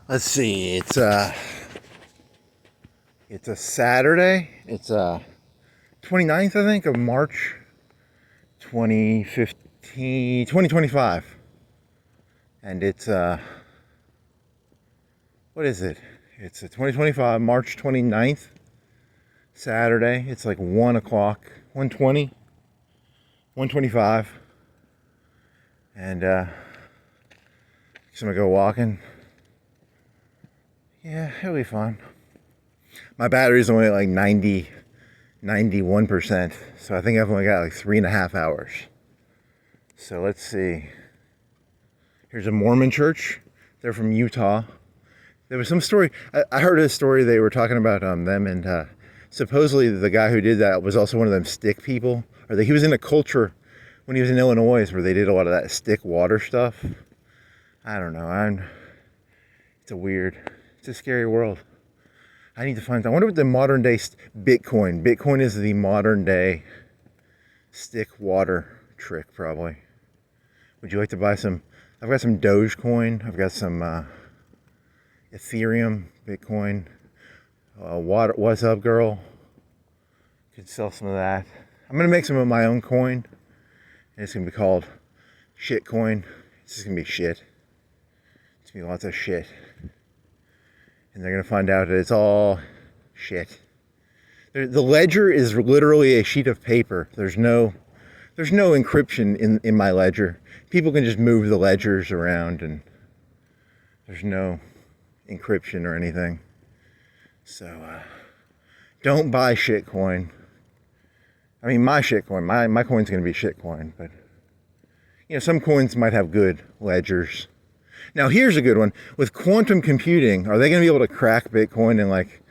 Let's see. It's a Saturday. It's 29th, I think, of March 2025. And it's what is it? It's a 2025 March 29th Saturday. It's like 1 o'clock, 1:20, 1:25. And so I'm gonna go walking. Yeah, it'll be fun. My battery's only like 91%, so I think I've only got like 3.5 hours. So let's see. Here's a Mormon church. They're from Utah. There was some story. I heard a story. They were talking about them, and supposedly the guy who did that was also one of them stick people. Or he was in a culture when he was in Illinois where they did a lot of that stick water stuff. I don't know. It's a scary world. I need to find. I wonder what the modern day Bitcoin. Bitcoin is the modern day stick water trick, probably. Would you like to buy some? I've got some Dogecoin. I've got some Ethereum, Bitcoin. What's up, girl? Could sell some of that. I'm gonna make some of my own coin, and it's gonna be called shitcoin. It's just gonna be shit. It's gonna be lots of shit. And they're going to find out that it's all shit. The ledger is literally a sheet of paper. There's no encryption in my ledger. People can just move the ledgers around and there's no encryption or anything. So don't buy shitcoin. I mean, my shitcoin, my coin's going to be shitcoin, but some coins might have good ledgers. Now, here's a good one. With quantum computing, are they going to be able to crack Bitcoin in like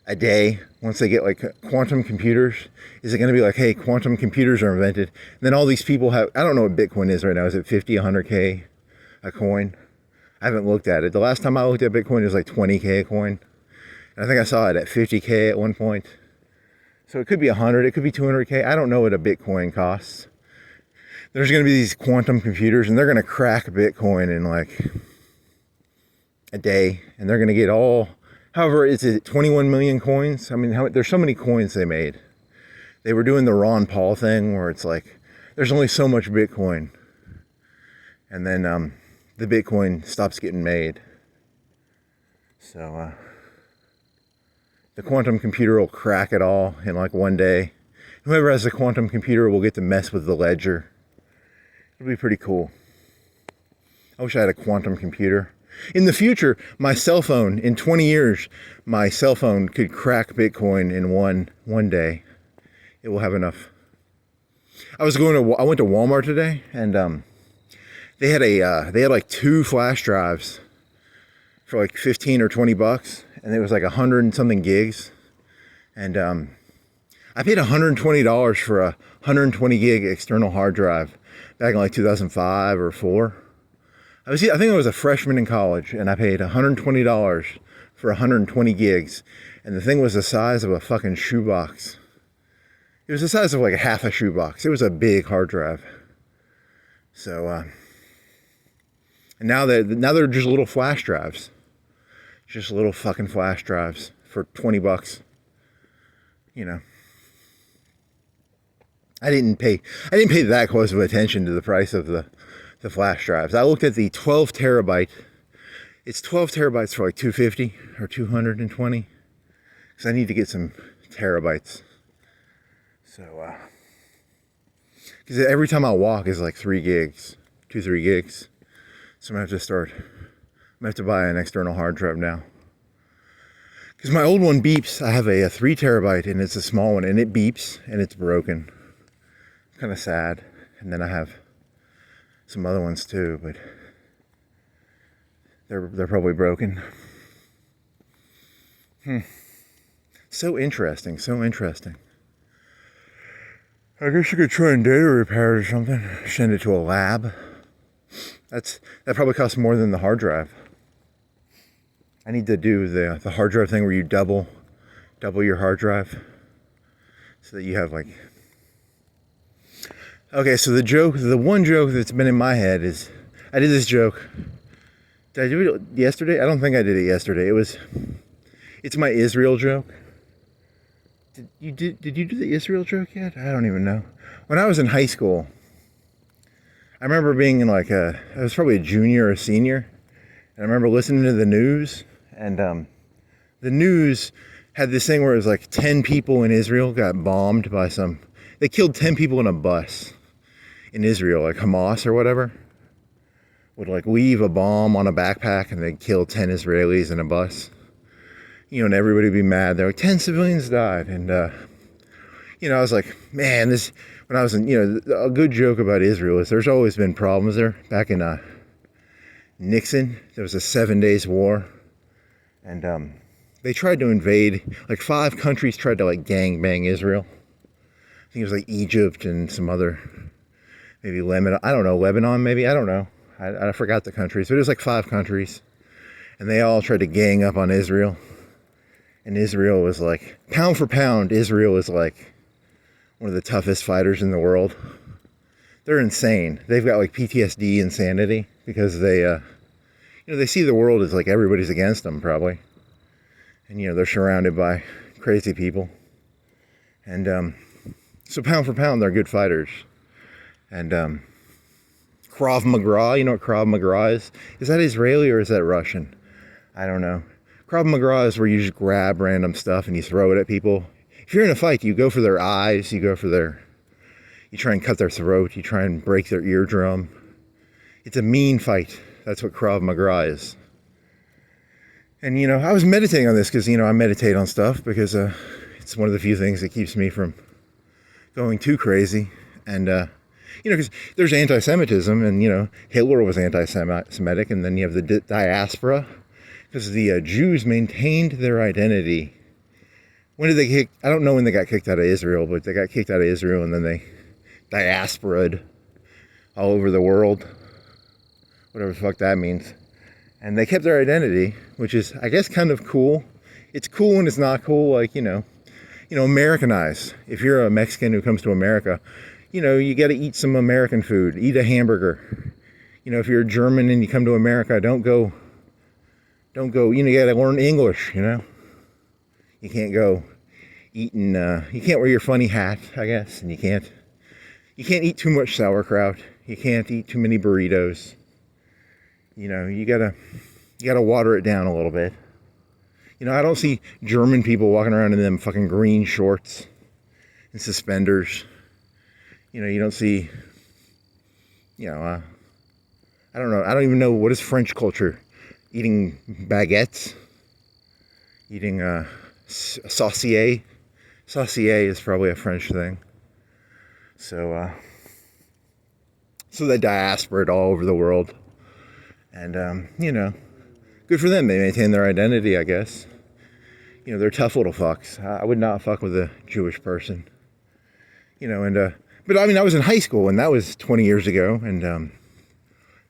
a day once they get like quantum computers? Is it going to be like, hey, quantum computers are invented? And then all these people have, I don't know what Bitcoin is right now. Is it 50, 100K a coin? I haven't looked at it. The last time I looked at Bitcoin, it was like 20K a coin. And I think I saw it at 50K at one point. So it could be 100, it could be 200K. I don't know what a Bitcoin costs. There's going to be these quantum computers, and they're going to crack Bitcoin in like a day, and they're going to get all, however, is it 21 million coins? I mean, there's so many coins they made. They were doing the Ron Paul thing where it's like, there's only so much Bitcoin. And then the Bitcoin stops getting made. So the quantum computer will crack it all in like one day. Whoever has a quantum computer will get to mess with the ledger. It'll be pretty cool. I wish I had a quantum computer. In the future, my cell phone, in 20 years, my cell phone could crack Bitcoin in one day. It will have enough. I went to Walmart today, and they had like 2 flash drives for like 15 or 20 bucks, and it was like 100 and something gigs. And I paid $120 for a 120 gig external hard drive back in like 2005 or 4. I think I was a freshman in college, and I paid $120 for 120 gigs, and the thing was the size of a fucking shoebox. It was the size of like half a shoebox. It was a big hard drive. So, and now they're just little flash drives, just little fucking flash drives for 20 bucks. I didn't pay that close of attention to the price of the flash drives. I looked at the 12 terabyte. It's 12 terabytes for like 250 or 220. Because I need to get some terabytes. So, because every time I walk is like 3 gigs, 3 gigs. So I'm gonna have to buy an external hard drive now. Because my old one beeps. I have a 3 terabyte, and it's a small one, and it beeps and it's broken. Kind of sad. And then I have some other ones too, but they're probably broken. So interesting. I guess you could try and data repair it or something. Send it to a lab. That probably costs more than the hard drive. I need to do the hard drive thing where you double your hard drive so that you have like. Okay, so the one joke that's been in my head is, I did this joke Did I do it yesterday? I don't think I did it yesterday. It's my Israel joke. Did you do the Israel joke yet? I don't even know. When I was in high school, I remember being in I was probably a junior or a senior, and I remember listening to the news, and the news had this thing where it was like 10 people in Israel got bombed by they killed 10 people in a bus in Israel, like Hamas or whatever, would like leave a bomb on a backpack and they'd kill 10 Israelis in a bus. And everybody would be mad. They're like, 10 civilians died. And, I was like, man, when I was in, a good joke about Israel is there's always been problems there. Back in Nixon, there was a 7 days war. And they tried to invade, like 5 countries tried to like gangbang Israel. I think it was like Egypt and some other, maybe Lebanon. I don't know, Lebanon maybe, I don't know. I forgot the countries, but it was like 5 countries. And they all tried to gang up on Israel. And Israel was like, pound for pound, Israel is like one of the toughest fighters in the world. They're insane. They've got like PTSD insanity because they see the world as like everybody's against them probably. And, they're surrounded by crazy people. And so pound for pound, they're good fighters. And Krav Maga, you know what Krav Maga is? Is that Israeli or is that Russian? I don't know. Krav Maga is where you just grab random stuff and you throw it at people. If you're in a fight, you go for their eyes, you try and cut their throat, you try and break their eardrum. It's a mean fight. That's what Krav Maga is. And, I was meditating on this because, I meditate on stuff because it's one of the few things that keeps me from going too crazy. And, because there's anti-Semitism and, Hitler was anti-Semitic, and then you have the diaspora. Because the Jews maintained their identity. When did they I don't know when they got kicked out of Israel, but they got kicked out of Israel and then they diasporaed all over the world. Whatever the fuck that means. And they kept their identity, which is, I guess, kind of cool. It's cool and it's not cool, like, Americanized. If you're a Mexican who comes to America, you got to eat some American food. Eat a hamburger. If you're a German and you come to America, don't go, you gotta learn English, You can't go eating, you can't wear your funny hat, I guess, and you can't eat too much sauerkraut. You can't eat too many burritos. You gotta water it down a little bit. I don't see German people walking around in them fucking green shorts and suspenders. You don't see, I don't know. I don't even know what is French culture. Eating baguettes, eating saucier. Saucier is probably a French thing. So they diasporaed all over the world. And, good for them. They maintain their identity, I guess. They're tough little fucks. I would not fuck with a Jewish person. But I mean, I was in high school and that was 20 years ago. And,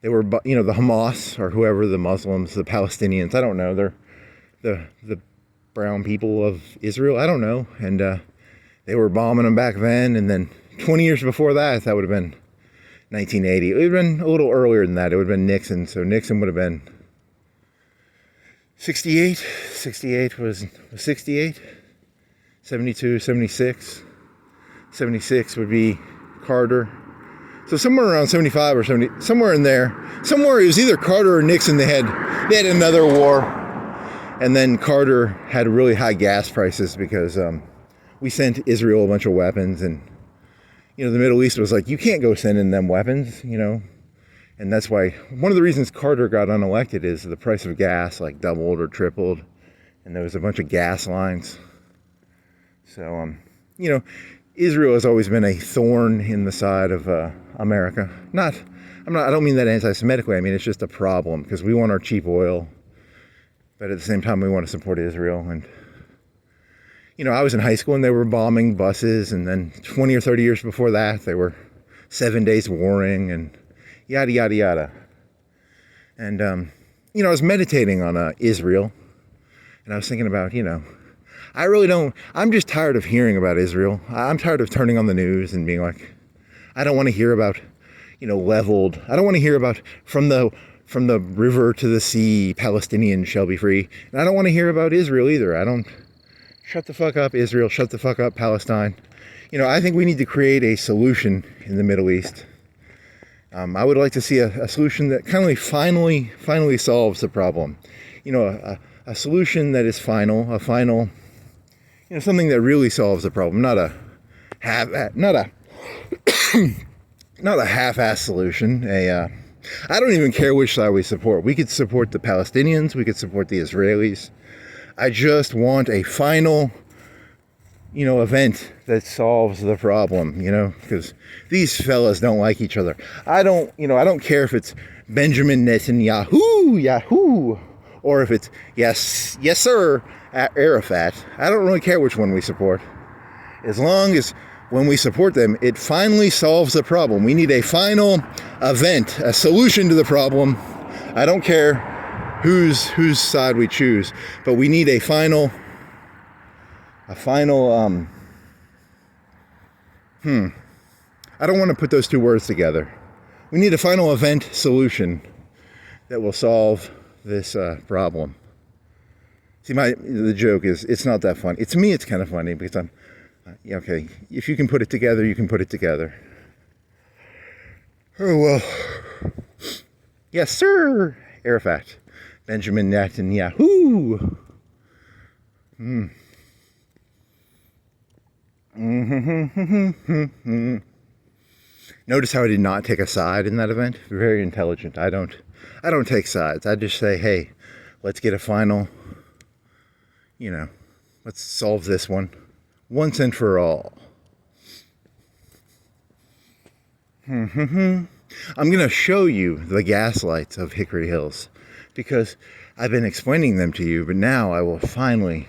they were, the Hamas or whoever, the Muslims, the Palestinians, I don't know. They're the brown people of Israel, I don't know. And they were bombing them back then. And then 20 years before that would have been 1980. It would have been a little earlier than that. It would have been Nixon. So Nixon would have been 68. 68 was 68. 72, 76. 76 would be Carter. So somewhere around 75 or 70, somewhere in there, somewhere it was either Carter or Nixon. They had another war, and then Carter had really high gas prices because we sent Israel a bunch of weapons, and the Middle East was like, you can't go sending them weapons, and that's why one of the reasons Carter got unelected is the price of gas like doubled or tripled, and there was a bunch of gas lines. So Israel has always been a thorn in the side of America. I don't mean that anti-Semitically. I mean, it's just a problem because we want our cheap oil, but at the same time, we want to support Israel. And, I was in high school and they were bombing buses. And then 20 or 30 years before that, they were 7 days warring and yada, yada, yada. And, I was meditating on Israel, and I was thinking about, I'm just tired of hearing about Israel. I'm tired of turning on the news and being like, I don't want to hear about, leveled. I don't want to hear about from the from the river to the sea, Palestinians shall be free. And I don't want to hear about Israel either. Shut the fuck up, Israel. Shut the fuck up, Palestine. I think we need to create a solution in the Middle East. I would like to see a solution that kind of finally solves the problem. A solution that is final, something that really solves the problem, not a half-ass solution. I don't even care which side we support. We could support the Palestinians, we could support the Israelis. I just want a final, event that solves the problem, because these fellas don't like each other. I don't care if it's Benjamin Netanyahu, Yahoo, or if it's yes sir, Arafat. I don't really care which one we support. As long as when we support them, it finally solves the problem. We need a final event, a solution to the problem. I don't care whose side we choose, but we need a final I don't want to put those two words together. We need a final event solution that will solve this problem. See, the joke is, it's not that funny. To me, it's kind of funny because okay, if you can put it together, you can put it together. Oh, well. Yes, sir, Arafat. Benjamin Netanyahu. Notice how I did not take a side in that event? Very intelligent. I don't take sides. I just say, hey, let's get a final, let's solve this one once and for all. I'm going to show you the gaslights of Hickory Hills because I've been explaining them to you, but now I will finally,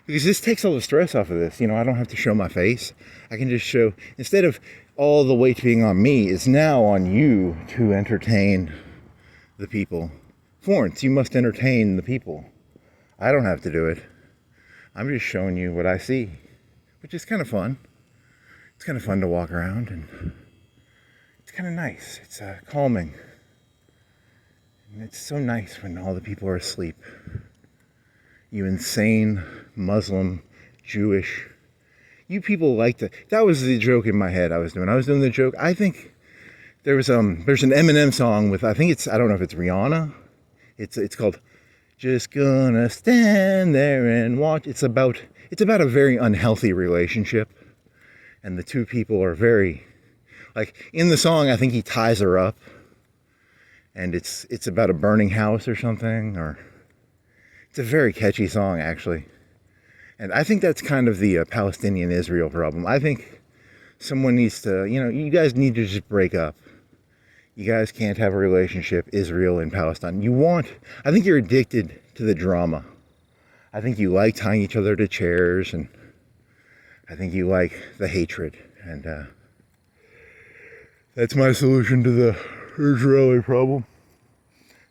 because this takes all the stress off of this. I don't have to show my face. I can just show, instead of all the weight being on me, it's now on you to entertain the people. Florence, you must entertain the people. I don't have to do it. I'm just showing you what I see, which is kind of fun. It's kind of fun to walk around, and it's kind of nice. It's calming. And it's so nice when all the people are asleep. You insane Muslim, Jewish. You people like to... That was the joke in my head I was doing. I was doing the joke. I think there's an Eminem song with, I don't know if it's Rihanna. It's called Just Gonna Stand There and Watch. It's about a very unhealthy relationship. And the two people are very... Like, in the song, I think he ties her up. And it's about a burning house or something, or... It's a very catchy song, actually. And I think that's kind of the Palestinian-Israel problem. I think someone needs to, you guys need to just break up. You guys can't have a relationship, Israel and Palestine. I think you're addicted to the drama. I think you like tying each other to chairs, and I think you like the hatred. And that's my solution to the Israeli problem.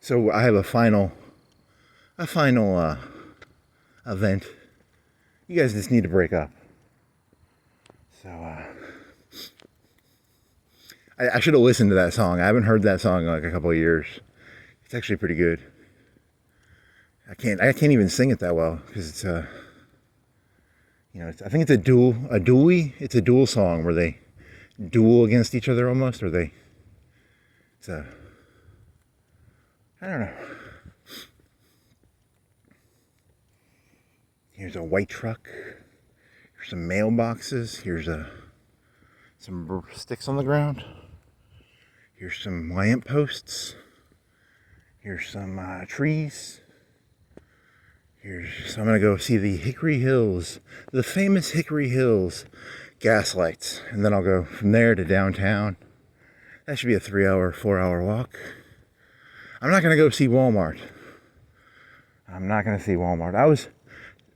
So I have a final event. You guys just need to break up. So I should have listened to that song. I haven't heard that song in like a couple of years. It's actually pretty good. I can't even sing it that well because it's I think it's a dually. It's a duel song where they duel against each other almost, or I don't know. Here's a white truck. Here's some mailboxes. Here's some sticks on the ground. Here's some lamp posts. Here's some trees. So I'm going to go see the Hickory Hills, the famous Hickory Hills gas lights. And then I'll go from there to downtown. That should be a 4-hour walk. I'm not going to go see Walmart.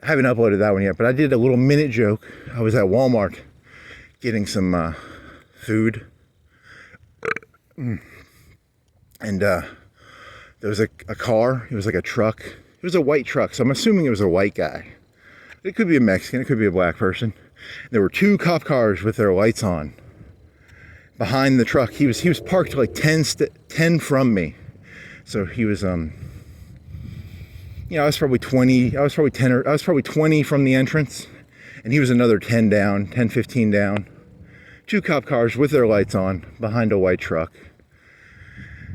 I haven't uploaded that one yet, but I did a little minute joke. I was at Walmart getting some food. And there was a car. It was like a truck. It was a white truck, so I'm assuming it was a white guy. It could be a Mexican. It could be a black person. There were 2 cop cars with their lights on behind the truck. He was parked like 10 from me. So he was, I was probably 20, I was probably 20 from the entrance, and he was another 10 down, 10, 15 down. 2 cop cars with their lights on behind a white truck.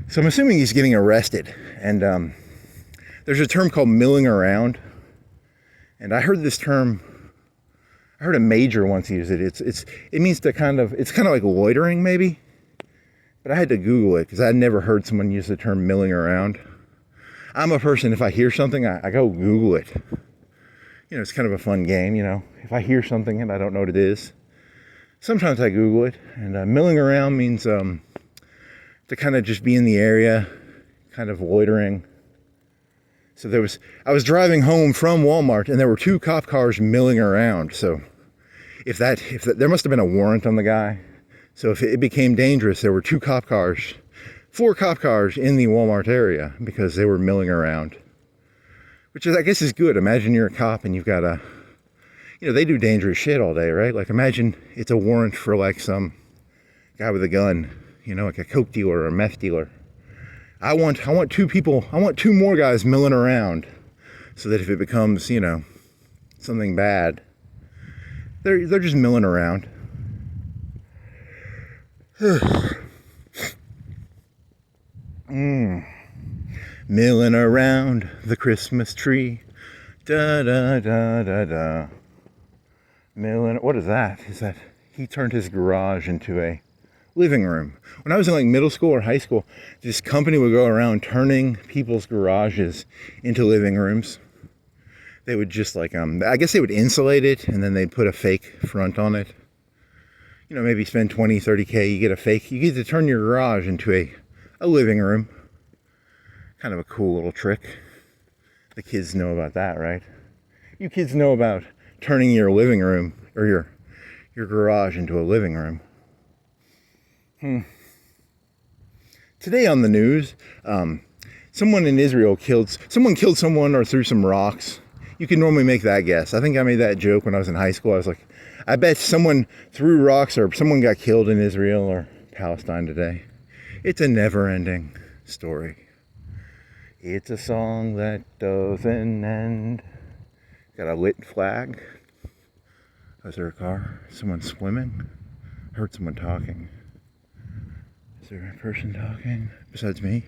So I'm assuming he's getting arrested. And there's a term called milling around. And I heard this term, I heard a major once use it. It means to it's kind of like loitering maybe. But I had to Google it because I had never heard someone use the term milling around. I'm a person, if I hear something, I go Google it. It's kind of a fun game, If I hear something and I don't know what it is, sometimes I Google it. And milling around means to kind of just be in the area, kind of loitering. So I was driving home from Walmart and there were 2 cop cars milling around. So if there must have been a warrant on the guy. So if it became dangerous, there were 4 cop cars in the Walmart area because they were milling around. Which I guess is good. Imagine you're a cop and you've got they do dangerous shit all day, right? Like imagine it's a warrant for like some guy with a gun, like a coke dealer or a meth dealer. I want 2 more guys milling around so that if it becomes, something bad, they're just milling around. Milling around the Christmas tree. Da da da da da. Milling. What is that? Is that he turned his garage into a living room? When I was in like middle school or high school, this company would go around turning people's garages into living rooms. They would just like I guess they would insulate it and then they'd put a fake front on it. Maybe spend 20, 30K, you get to turn your garage into a living room. Kind of a cool little trick. The kids know about that, right? You kids know about turning your living room or your garage into a living room. Today on the news, someone in Israel killed someone or threw some rocks. You can normally make that guess. I think I made that joke when I was in high school. I was like, I bet someone threw rocks or someone got killed in Israel or Palestine today. It's a never-ending story. It's a song that doesn't end. Got a lit flag. Is there a car? Someone swimming? I heard someone talking. Is there a person talking besides me?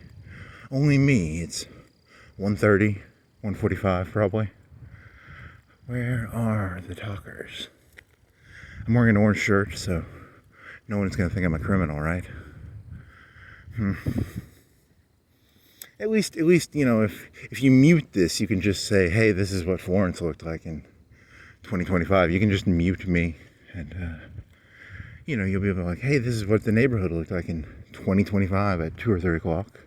Only me. It's 1:30, 1:45 probably. Where are the talkers? I'm wearing an orange shirt, so no one's going to think I'm a criminal, right? At least, if you mute this, you can just say, hey, this is what Florence looked like in 2025. You can just mute me and, you'll be able to like, hey, this is what the neighborhood looked like in 2025 at 2 or 3 o'clock.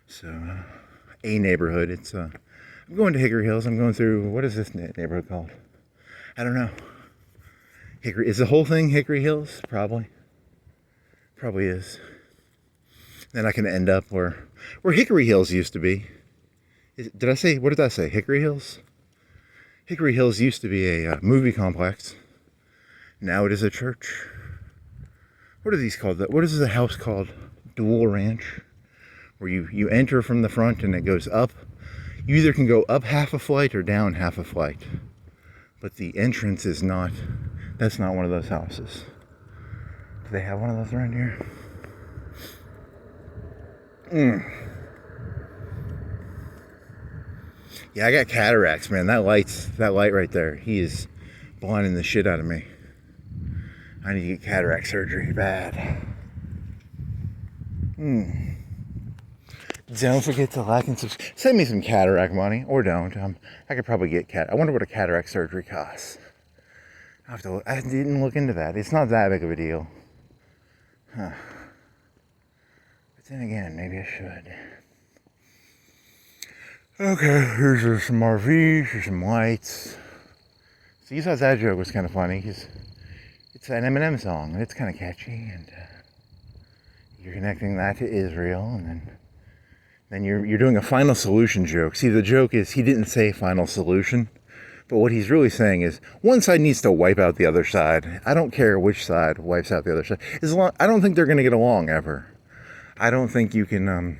So, a neighborhood. I'm going to Hickory Hills. I'm going through, what is this neighborhood called? I don't know. Is the whole thing Hickory Hills? Probably is. Then I can end up where Hickory Hills used to be. What did I say? Hickory Hills? Hickory Hills used to be a movie complex. Now it is a church. What are these called? What is the house called? Dual Ranch? Where you enter from the front and it goes up. You either can go up half a flight or down half a flight. But the entrance is not, that's not one of those houses. Do they have one of those around here? Yeah, I got cataracts, man. That light right there, he is blinding the shit out of me. I need to get cataract surgery bad. Don't forget to like and subscribe. Send me some cataract money, or don't. I could probably get I wonder what a cataract surgery costs. I didn't look into that. It's not that big of a deal. Huh. But then again, maybe I should. Okay, here's some RVs, here's some lights. So you thought that joke was kind of funny, because it's an Eminem song, and it's kind of catchy, and you're connecting that to Israel, and then you're doing a final solution joke. See, the joke is he didn't say final solution, but what he's really saying is one side needs to wipe out the other side. I don't care which side wipes out the other side. I don't think they're going to get along ever. I don't think you can,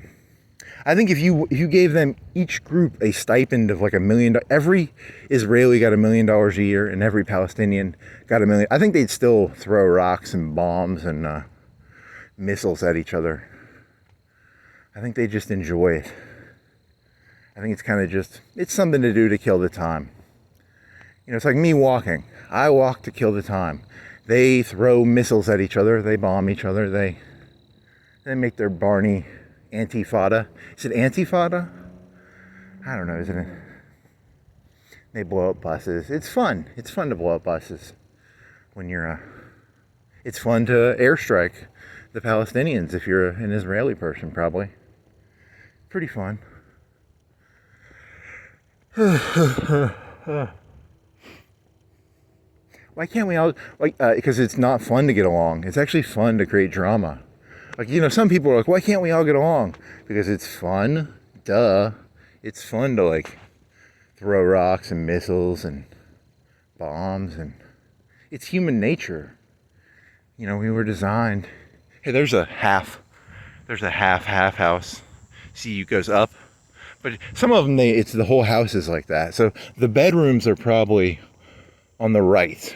I think if you gave them each group a stipend of like $1 million, every Israeli got $1 million a year, and every Palestinian got $1 million. I think they'd still throw rocks and bombs and missiles at each other. I think they just enjoy it. I think it's kind of just, it's something to do to kill the time. You know, it's like me walking. I walk to kill the time. They throw missiles at each other. They bomb each other. They make their Barney antifada. Is it antifada? I don't know, isn't it? They blow up buses. It's fun. It's fun to blow up buses when you're, it's fun to airstrike the Palestinians if you're an Israeli person, probably. Pretty fun. Why can't we all, like, because it's not fun to get along. It's actually fun to create drama. Like, you know, some people are like, why can't we all get along? Because it's fun. Duh. It's fun to, like, throw rocks and missiles and bombs, and it's human nature. You know, we were designed. Hey, there's a half house. See, it goes up. But some of them, it's the whole house is like that. So the bedrooms are probably on the right?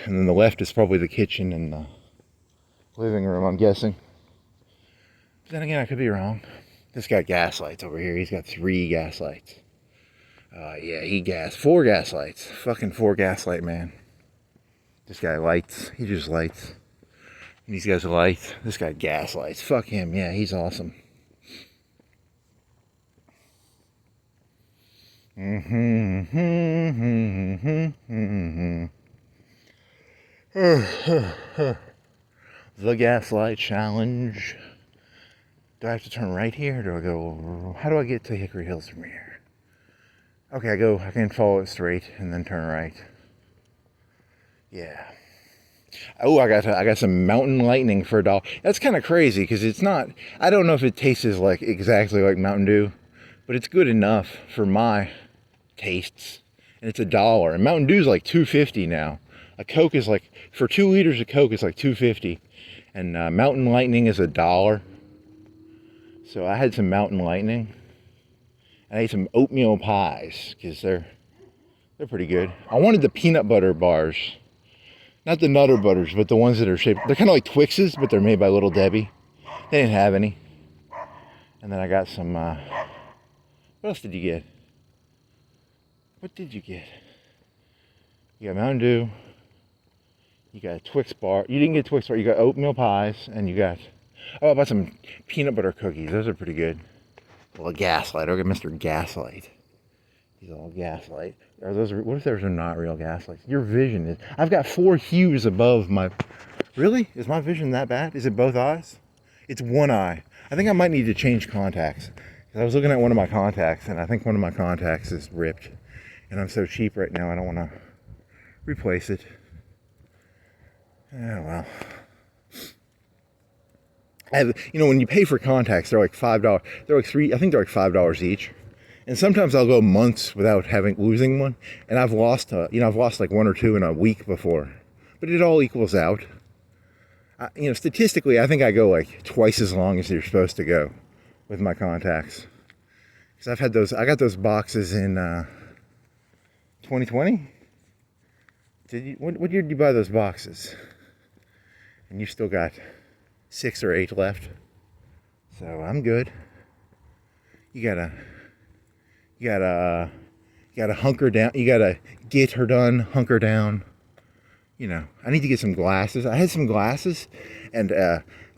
And then the left is probably the kitchen and the living room, I'm guessing. But then again, I could be wrong. This got gas lights over here. He's got 3 gas lights. Yeah, 4 gas lights. Fucking 4 gaslight man. This guy lights. He just lights. And these guys lights. This guy gas lights. Fuck him. Yeah, he's awesome. The gaslight challenge. Do I have to turn right here? Or do I go? How do I get to Hickory Hills from here? Okay, I can follow it straight and then turn right. Yeah. Oh, I got some mountain lightning for $1. That's kind of crazy because it's not. I don't know if it tastes like exactly like Mountain Dew, but it's good enough for my tastes. And it's $1. And Mountain Dew's like $2.50 now. A Coke is like, for 2 liters of Coke, it's like $2.50. And Mountain Lightning is $1. So I had some Mountain Lightning. I ate some oatmeal pies because they're pretty good. I wanted the peanut butter bars. Not the Nutter Butters, but the ones that are shaped. They're kind of like Twixes, but they're made by Little Debbie. They didn't have any. And then I got some, what else did you get? What did you get? You got Mountain Dew. You got a Twix bar. You didn't get Twix bar. You got oatmeal pies, and you got, oh, I bought some peanut butter cookies. Those are pretty good. A little gaslight. Okay, Mr. Gaslight. He's all gaslight. Are those? What if those are not real gaslights? Your vision is. I've got 4 hues above my. Really? Is my vision that bad? Is it both eyes? It's one eye. I think I might need to change contacts. I was looking at one of my contacts, and I think one of my contacts is ripped. And I'm so cheap right now, I don't want to replace it. Oh, well. You know, when you pay for contacts, they're like $5. They're like I think they're like $5 each. And sometimes I'll go months without losing one. And I've lost, I've lost like 1 or 2 in a week before. But it all equals out. Statistically, I think I go like twice as long as you're supposed to go with my contacts. Because I got those boxes in 2020. What year did you buy those boxes? And you still got 6 or 8 left. So I'm good. You gotta hunker down. You gotta get her done, hunker down. I need to get some glasses. I had some glasses, and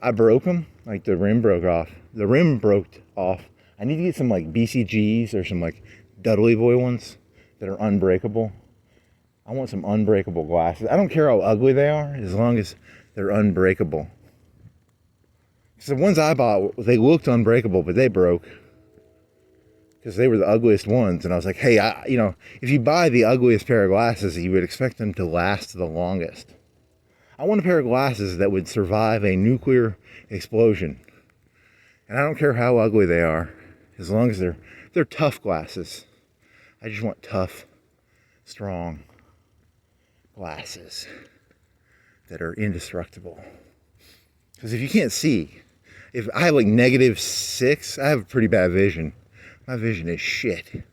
I broke them. Like the rim broke off. The rim broke off. I need to get some like BCGs or some like Dudley Boy ones that are unbreakable. I want some unbreakable glasses. I don't care how ugly they are, as long as they're unbreakable. So the ones I bought, they looked unbreakable, but they broke. Because they were the ugliest ones. And I was like, hey, if you buy the ugliest pair of glasses, you would expect them to last the longest. I want a pair of glasses that would survive a nuclear explosion. And I don't care how ugly they are, as long as they're tough glasses. I just want tough, strong glasses that are indestructible. Because if you can't see, if I have like -6, I have pretty bad vision. My vision is shit.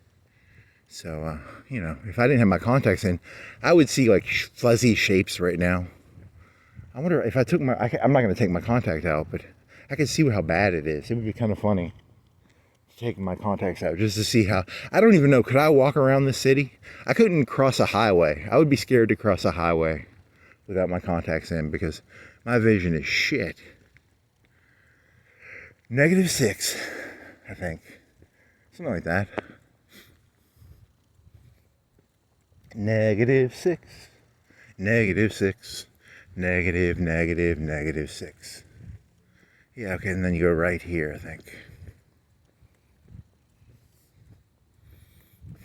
So, if I didn't have my contacts in, I would see like fuzzy shapes right now. I wonder if I took I'm not going to take my contact out, but I could see how bad it is. It would be kind of funny taking my contacts out just to see how. I don't even know, could I walk around the city? I couldn't cross a highway. I would be scared to cross a highway without my contacts in because my vision is shit. -6, I think. Something like that. -6. -6. -6. Yeah, okay, and then you go right here, I think.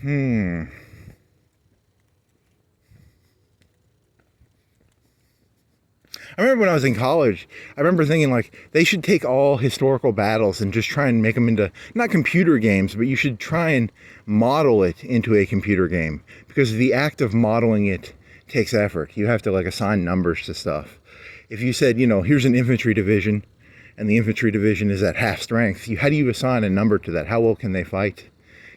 I remember when I was in college, I remember thinking like they should take all historical battles and just try and make them into, not computer games, but you should try and model it into a computer game, because the act of modeling it takes effort. You have to like assign numbers to stuff. If you said, here's an infantry division and the infantry division is at half strength, how do you assign a number to that? How well can they fight?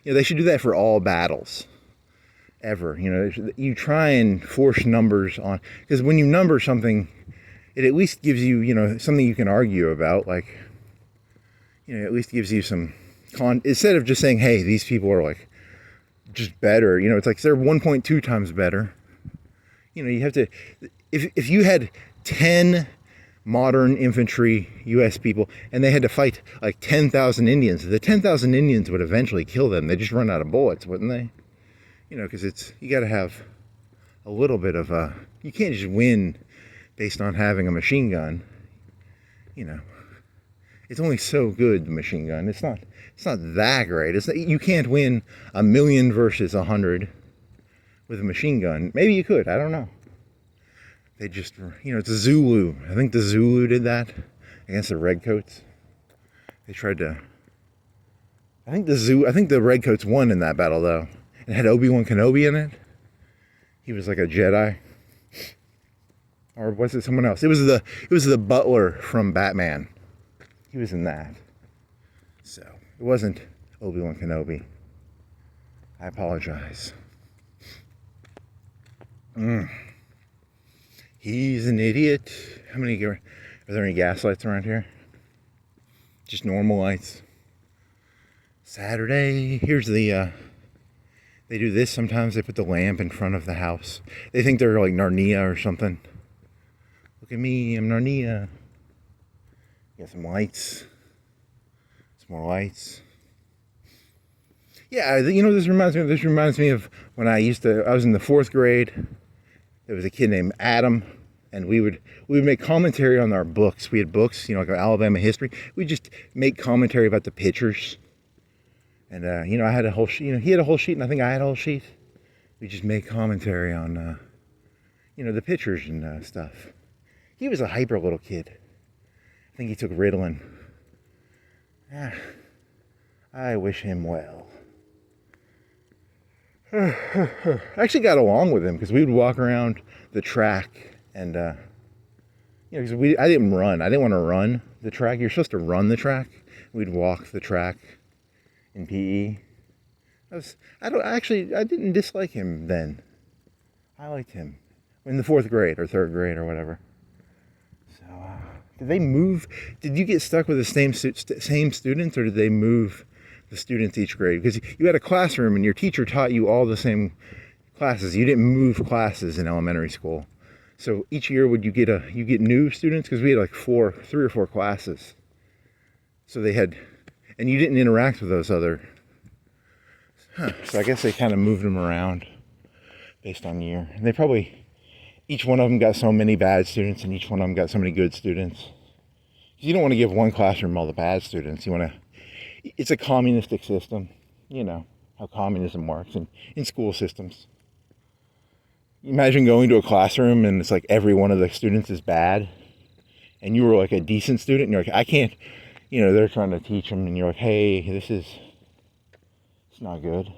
They should do that for all battles ever. You try and force numbers on, because when you number something, it at least gives you, something you can argue about. Like, at least gives you some instead of just saying, hey, these people are like just better. It's like they're 1.2 times better. You have to, if you had 10 modern infantry U.S. people and they had to fight like 10,000 Indians, the 10,000 Indians would eventually kill them. They just run out of bullets, wouldn't they? Because you got to have a little bit of you can't just win based on having a machine gun. It's only so good, the machine gun. It's not that great. You can't win 1,000,000 versus 100 with a machine gun. Maybe you could, I don't know. They just, it's a Zulu. I think the Zulu did that against the Redcoats. They tried to, I think the Redcoats won in that battle though. It had Obi-Wan Kenobi in it. He was like a Jedi. Or was it someone else? It was the butler from Batman. He was in that. So, it wasn't Obi-Wan Kenobi. I apologize. He's an idiot. Are there any gas lights around here? Just normal lights. Saturday. Here's the, they do this sometimes. They put the lamp in front of the house. They think they're like Narnia or something. Look at me, I'm Narnia. Got some lights. Some more lights. Yeah, this reminds me of when I was in the 4th grade. There was a kid named Adam, and we would make commentary on our books. We had books, like Alabama history. We'd just make commentary about the pictures. And, I had a whole sheet, he had a whole sheet, and I think I had a whole sheet. We just made commentary on, the pictures and stuff. He was a hyper little kid. I think he took Ritalin. I wish him well. I actually got along with him because we would walk around the track and, because I didn't run. I didn't want to run the track. You're supposed to run the track. We'd walk the track in PE. I didn't dislike him then. I liked him in the 4th grade or 3rd grade or whatever. So, did they move? Did you get stuck with the same students, or did they move the students each grade? Because you had a classroom and your teacher taught you all the same classes. You didn't move classes in elementary school. So each year you get new students? Because we had like 3 or 4 classes. So and you didn't interact with those other. So I guess they kind of moved them around based on year. And they probably, each one of them got so many bad students and each one of them got so many good students. You don't want to give one classroom all the bad students. It's a communistic system. You know how communism works in school systems. Imagine going to a classroom and it's like every one of the students is bad. And you were like a decent student and you're like, I can't, they're trying to teach them and you're like, hey, it's not good.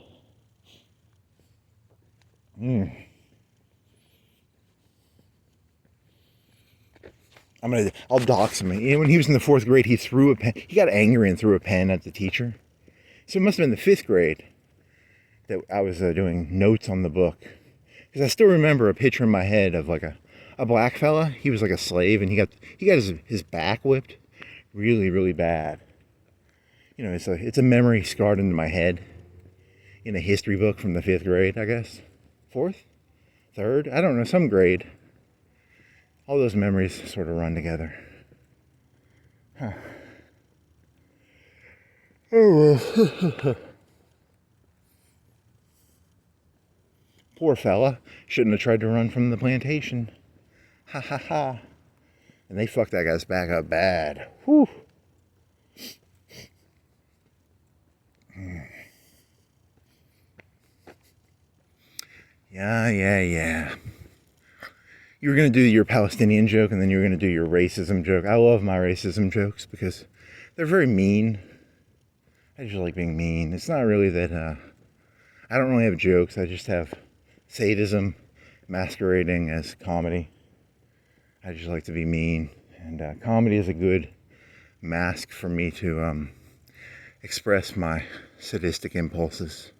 I'll dox him. When he was in the 4th grade, he threw a pen. He got angry and threw a pen at the teacher. So it must have been the 5th grade that I was doing notes on the book. Because I still remember a picture in my head of like a black fella. He was like a slave, and he got his back whipped really, really bad. It's a memory scarred into my head in a history book from the 5th grade, I guess. 4th? 3rd? I don't know, some grade. All those memories sort of run together. Huh. Oh, poor fella. Shouldn't have tried to run from the plantation. Ha ha ha. And they fucked that guy's back up bad. Whew. Yeah. You were going to do your Palestinian joke, and then you were going to do your racism joke. I love my racism jokes because they're very mean. I just like being mean. It's not really that, I don't really have jokes. I just have sadism masquerading as comedy. I just like to be mean. And comedy is a good mask for me to express my sadistic impulses.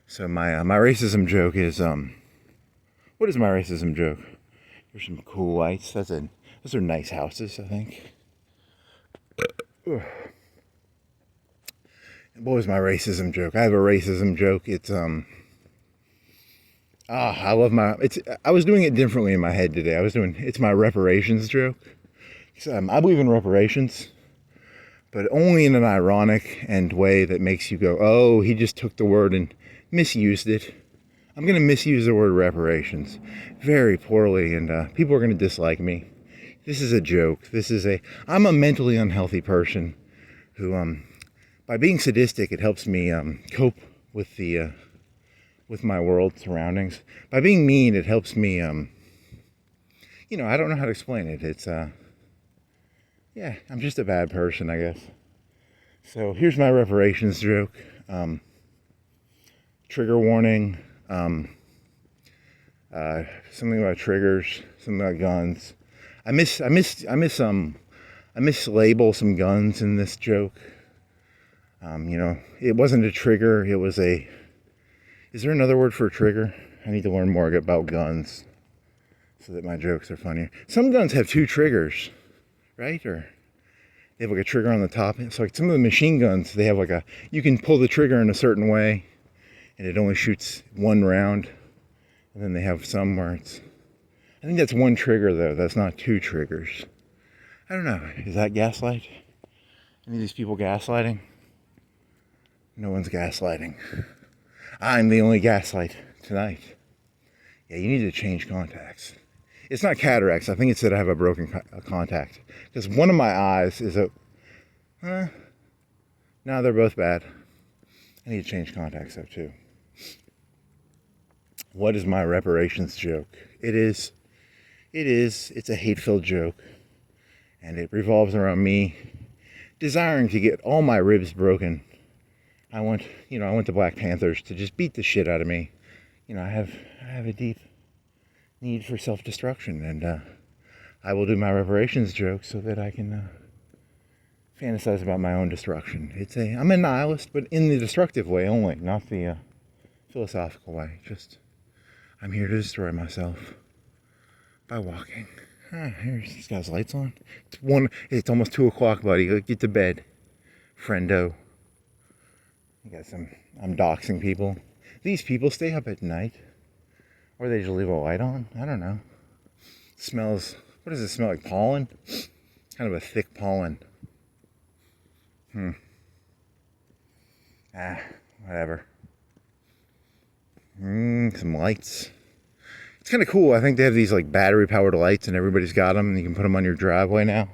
So my racism joke is, what is my racism joke? Here's some cool lights. Those are nice houses, I think. What was my racism joke? I have a racism joke. It's I was doing it differently in my head today. It's my reparations joke. I believe in reparations, but only in an ironic way that makes you go, oh, he just took the word and misused it. I'm going to misuse the word reparations very poorly, and people are going to dislike me. This is a joke. I'm a mentally unhealthy person who, by being sadistic, it helps me cope with with my world surroundings. By being mean, it helps me, I don't know how to explain it. It's, I'm just a bad person, I guess. So here's my reparations joke. Trigger warning. Something about triggers, something about guns. I mislabel some guns in this joke. It wasn't a trigger, it was is there another word for a trigger? I need to learn more about guns so that my jokes are funnier. Some guns have 2 triggers, right? Or they have like a trigger on the top. It's like some of the machine guns, they have you can pull the trigger in a certain way and it only shoots 1 round. And then they have some where I think that's 1 trigger though, that's not 2 triggers. I don't know, is that gaslight? Any of these people gaslighting? No one's gaslighting. I'm the only gaslight tonight. Yeah, you need to change contacts. It's not cataracts, I think it's that I have a broken contact. Because one of my eyes is no, they're both bad. I need to change contacts though too. What is my reparations joke? It's a hate-filled joke. And it revolves around me desiring to get all my ribs broken. I want the Black Panthers to just beat the shit out of me. I have a deep need for self-destruction, and I will do my reparations joke so that I can fantasize about my own destruction. I'm a nihilist, but in the destructive way only, not the philosophical way. I'm here to destroy myself by walking. Here's this guy's lights on. It's almost 2 o'clock, buddy. Get to bed, friendo. I'm doxing people. These people stay up at night. Or they just leave a light on. I don't know. What does it smell like? Pollen? Kind of a thick pollen. Whatever. Some lights. It's kind of cool. I think they have these battery powered lights and everybody's got them and you can put them on your driveway now.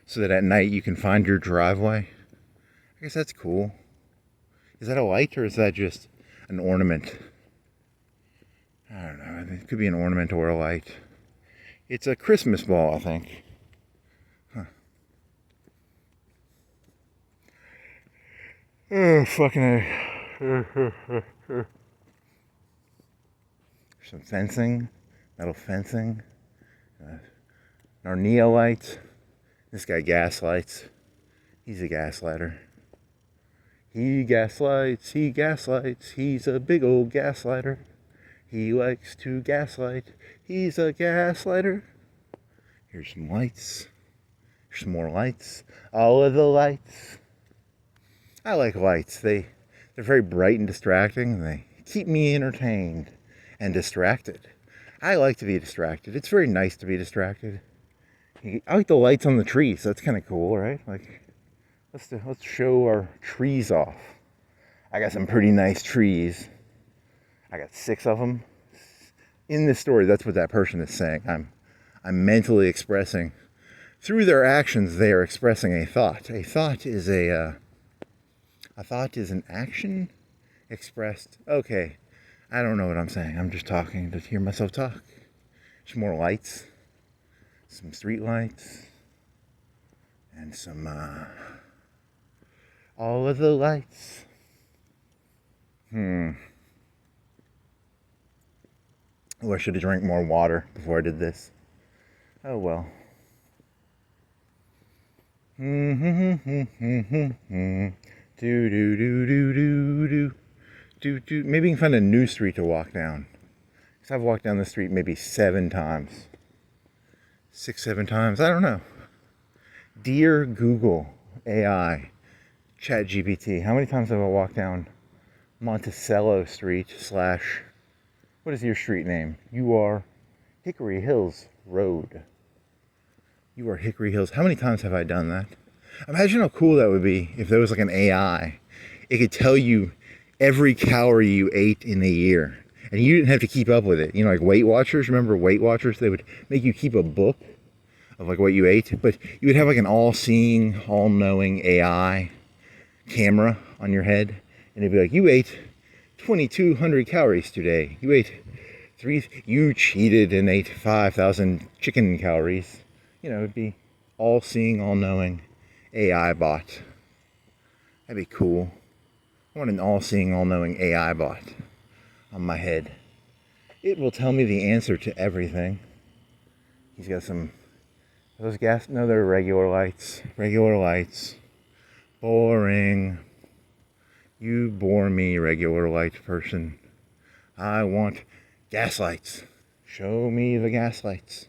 So that at night you can find your driveway. I guess that's cool. Is that a light or is that just an ornament? I don't know. It could be an ornament or a light. It's a Christmas ball, I think. Huh. Oh, fucking A. Some fencing, metal fencing. Narnia lights. This guy gaslights. He's a gaslighter. He gaslights, he's a big old gaslighter. He likes to gaslight, he's a gaslighter. Here's some lights. Here's some more lights. All of the lights. I like lights. They're very bright and distracting, and they keep me entertained and distracted. I like to be distracted. It's very nice to be distracted. I like the lights on the trees. That's kind of cool, right? Like, let's show our trees off. I got some pretty nice trees. I got 6 of them. In this story, that's what that person is saying. I'm mentally expressing. Through their actions, they are expressing a thought. A thought is an action expressed. Okay, I don't know what I'm saying. I'm just talking to hear myself talk. There's more lights, some street lights, and some all of the lights. Oh, I should have drank more water before I did this. Oh well. Do do do do do do do. Maybe you can find a new street to walk down. Because I've walked down the street maybe 7 times. 6, 7 times. I don't know. Dear Google AI, ChatGPT, how many times have I walked down Monticello Street / what is your street name? You are Hickory Hills Road. You are Hickory Hills. How many times have I done that? Imagine how cool that would be if there was like an AI. It could tell you every calorie you ate in a year. And you didn't have to keep up with it. You know, like Weight Watchers. Remember Weight Watchers? They would make you keep a book of like what you ate. But you would have like an all-seeing, all-knowing AI camera on your head. And it'd be like, you ate 2,200 calories today. You ate you cheated and ate 5,000 chicken calories. You know, it'd be all-seeing, all-knowing AI bot. That'd be cool. I want an all-seeing, all-knowing AI bot on my head. It will tell me the answer to everything. He's got some, those no, they're regular lights. Regular lights. Boring. You bore me, regular light person. I want gaslights. Show me the gaslights.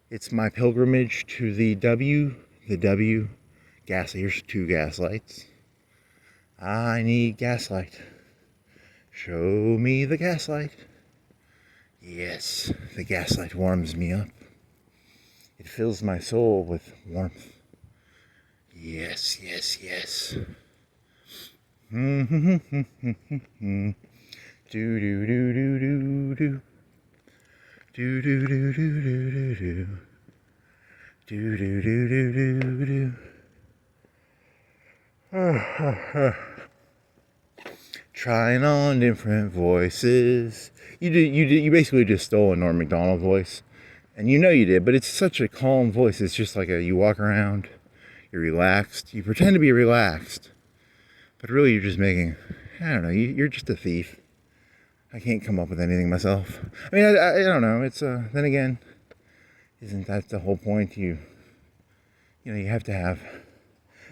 It's my pilgrimage to the W gas. Here's 2 gaslights. I need gaslight. Show me the gaslight. Yes, the gaslight warms me up. It fills my soul with warmth. Yes, yes, yes. Do do do do do do. Do do do do do do. Do do do do do do. Trying on different voices. You basically just stole a Norm Macdonald voice. And you know you did, but it's such a calm voice. It's just like you walk around, you're relaxed, you pretend to be relaxed. But really you're just making, I don't know, you're just a thief. I can't come up with anything myself. I mean, I don't know, it's, then again, isn't that the whole point? You know, you have to have,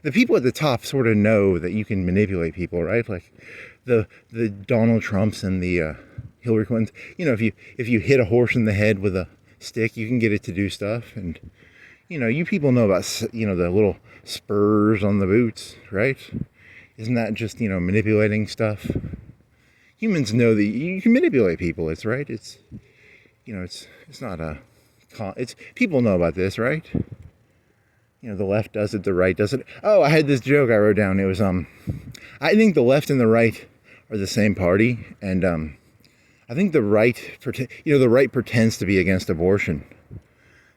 the people at the top sort of know that you can manipulate people, right? Like the Donald Trumps and the Hillary Clintons. You know, if you hit a horse in the head with a stick, you can get it to do stuff. And, you know, you people know about, you know, the little spurs on the boots, right? Isn't that just, you know, manipulating stuff? Humans know that you can manipulate people. It's right. It's, you know, it's not a, it's, people know about this, right? You know, the left does it, the right does it. Oh, I had this joke I wrote down. It was, I think the left and the right are the same party. And, I think the right, you know, the right pretends to be against abortion.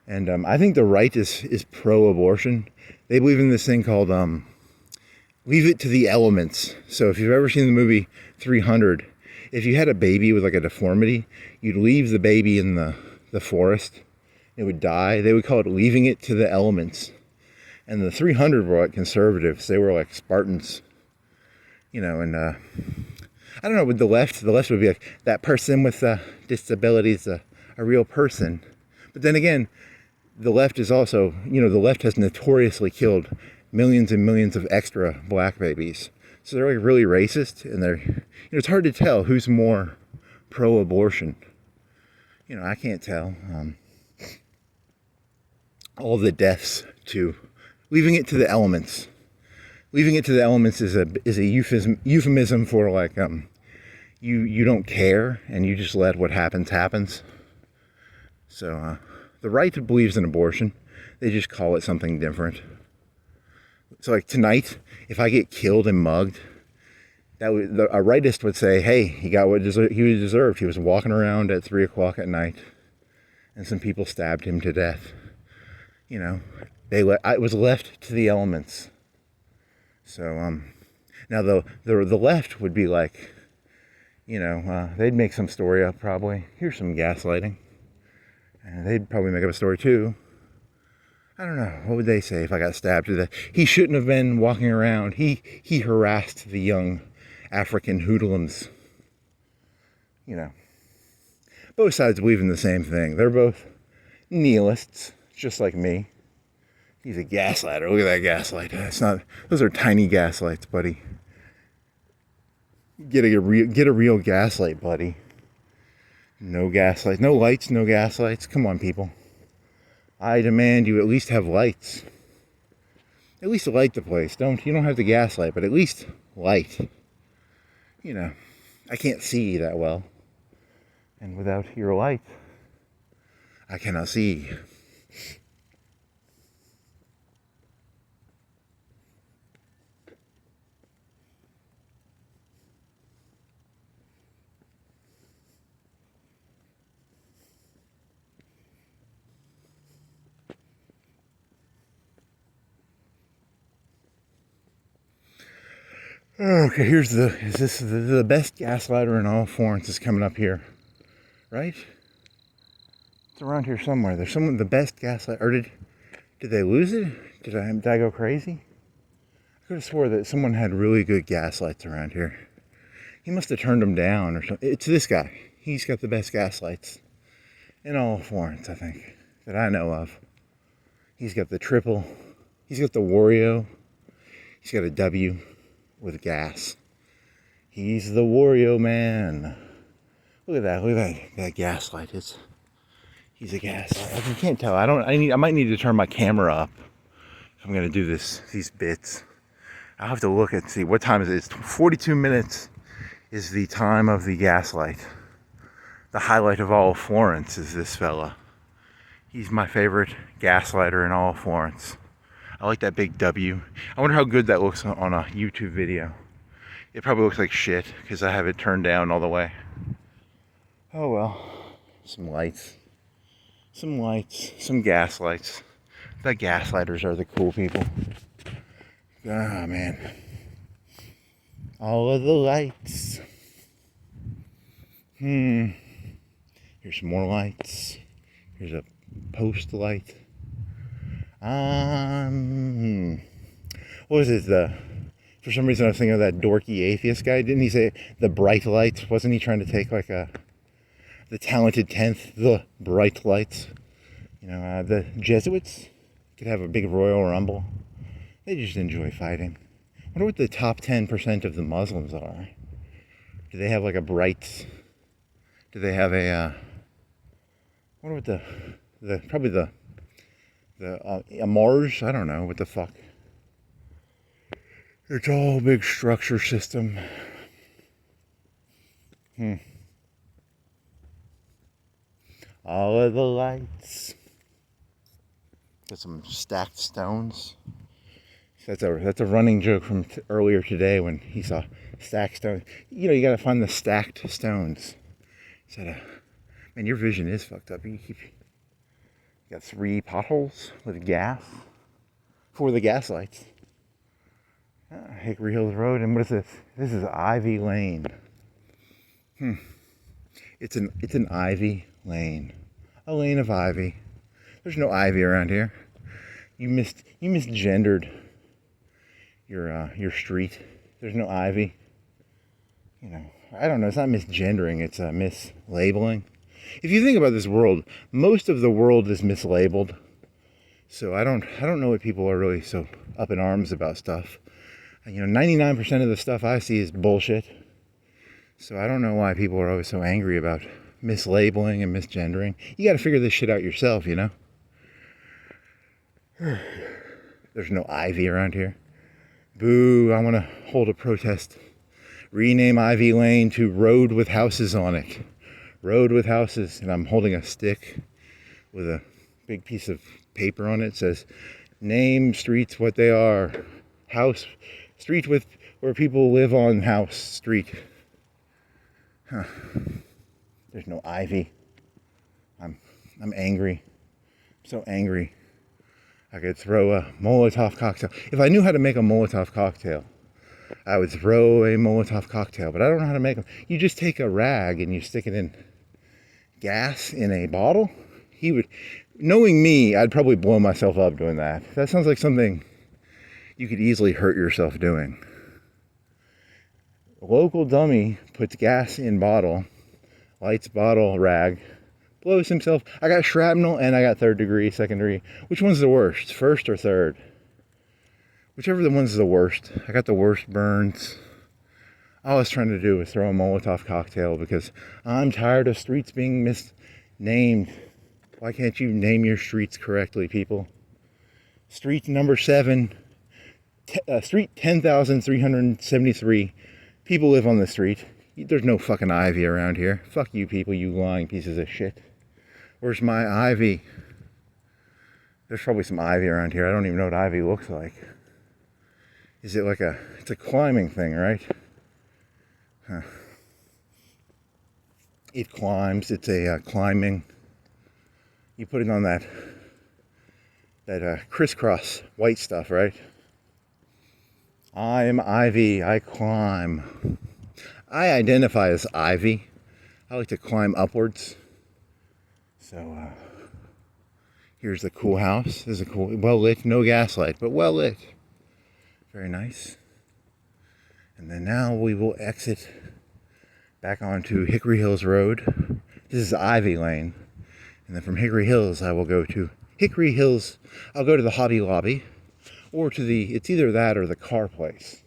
And, I think the right is pro-abortion. They believe in this thing called, leave it to the elements. So if you've ever seen the movie 300, if you had a baby with like a deformity, you'd leave the baby in the forest. It would die. They would call it leaving it to the elements. And the 300 were like conservatives. They were like Spartans. You know, and I don't know, with the left would be like, that person with disabilities, a real person. But then again, the left is also, the left has notoriously killed millions and millions of extra black babies. So they're like really racist, and it's hard to tell who's more pro-abortion. I can't tell. All the deaths to leaving it to the elements. Leaving it to the elements is a euphemism for like you don't care and you just let what happens. So the right believes in abortion. They just call it something different. So like tonight, if I get killed and mugged, a rightist would say, hey, he got what he deserved. He was walking around at 3 o'clock at night and some people stabbed him to death. It was left to the elements. So now the left would be like, they'd make some story up probably. Here's some gaslighting. And they'd probably make up a story too. I don't know. What would they say if I got stabbed to death? He shouldn't have been walking around. He harassed the young African hoodlums. Both sides believe in the same thing. They're both nihilists, just like me. He's a gaslighter. Look at that gaslight. Those are tiny gaslights, buddy. Get a real gaslight, buddy. No gaslights. No lights, no gaslights. Come on, people. I demand you at least have lights. At least light the place. You don't have to gaslight, but at least light. I can't see that well. And without your light, I cannot see. Okay, is this the best gaslighter in all Florence is coming up here, right? It's around here somewhere. There's the best gaslighter, or did they lose it? Did I go crazy? I could have swore that someone had really good gaslights around here. He must have turned them down or something. It's this guy. He's got the best gaslights in all of Florence, I think, that I know of. He's got the triple. He's got the Wario. He's got a W with gas. He's the Wario man. Look at that gaslight. He's a gaslight. I can't tell. I might need to turn my camera up if I'm gonna do these bits. I'll have to look and see what time is it. It's 42 minutes is the time of the gaslight. The highlight of all of Florence is this fella. He's my favorite gaslighter in all of Florence. I like that big W. I wonder how good that looks on a YouTube video. It probably looks like shit because I have it turned down all the way. Oh well. Some lights. Some gaslights. The gaslighters are the cool people. Ah, man. All of the lights. Here's some more lights. Here's a post light. What was it? For some reason I was thinking of that dorky atheist guy. Didn't he say the bright lights? Wasn't he trying to take like the talented 10th, the bright lights? The Jesuits could have a big Royal Rumble. They just enjoy fighting. I wonder what the top 10% of the Muslims are. Do they have like a bright? Do they have a? I wonder what a Mars? I don't know. What the fuck? It's all a big structure system. All of the lights. Got some stacked stones. That's a running joke from earlier today when he saw stacked stones. You gotta find the stacked stones. Man, your vision is fucked up. You got 3 potholes with gas. 4 of the gas lights. Hickory Hills Road, and what is this? This is Ivy Lane. It's an ivy lane. A lane of ivy. There's no ivy around here. You misgendered your street. There's no ivy. I don't know, it's not misgendering, it's mislabeling. If you think about this world, most of the world is mislabeled. So I don't know what people are really so up in arms about stuff. 99% of the stuff I see is bullshit. So I don't know why people are always so angry about mislabeling and misgendering. You got to figure this shit out yourself, you know? There's no Ivy around here. Boo, I want to hold a protest. Rename Ivy Lane to Road with Houses on it. Road with Houses. And I'm holding a stick with a big piece of paper on it. It says, name streets what they are. House, street with, where people live on house, street. Huh. There's no Ivy. I'm angry. I'm so angry. I could throw a Molotov cocktail. If I knew how to make a Molotov cocktail, I would throw a Molotov cocktail, but I don't know how to make them. You just take a rag and you stick it in gas in a bottle. Knowing me, I'd probably blow myself up doing that. That sounds like something you could easily hurt yourself doing. A local dummy puts gas in bottle, lights bottle rag, blows himself. I got shrapnel and I got third degree, second degree. Which one's the worst, first or third? Whichever the one's the worst. I got the worst burns. All I was trying to do was throw a Molotov cocktail because I'm tired of streets being misnamed. Why can't you name your streets correctly, people? Street number 7, street 10,373. People live on the street. There's no fucking Ivy around here. Fuck you people, you lying pieces of shit. Where's my Ivy? There's probably some Ivy around here. I don't even know what Ivy looks like. Is it like it's a climbing thing, right? Huh. It climbs. It's a climbing. You put it on that crisscross white stuff, right? I am Ivy. I climb. I identify as Ivy. I like to climb upwards. So here's the cool house. This is a cool, well lit, no gaslight, but well lit. Very nice. And then now we will exit back onto Hickory Hills Road. This is Ivy Lane. And then from Hickory Hills, I will go to Hickory Hills. I'll go to the Hobby Lobby or to it's either that or the car place.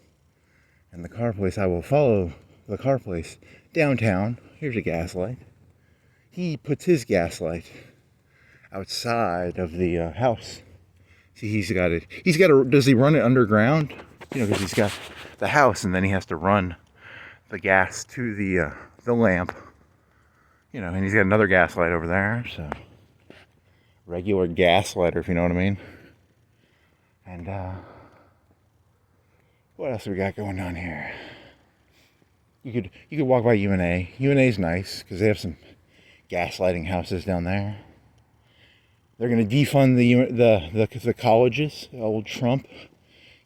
And the car place, I will follow the car place downtown. Here's a gaslight. He puts his gaslight outside of the house. See, he's got it. Does he run it underground? Because he's got the house, and then he has to run the gas to the lamp. And he's got another gaslight over there. So regular gaslighter, if you know what I mean. And what else have we got going on here? You could walk by UNA. UNA's nice because they have some gaslighting houses down there. They're going to defund the colleges, old Trump.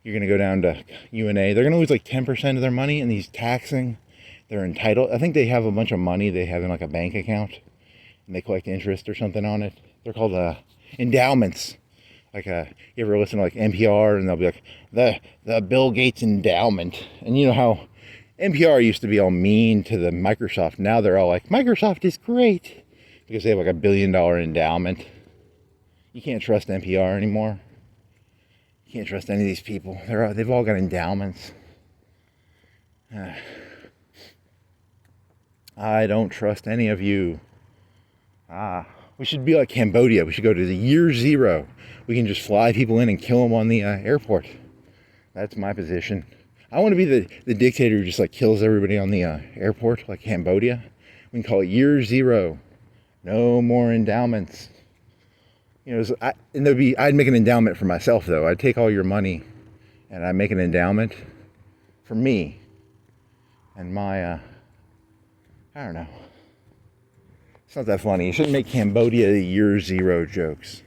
You're going to go down to UNA. They're going to lose like 10% of their money, and he's taxing. They're entitled. I think they have a bunch of money they have in like a bank account, and they collect interest or something on it. They're called endowments. Like you ever listen to like NPR, and they'll be like the Bill Gates endowment, and you know how NPR used to be all mean to the Microsoft. Now they're all like, Microsoft is great because they have like $1 billion endowment. You can't trust NPR anymore. You can't trust any of these people. They've all got endowments. I don't trust any of you. We should be like Cambodia. We should go to the year 0. We can just fly people in and kill them on the airport. That's my position. I want to be the dictator who just like kills everybody on the airport, like Cambodia. We can call it year 0. No more endowments. I'd make an endowment for myself though. I'd take all your money and I'd make an endowment for me and my, I don't know. It's not that funny. You shouldn't make Cambodia the year 0 jokes.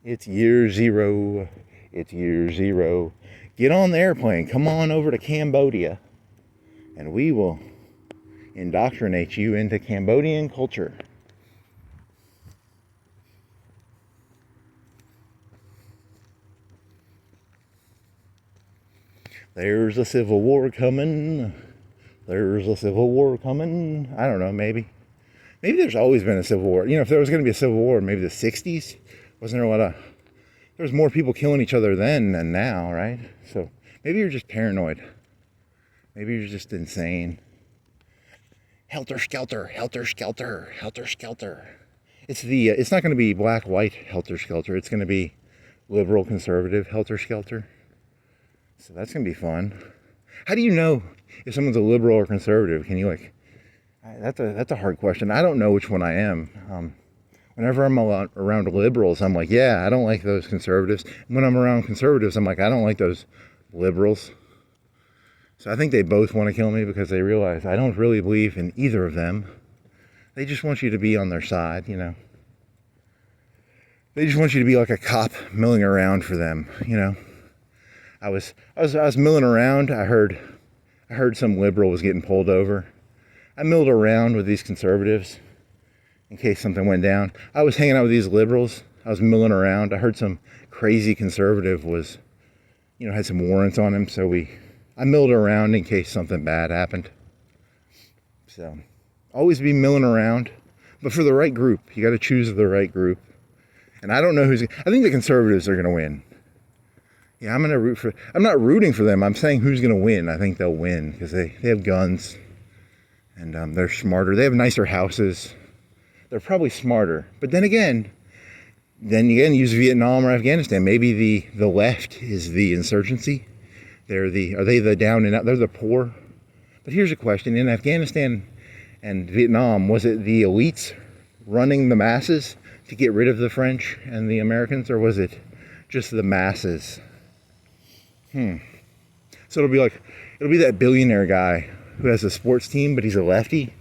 It's year 0. It's year 0. Get on the airplane. Come on over to Cambodia. And we will indoctrinate you into Cambodian culture. There's a civil war coming. There's a civil war coming. I don't know, maybe. Maybe there's always been a civil war. If there was going to be a civil war, maybe the 60s, Wasn't there a lot of, there was more people killing each other then than now, right? So maybe you're just paranoid. Maybe you're just insane. Helter skelter, helter skelter, helter skelter. It's not going to be black white helter skelter. It's going to be liberal conservative helter skelter. So that's going to be fun. How do you know if someone's a liberal or conservative? Can you like? That's a hard question. I don't know which one I am. Whenever I'm around liberals, I'm like, yeah, I don't like those conservatives. And when I'm around conservatives, I'm like, I don't like those liberals. So I think they both want to kill me because they realize I don't really believe in either of them. They just want you to be on their side, you know. They just want you to be like a cop milling around for them, you know. I was milling around. I heard some liberal was getting pulled over. I milled around with these conservatives in case something went down. I was hanging out with these liberals. I was milling around. I heard some crazy conservative was, you know, had some warrants on him. So I milled around in case something bad happened. So always be milling around, but for the right group. You got to choose the right group. And I don't know I think the conservatives are going to win. Yeah, I'm not rooting for them. I'm saying who's going to win. I think they'll win because they have guns and they're smarter. They have nicer houses. They're probably smarter. But then again, use Vietnam or Afghanistan. Maybe the left is the insurgency. Are they the down and out? They're the poor. But here's a question. In Afghanistan and Vietnam, was it the elites running the masses to get rid of the French and the Americans, or was it just the masses? So it'll be that billionaire guy who has a sports team, but he's a lefty.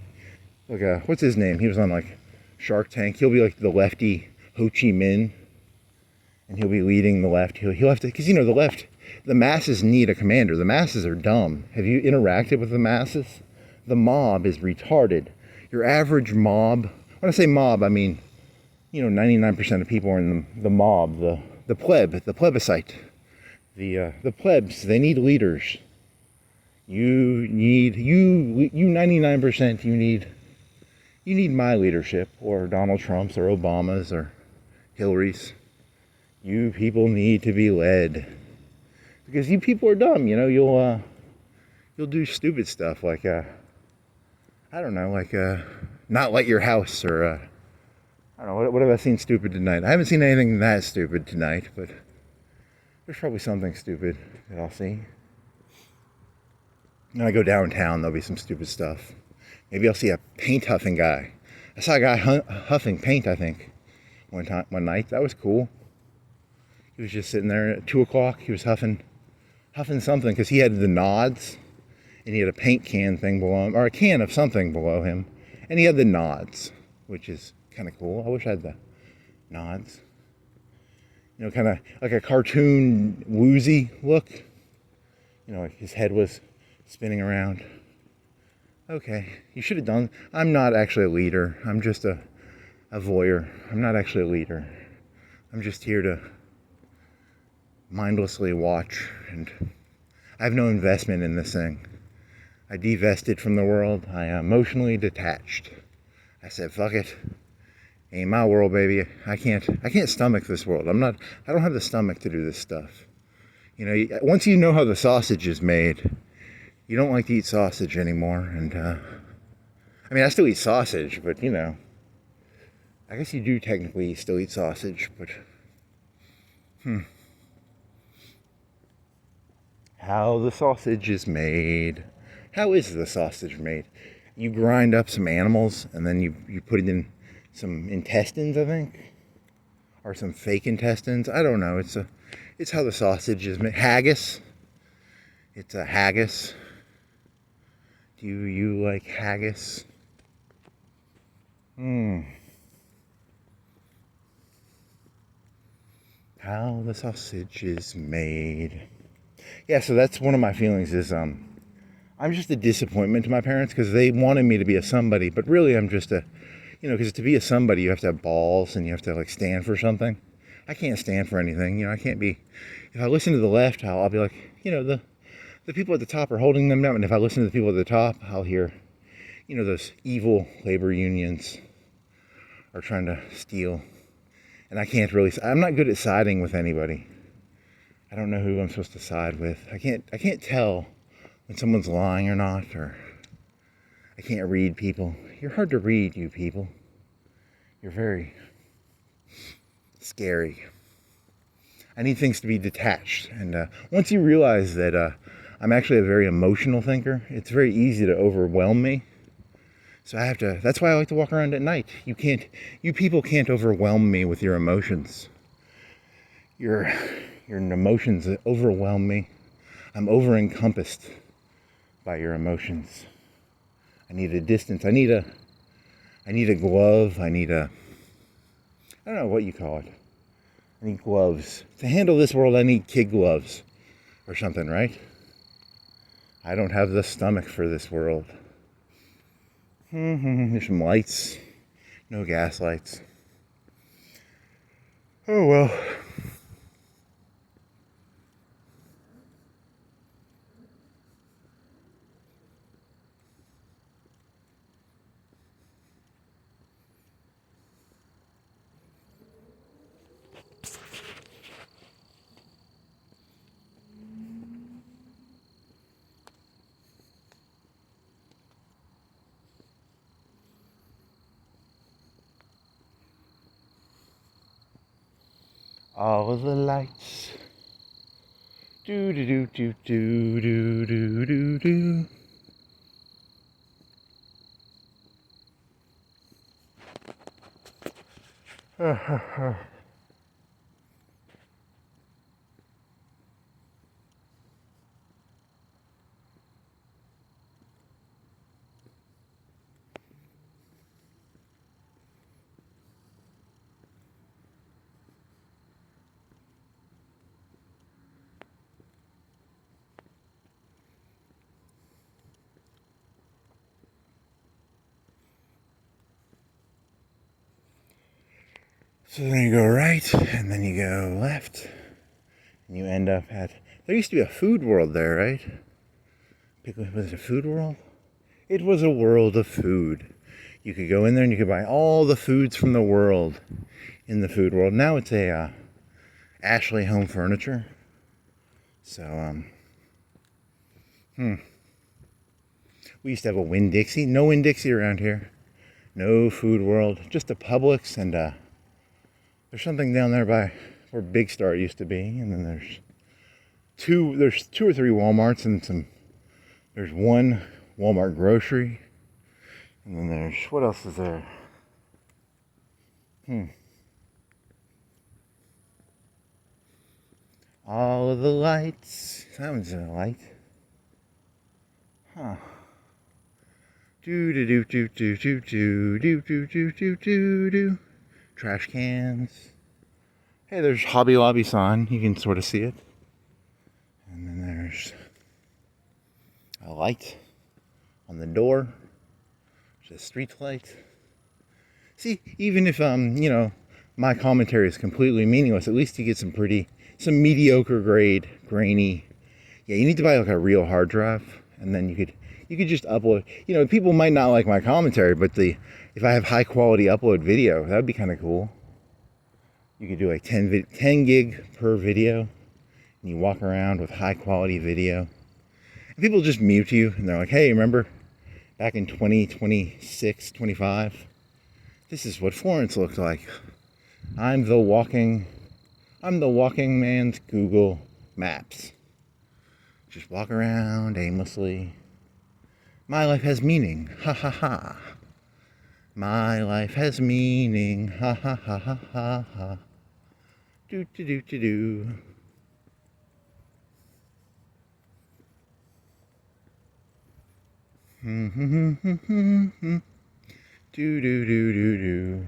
Like what's his name? He was on like Shark Tank. He'll be like the lefty Ho Chi Minh, and he'll be leading the left. He'll have to, because you know the left, the masses need a commander. The masses are dumb. Have you interacted with the masses? The mob is retarded. Your average mob. When I say mob, I mean, you know, 99% of people are in the mob, the plebiscite, the plebs. They need leaders. You 99%. You need my leadership, or Donald Trump's, or Obama's, or Hillary's. You people need to be led, because you people are dumb. You know, you'll do stupid stuff like I don't know, like not light your house, or I don't know, what have I seen stupid tonight? I haven't seen anything that stupid tonight, but there's probably something stupid that I'll see. When I go downtown, there'll be some stupid stuff. Maybe I'll see a paint huffing guy. I saw a guy huffing paint, I think, one night. That was cool. He was just sitting there at 2 o'clock. He was huffing something because he had the nods, and he had a paint can thing below him, or a can of something below him, and he had the nods, which is kind of cool. I wish I had the nods. You know, kind of like a cartoon woozy look. You know, like his head was spinning around. Okay, you should have done. I'm not actually a leader. I'm just a voyeur. I'm not actually a leader. I'm just here to mindlessly watch, and I have no investment in this thing. I divested from the world. I am emotionally detached. I said, fuck it. Ain't my world, baby. I can't stomach this world. I don't have the stomach to do this stuff. You know, once you know how the sausage is made, you don't like to eat sausage anymore. And I mean, I still eat sausage, but you know, I guess you do technically still eat sausage, but how the sausage is made. How is the sausage made? You grind up some animals and then you put it in some intestines, I think, or some fake intestines. I don't know. It's how the sausage is made. Haggis. It's a haggis. Do you like haggis? How the sausage is made. Yeah, so that's one of my feelings is I'm just a disappointment to my parents because they wanted me to be a somebody, but really I'm just a, you know, because to be a somebody you have to have balls and you have to like stand for something. I can't stand for anything, you know. I can't be. If I listen to the left, I'll be like, you know, the people at the top are holding them down, and if I listen to the people at the top, I'll hear, you know, those evil labor unions are trying to steal. And I'm not good at siding with anybody. I don't know who I'm supposed to side with. I can't tell when someone's lying or not, or I can't read people. You're hard to read, you people. You're very scary. I need things to be detached. And once you realize that I'm actually a very emotional thinker, it's very easy to overwhelm me. So that's why I like to walk around at night. You people can't overwhelm me with your emotions. Your emotions overwhelm me. I'm over-encompassed by your emotions. I need a distance. I need a glove. I don't know what you call it. I need gloves. To handle this world, I need kid gloves or something, right? I don't have the stomach for this world. There's some lights. No gas lights. Oh well. All of the lights. Do do do do do do do do do. So then you go right, and then you go left, and you end up at... There used to be a food world there, right? Was it a food world? It was a world of food. You could go in there and you could buy all the foods from the world in the food world. Now it's a Ashley Home Furniture. So, we used to have a Winn-Dixie. No Winn-Dixie around here. No food world. Just a Publix, and there's something down there by where Big Star used to be. And then there's two or three Walmarts, and there's one Walmart grocery. And then there's, what else is there? All of the lights. That one's a light. Huh. Do do do do do do do do do do do do do. Trash cans. Hey, there's Hobby Lobby sign. You can sort of see it. And then there's a light on the door. There's a street light. See, even if my commentary is completely meaningless, at least you get some mediocre grade, grainy. Yeah, you need to buy like a real hard drive, and then you could just upload. People might not like my commentary, but if I have high quality upload video, that would be kind of cool. You could do like 10 gig per video, and you walk around with high quality video. And people just mute you, and they're like, hey, remember back in 2026, 25? This is what Florence looked like. I'm the walking man's Google Maps. Just walk around aimlessly. My life has meaning. Ha ha ha. My life has meaning. Ha ha ha ha ha ha. Do do do do do. Do do do do do.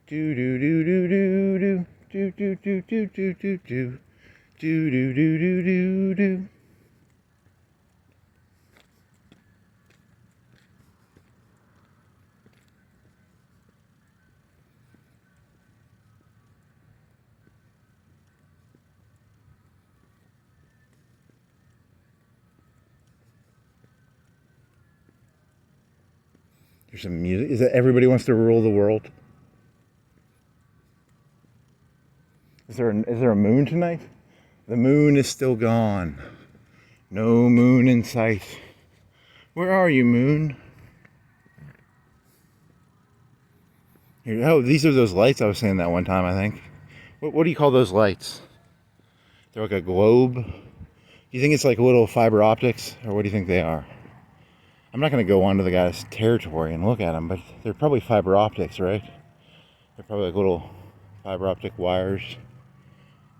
Do do do do do do. Do do do do do do do. Do do do do do do. There's some music. Is that Everybody Wants to Rule the World? Is there a moon tonight? The moon is still gone. No moon in sight. Where are you, moon? Here, oh, these are those lights I was saying that one time, I think. What do you call those lights? They're like a globe. Do you think it's like little fiber optics, or what do you think they are? I'm not going to go onto the guy's territory and look at them, but they're probably fiber optics, right? They're probably like little fiber optic wires.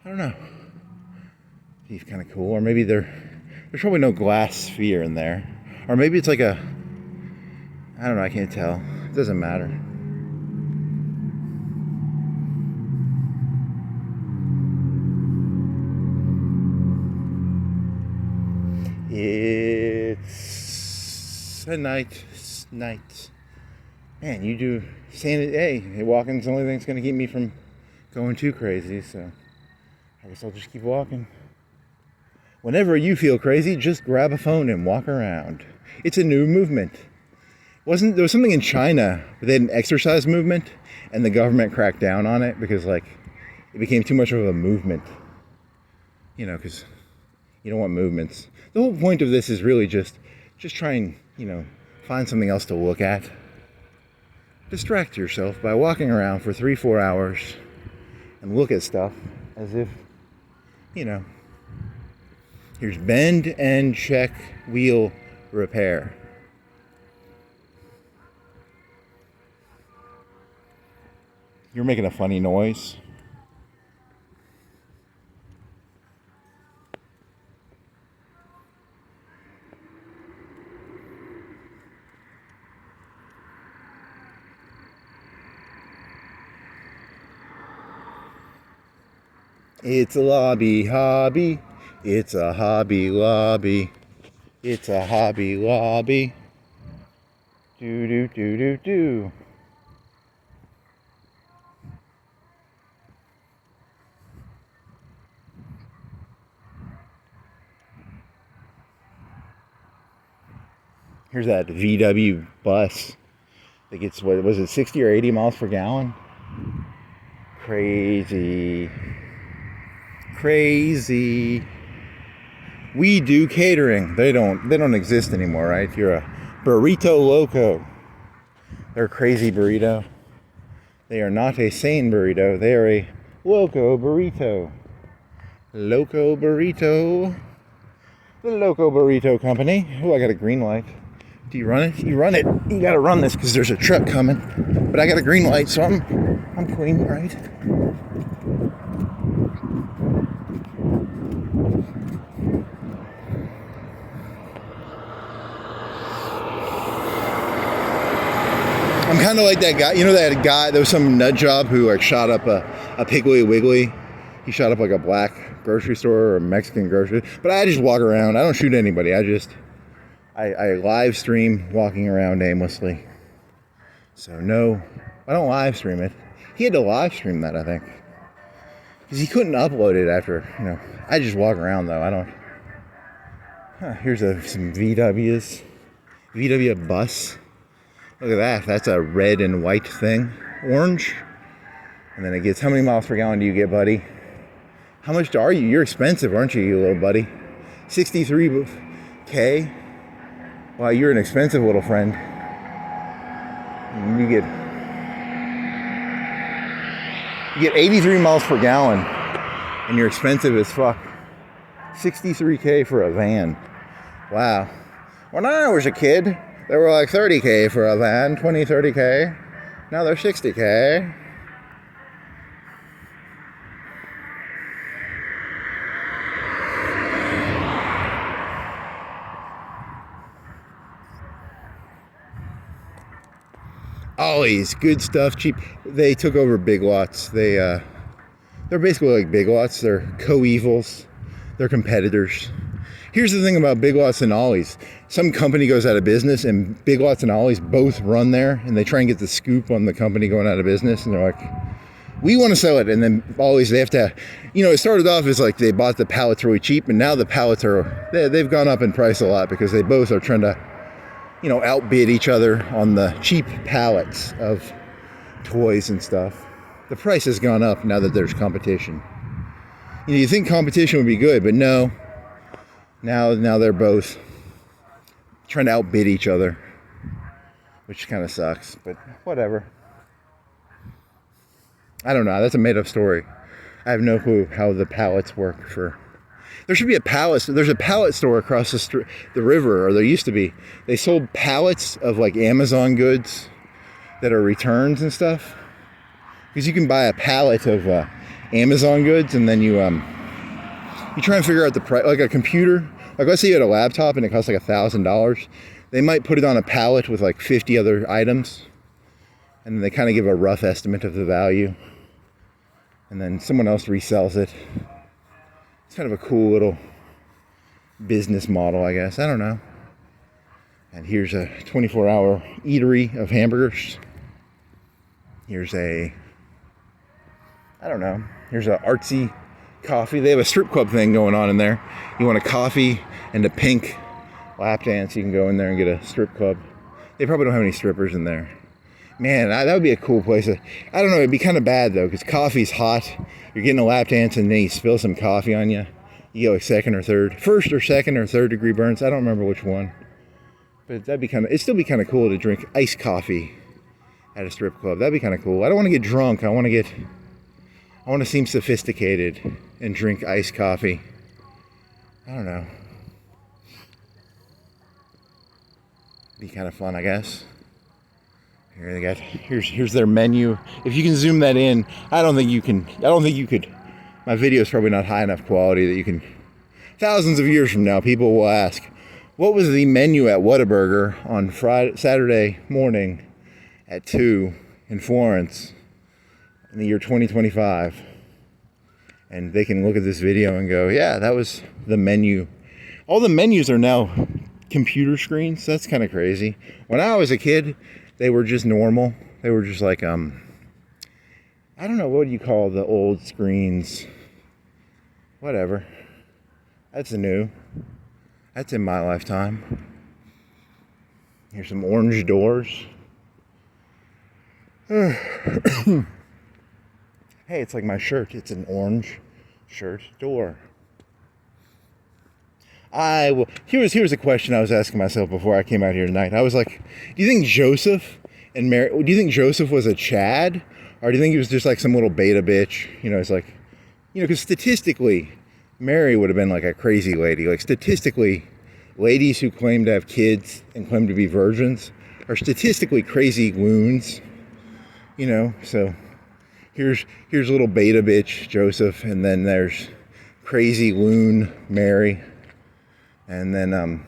I don't know. He's kind of cool. Or maybe there's probably no glass sphere in there. Or maybe it's like I don't know, I can't tell. It doesn't matter. It's a night. Man, you do saying, hey, walking's the only thing that's going to keep me from going too crazy, so I guess I'll just keep walking. Whenever you feel crazy, just grab a phone and walk around. It's a new movement. There was something in China where they had an exercise movement and the government cracked down on it because it became too much of a movement. Because you don't want movements. The whole point of this is really just try and, find something else to look at. Distract yourself by walking around for 3-4 hours and look at stuff as if, here's bend and check wheel repair. You're making a funny noise. It's a hobby. It's a Hobby Lobby. It's a Hobby Lobby. Do. Here's that VW bus that gets, what was it, 60 or 80 miles per gallon? Crazy. We do catering. They don't exist anymore, right? You're a burrito loco. They're a crazy burrito. They are not a sane burrito. They are a loco burrito. Loco burrito. The Loco Burrito Company. Oh, I got a green light. Do you run it? You run it. You gotta run this because there's a truck coming. But I got a green light, so I'm clean, right? I'm kind of like that guy. That guy, there was some nut job who shot up a Piggly Wiggly. He shot up like a black grocery store or a Mexican grocery. But I just walk around. I don't shoot anybody. I live stream walking around aimlessly. So no, I don't live stream it. He had to live stream that, I think. Because he couldn't upload it after, I just walk around though. I don't. Here's some VWs. VW bus. Look at that. That's a red and white thing. Orange. And then it gets, how many miles per gallon do you get, buddy? How much are you? You're expensive, aren't you little buddy? 63K. Wow, you're an expensive little friend. You get 83 miles per gallon, and you're expensive as fuck. 63K for a van. Wow. When I was a kid, they were like 30K for a van, 30K. Now they're 60K. Always good stuff, cheap. They took over Big Lots. They're basically like Big Lots. They're co-evils. They're competitors. Here's the thing about Big Lots and Ollie's. Some company goes out of business, and Big Lots and Ollie's both run there, and they try and get the scoop on the company going out of business, and they're like, we want to sell it. And then Ollie's, they have to, it started off as like they bought the pallets really cheap, and now the pallets they've gone up in price a lot because they both are trying to outbid each other on the cheap pallets of toys and stuff. The price has gone up now that there's competition. You think competition would be good, but no. Now they're both trying to outbid each other, which kind of sucks, but whatever. I don't know. That's a made-up story. I have no clue how the pallets work for... There should be a pallet. There's a pallet store across the river, or there used to be. They sold pallets of like Amazon goods that are returns and stuff. Because you can buy a pallet of Amazon goods, and then you try and figure out the price. Like a computer. Like let's say you had a laptop and it costs like $1,000. They might put it on a pallet with like 50 other items, and then they kind of give a rough estimate of the value, and then someone else resells it. It's kind of a cool little business model, I guess. I don't know. And here's a 24-hour eatery of hamburgers. Here's a, I don't know, here's a artsy coffee. They have a strip club thing going on in there. You want a coffee and a pink lap dance, you can go in there and get a strip club. They probably don't have any strippers in there. Man, that would be a cool place. I don't know, it'd be kind of bad though, because coffee's hot. You're getting a lap dance and then you spill some coffee on you. You go like first or second or third degree burns. I don't remember which one. But it'd still be kind of cool to drink iced coffee at a strip club. That'd be kind of cool. I don't want to get drunk. I want to seem sophisticated and drink iced coffee. I don't know. Be kind of fun, I guess. Here here's their menu. If you can zoom that in, I don't think you could. My video is probably not high enough quality that you can. Thousands of years from now, people will ask, what was the menu at Whataburger on Saturday morning at 2 in Florence in the year 2025? And they can look at this video and go, yeah, that was the menu. All the menus are now computer screens. That's kind of crazy. When I was a kid, they were just normal. They were just like, I don't know, what do you call the old screens? Whatever. That's new. That's in my lifetime. Here's some orange doors. Hey, it's like my shirt. It's an orange shirt door. Here's a question I was asking myself before I came out here tonight. I was like, do you think Joseph and Mary, do you think Joseph was a Chad? Or do you think he was just like some little beta bitch? You know, it's like, you know, because statistically, Mary would have been like a crazy lady. Like statistically, ladies who claim to have kids and claim to be virgins are statistically crazy loons. You know, so here's little beta bitch Joseph, and then there's crazy loon Mary. And then,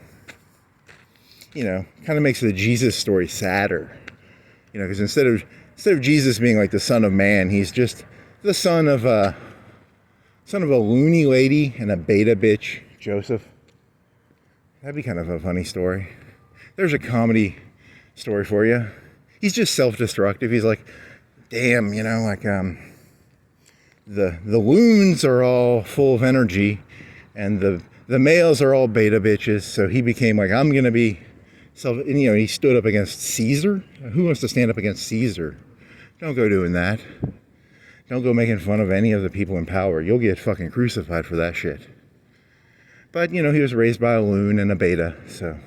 you know, kind of makes the Jesus story sadder. You know, because instead of Jesus being like the son of man, he's just the son of a loony lady and a beta bitch, Joseph. That'd be kind of a funny story. There's a comedy story for you. He's just self-destructive. He's like, damn, you know, like the loons are all full of energy, and the males are all beta bitches. So he became like, I'm gonna be and, you know, he stood up against Caesar. Who wants to stand up against Caesar? Don't go doing that. Don't go making fun of any of the people in power. You'll get fucking crucified for that shit. But, you know, he was raised by a loon and a beta, so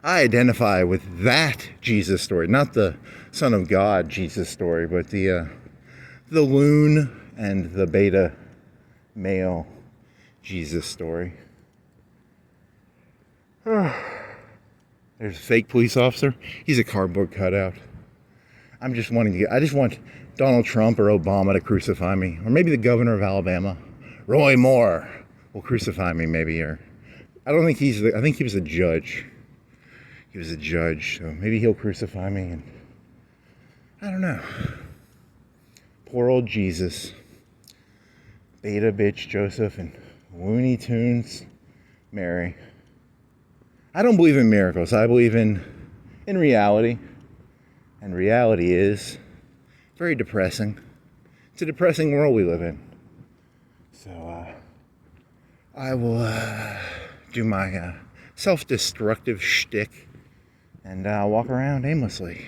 I identify with that Jesus story, not the Son of God Jesus story, but the loon and the beta male Jesus story. There's a fake police officer. He's a cardboard cutout. I just want Donald Trump or Obama to crucify me, or maybe the governor of Alabama, Roy Moore, will crucify me, maybe. Or I think he was a judge. He was a judge, so maybe he'll crucify me. And I don't know. Poor old Jesus, beta bitch Joseph, and Looney Tunes Mary. I don't believe in miracles. I believe in reality. And reality is very depressing. It's a depressing world we live in. So I will do my self-destructive shtick and walk around aimlessly.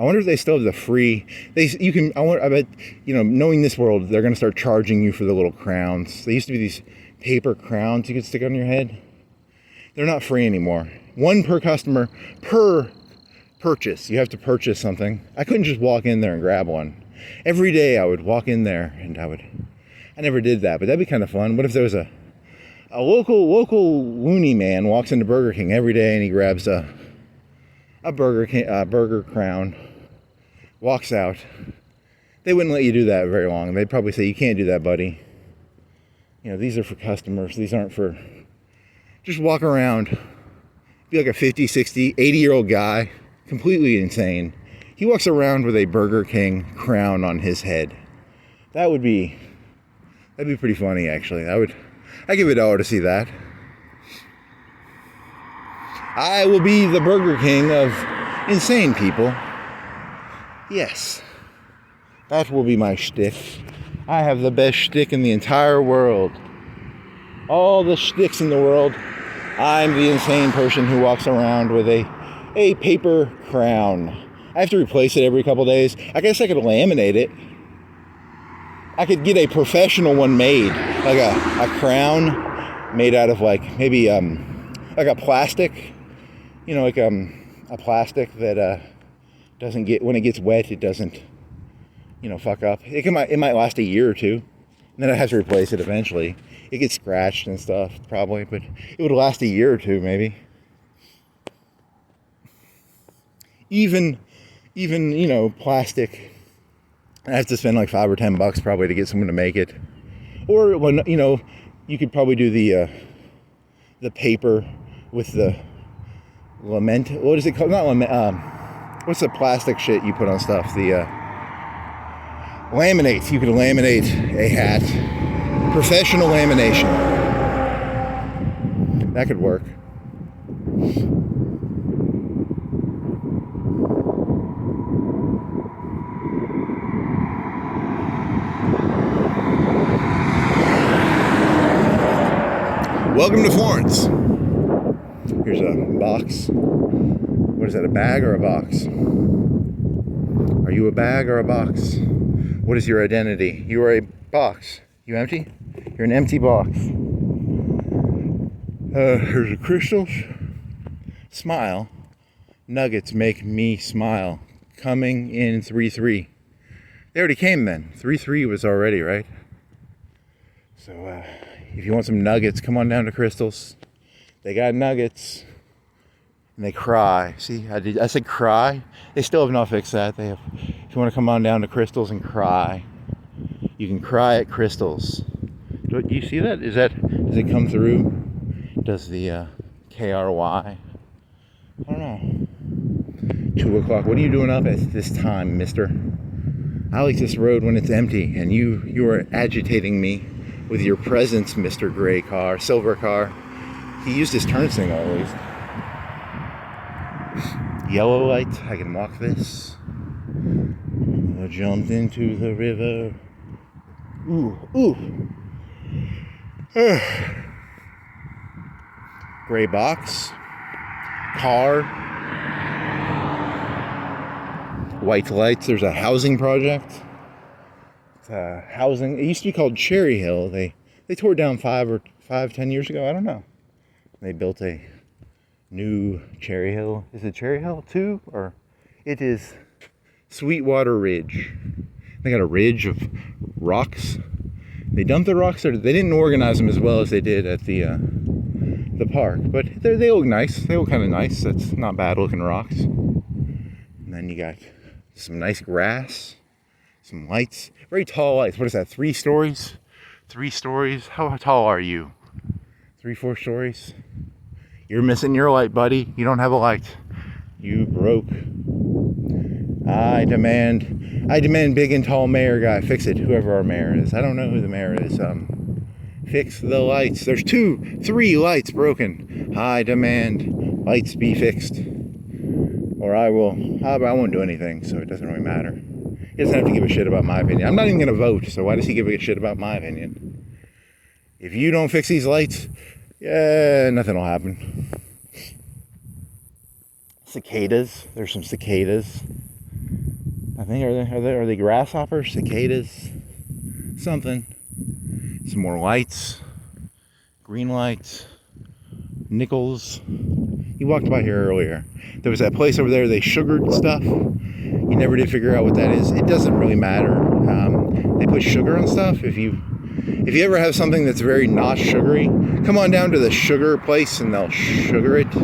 I wonder if they still have the free. I bet, knowing this world, they're going to start charging you for the little crowns. They used to be these paper crowns you could stick on your head. They're not free anymore. One per customer per purchase. You have to purchase something. I couldn't just walk in there and grab one. Every day I would walk in there and I never did that, but that'd be kind of fun. What if there was a local loony man walks into Burger King every day and he grabs a burger crown, walks out. They wouldn't let you do that very long. They'd probably say, you can't do that, buddy. These are for customers. These aren't for... Just walk around. Be like a 50, 60, 80-year-old guy, completely insane. He walks around with a Burger King crown on his head. That'd be pretty funny, actually. I'd give $1 to see that. I will be the Burger King of insane people. Yes. That will be my shtick. I have the best shtick in the entire world. All the shticks in the world. I'm the insane person who walks around with a paper crown. I have to replace it every couple days. I guess I could laminate it. I could get a professional one made. Like a crown made out of maybe like a plastic. A plastic that doesn't get, when it gets wet, it doesn't, fuck up. It might last a year or two, and then I have to replace it eventually. It gets scratched and stuff, probably, but it would last a year or two, maybe. Even plastic, I have to spend like $5 or $10 probably to get someone to make it. Or when, you could probably do the paper with the lament. What is it called? Not lament. What's the plastic shit you put on stuff? The laminate. You could laminate a hat. Professional lamination. That could work. Welcome to Florence. Here's a box. What is that, a bag or a box? Are you a bag or a box? What is your identity? You are a box. You empty? You're an empty box. Here's the crystals. Smile. Nuggets make me smile. Coming in 3-3. They already came then. 3-3 was already, right? So, if you want some nuggets, come on down to Crystals. They got nuggets. And they cry. See, I said cry. They still have not fixed that. If you want to come on down to Crystals and cry, you can cry at Crystals. Do you see that? Does it come through? Does the KRY? I don't know. 2 o'clock. What are you doing up at this time, mister? I like this road when it's empty, and you are agitating me with your presence, Mr. Gray Car, Silver Car. He used his turn signal at least. Yellow light, I can walk this. I jumped into the river. Ooh. Gray box. Car. White lights. There's a housing project. It's housing. It used to be called Cherry Hill. They tore it down 10 years ago. I don't know. They built a new Cherry Hill. Is it Cherry Hill 2? Or it is Sweetwater Ridge. They got a ridge of rocks. They dumped the rocks there. They didn't organize them as well as they did at the park, but they look nice. They look kind of nice. That's not bad looking rocks. And then you got some nice grass, some lights, very tall lights. What is that? 3 stories? 3 stories? How tall are you? 3-4 stories? You're missing your light, buddy. You don't have a light. You broke. I demand big and tall mayor guy. Fix it, whoever our mayor is. I don't know who the mayor is. Fix the lights. There's 3 lights broken. I demand lights be fixed. Or I won't do anything, so it doesn't really matter. He doesn't have to give a shit about my opinion. I'm not even going to vote, so why does he give a shit about my opinion? If you don't fix these lights, nothing will happen. Cicadas. There's some cicadas. I think are they grasshoppers, cicadas, something. Some more lights, green lights, nickels. You walked by here earlier. There was that place over there. They sugared stuff. You never did figure out what that is. It doesn't really matter. They put sugar on stuff. If you ever have something that's very not sugary, come on down to the sugar place and they'll sugar it.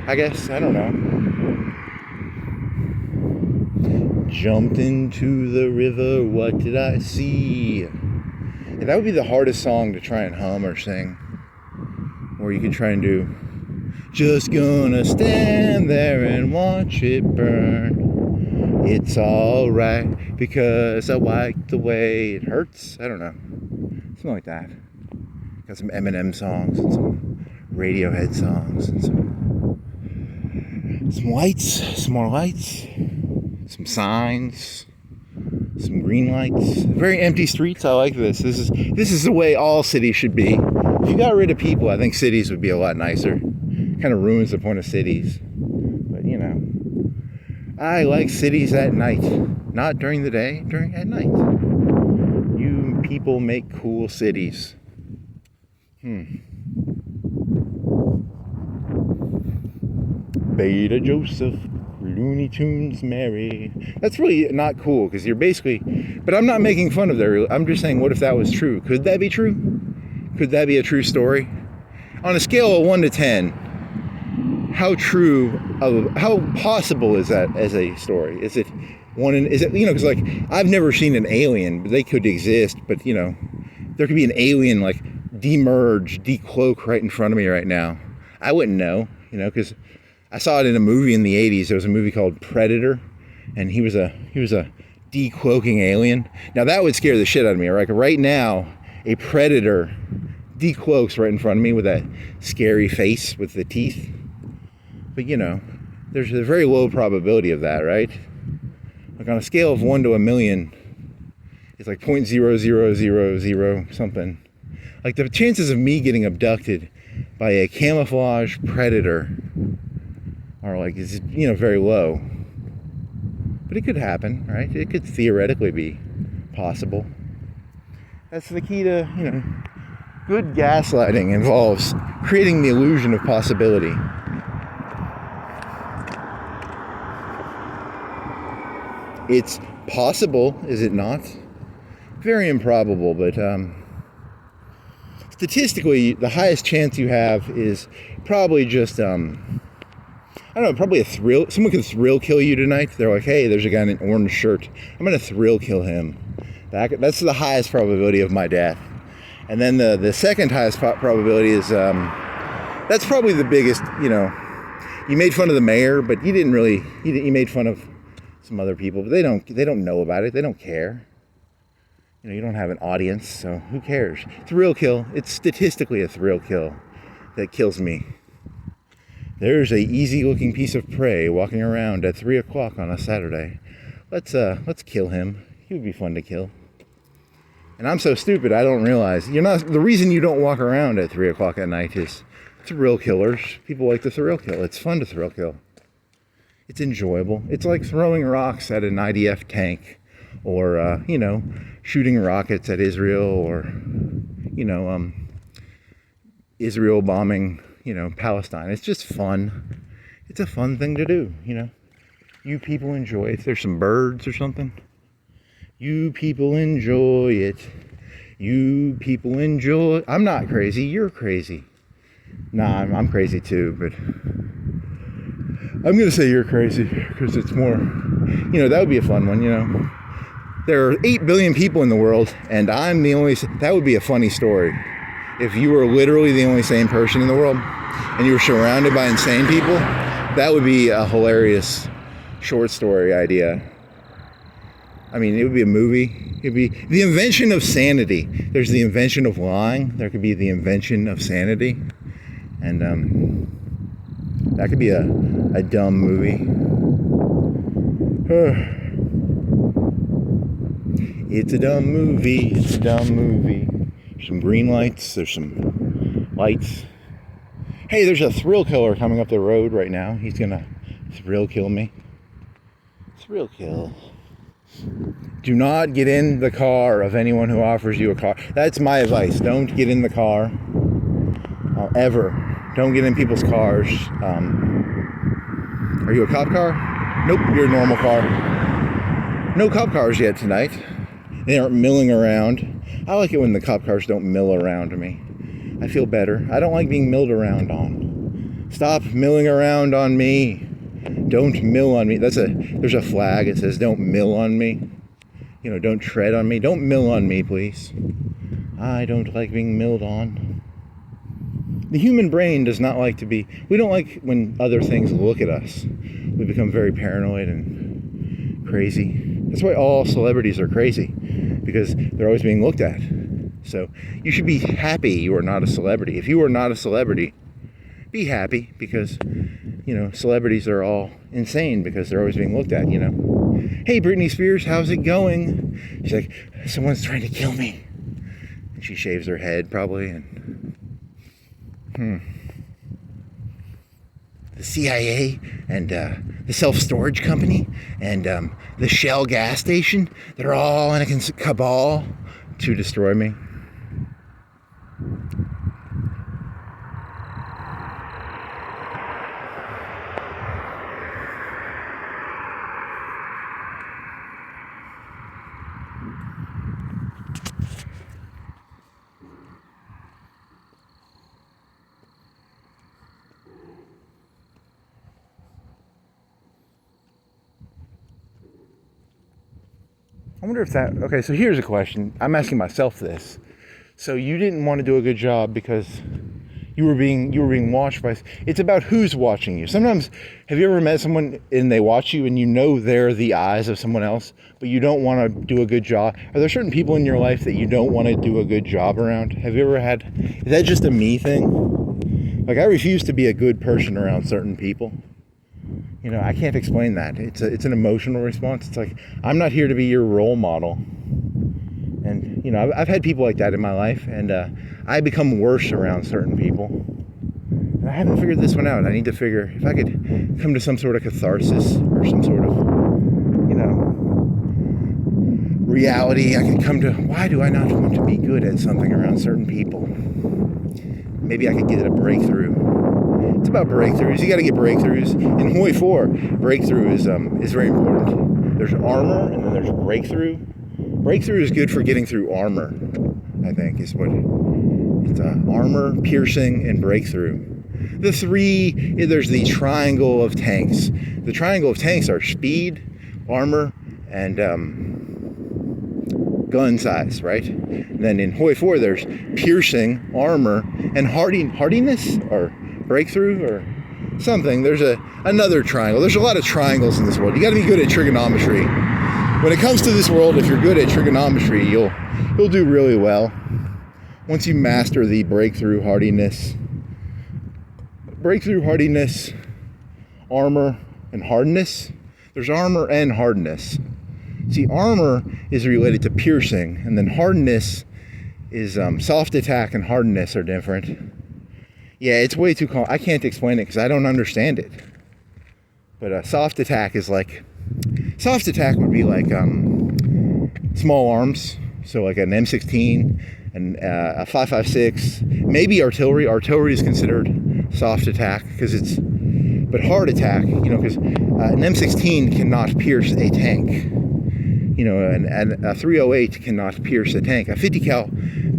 I guess. I don't know. Jumped into the river, what did I see? Yeah, that would be the hardest song to try and hum or sing. Or you could try and do, just gonna stand there and watch it burn. It's alright because I like the way it hurts. I don't know. Something like that. Got some Eminem songs and some Radiohead songs and some lights, some more lights. Some signs, some green lights, very empty streets. I like this. This is the way all cities should be. If you got rid of people, I think cities would be a lot nicer. Kind of ruins the point of cities. But you know, I like cities at night, not during the day, at night. You people make cool cities. Beta Joseph. Looney Tunes Mary. That's really not cool because you're basically, but I'm not making fun of that. I'm just saying, what if that was true? Could that be true? Could that be a true story? On a scale of 1 to 10, how possible is that as a story? Is it because like I've never seen an alien, but they could exist, but you know, there could be an alien like decloak right in front of me right now. I wouldn't know, you know, because I saw it in a movie in the 80s. There was a movie called Predator, and he was a decloaking alien. Now that would scare the shit out of me. Like right now, a predator decloaks right in front of me with that scary face with the teeth. But you know, there's a very low probability of that, right? Like on a scale of 1 to 1,000,000, it's like 0.0000 something. Like the chances of me getting abducted by a camouflage predator are like, is, you know, very low. But it could happen, right? It could theoretically be possible. That's the key to, you know, good gaslighting involves creating the illusion of possibility. It's possible, is it not? Very improbable, but statistically, the highest chance you have is probably just I don't know, probably a thrill. Someone could thrill kill you tonight. They're like, hey, there's a guy in an orange shirt. I'm going to thrill kill him. That's the highest probability of my death. And then the second highest probability is, that's probably the biggest, you know, you made fun of the mayor, but you didn't really, you made fun of some other people, but they don't know about it. They don't care. You know, you don't have an audience, so who cares? Thrill kill. It's statistically a thrill kill that kills me. There's a easy-looking piece of prey walking around at 3 o'clock on a Saturday. Let's kill him. He would be fun to kill. And I'm so stupid, I don't realize. The reason you don't walk around at 3 o'clock at night is thrill killers. People like to thrill kill. It's fun to thrill kill. It's enjoyable. It's like throwing rocks at an IDF tank, or, you know, shooting rockets at Israel, or, you know, Israel bombing, you know, Palestine. It's just fun. It's a fun thing to do, you know. You people enjoy it. If there's some birds or something, you people enjoy it. You people enjoy. I'm not crazy. You're crazy. Nah, I'm crazy too, but I'm gonna say you're crazy because it's more, you know, that would be a fun one, you know. There are 8 billion people in the world, and I'm the only. That would be a funny story. If you were literally the only sane person in the world and you were surrounded by insane people, that would be a hilarious short story idea. I mean, it would be a movie. It would be the invention of sanity. There's the invention of lying. There could be the invention of sanity. And that could be a dumb movie. It's a dumb movie. It's a dumb movie. There's some green lights. There's some lights. Hey, there's a thrill killer coming up the road right now. He's gonna thrill kill me. Thrill kill. Do not get in the car of anyone who offers you a car. That's my advice. Don't get in the car. Ever. Don't get in people's cars. Are you a cop car? Nope, you're a normal car. No cop cars yet tonight. They aren't milling around. I like it when the cop cars don't mill around me. I feel better. I don't like being milled around on. Stop milling around on me. Don't mill on me. There's a flag. It says don't mill on me. You know, don't tread on me. Don't mill on me, please. I don't like being milled on. The human brain does not like to be, we don't like when other things look at us. We become very paranoid and crazy. That's why all celebrities are crazy, because they're always being looked at. So you should be happy you are not a celebrity. If you are not a celebrity, be happy, because, you know, celebrities are all insane because they're always being looked at, you know. Hey, Britney Spears, how's it going? She's like, someone's trying to kill me. And she shaves her head, probably, and the CIA and the self-storage company and the Shell gas station, they're all in a cabal to destroy me. I wonder if that, okay, so here's a question. I'm asking myself this. So you didn't want to do a good job because you were being watched by, it's about who's watching you. Sometimes, have you ever met someone and they watch you and you know they're the eyes of someone else, but you don't want to do a good job? Are there certain people in your life that you don't want to do a good job around? Have you ever had, is that just a me thing? Like, I refuse to be a good person around certain people. You know, I can't explain that. It's an emotional response. It's like, I'm not here to be your role model. And, you know, I've had people like that in my life, and I become worse around certain people. And I haven't figured this one out. I need to figure, if I could come to some sort of catharsis or some sort of, you know, reality, I could come to, why do I not want to be good at something around certain people? Maybe I could get a breakthrough. It's about breakthroughs. You got to get breakthroughs. In Hoi 4, breakthrough is very important. There's armor, and then there's breakthrough. Breakthrough is good for getting through armor, I think, is what it's armor, piercing, and breakthrough. The three, there's the triangle of tanks. The triangle of tanks are speed, armor, and gun size, right? And then in Hoi 4, there's piercing, armor, and hardiness, or breakthrough, or something. There's another triangle. There's a lot of triangles in this world. You got to be good at trigonometry. When it comes to this world, if you're good at trigonometry, you'll do really well. Once you master the breakthrough, hardiness, armor, and hardness. There's armor and hardness. See, armor is related to piercing, and then hardness is soft attack, and hardness are different. Yeah, it's way too I can't explain it because I don't understand it. But soft attack is like, soft attack would be like small arms, so like an M16 and a 5.56, maybe artillery. Artillery is considered soft attack because it's, but hard attack, you know, because an M16 cannot pierce a tank. You know, and a 308 cannot pierce a tank. A 50 cal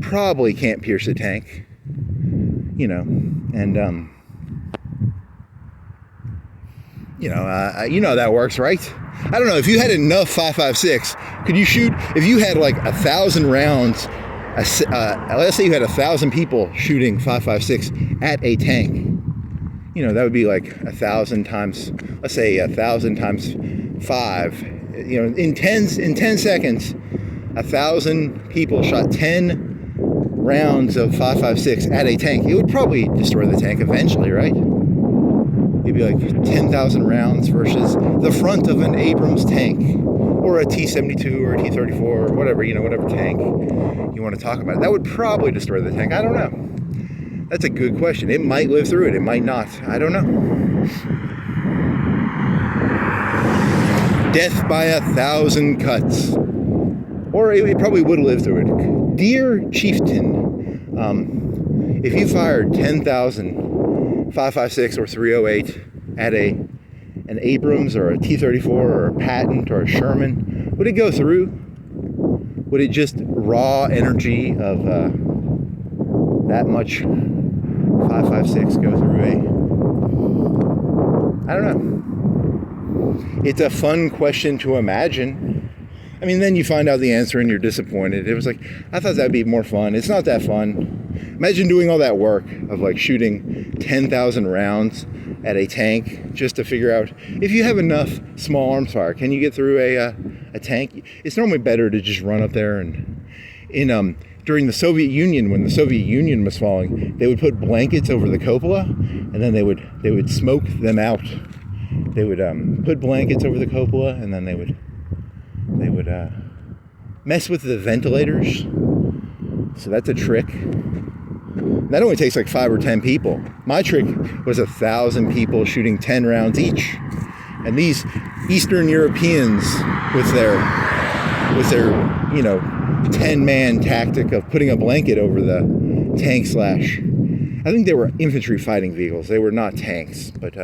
probably can't pierce a tank. You know, and you know how that works, right? I don't know, if you had enough 5.56, could you shoot, if you had like 1,000 rounds, let's say you had 1,000 people shooting 5.56 at a tank, you know, that would be like 1,000 times, let's say 1,000 times 5, you know, in 10 seconds, 1,000 people shot 10 rounds of 5.56 at a tank. It would probably destroy the tank eventually, right? It'd be like 10,000 rounds versus the front of an Abrams tank, or a T-72 or a T-34 or whatever, you know, whatever tank you want to talk about. That would probably destroy the tank. I don't know. That's a good question. It might live through it. It might not. I don't know. Death by 1,000 cuts. Or it probably would have lived through it. Dear Chieftain, if you fired 10,000 5.56 or 308 at an Abrams or a T-34 or a Patton or a Sherman, would it go through? Would it just raw energy of that much 5.56 go through I don't know. It's a fun question to imagine. I mean, then you find out the answer and you're disappointed. It was like, I thought that'd be more fun. It's not that fun. Imagine doing all that work of like shooting 10,000 rounds at a tank just to figure out if you have enough small arms fire. Can you get through a tank? It's normally better to just run up there and during the Soviet Union, when the Soviet Union was falling, they would put blankets over the cupola, and then they would smoke them out. They would put blankets over the cupola, and then they would mess with the ventilators. So that's a trick. That only takes like 5 or 10 people. My trick was 1,000 people shooting 10 rounds each, and these Eastern Europeans with their 10-man tactic of putting a blanket over the tank slash. I think they were infantry fighting vehicles. They were not tanks, but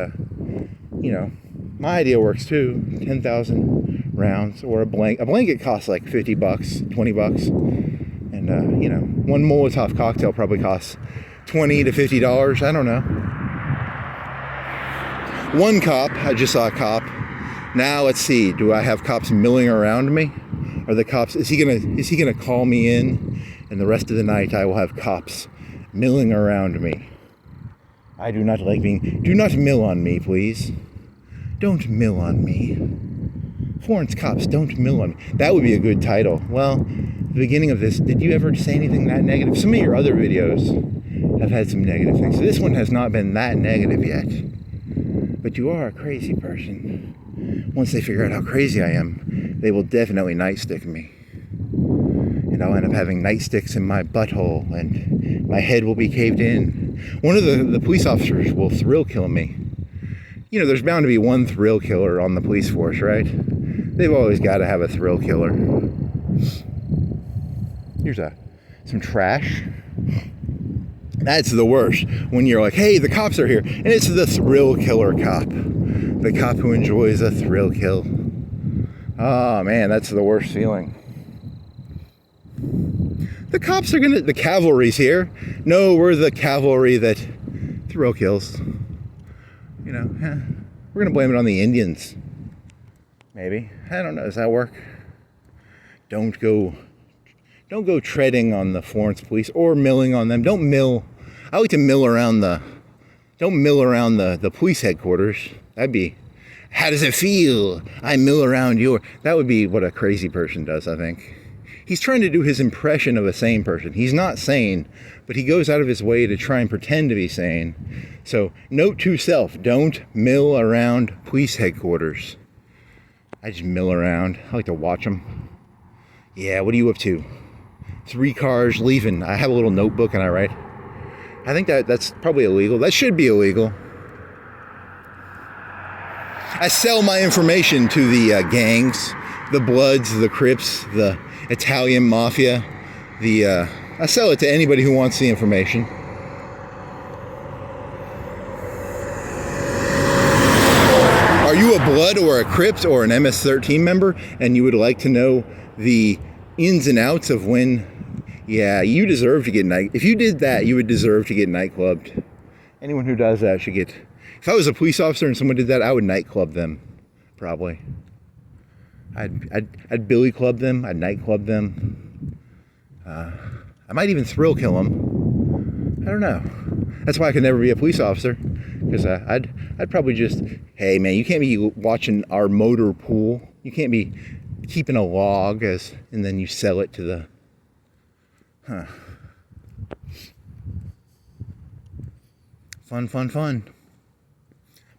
my idea works too. 10,000 rounds or a blanket. A blanket costs like $50, $20, and one Molotov cocktail probably costs $20 to $50. I don't know. One cop. I just saw a cop. Now let's see. Do I have cops milling around me? Are the cops? Is he gonna call me in? And the rest of the night I will have cops milling around me. I do not like being. Do not mill on me, please. Don't mill on me. Florence cops, don't mill on me. That would be a good title. Well, the beginning of this, did you ever say anything that negative? Some of your other videos have had some negative things. This one has not been that negative yet. But you are a crazy person. Once they figure out how crazy I am, they will definitely nightstick me. And I'll end up having nightsticks in my butthole, and my head will be caved in. One of the police officers will thrill kill me. There's bound to be one thrill killer on the police force, right? They've always got to have a thrill killer. Here's some trash. That's the worst. When you're like, hey, the cops are here. And it's the thrill killer cop. The cop who enjoys a thrill kill. Oh, man, that's the worst feeling. The cops are the cavalry's here. No, we're the cavalry that thrill kills. We're going to blame it on the Indians. Maybe. I don't know. Does that work? Don't go treading on the Florence police or milling on them. Don't mill. I like to mill around don't mill around the police headquarters. That'd be, how does it feel? I mill around that would be what a crazy person does, I think. He's trying to do his impression of a sane person. He's not sane, but he goes out of his way to try and pretend to be sane. So, note to self, don't mill around police headquarters. I just mill around. I like to watch them. Yeah, what are you up to? 3 cars leaving. I have a little notebook and I write. I think that's probably illegal. That should be illegal. I sell my information to the gangs, the Bloods, the Crips, the Italian Mafia. I sell it to anybody who wants the information. Are you a Blood or a Crip or an MS-13 member and you would like to know the ins and outs of when, you deserve to get if you did that, you would deserve to get nightclubbed. Anyone who does that should get, if I was a police officer and someone did that, I would nightclub them, probably. I'd billy club them, I'd nightclub them. I might even thrill kill them. I don't know. That's why I could never be a police officer, because I'd probably just, hey man, you can't be watching our motor pool. You can't be keeping a log and then you sell it to the,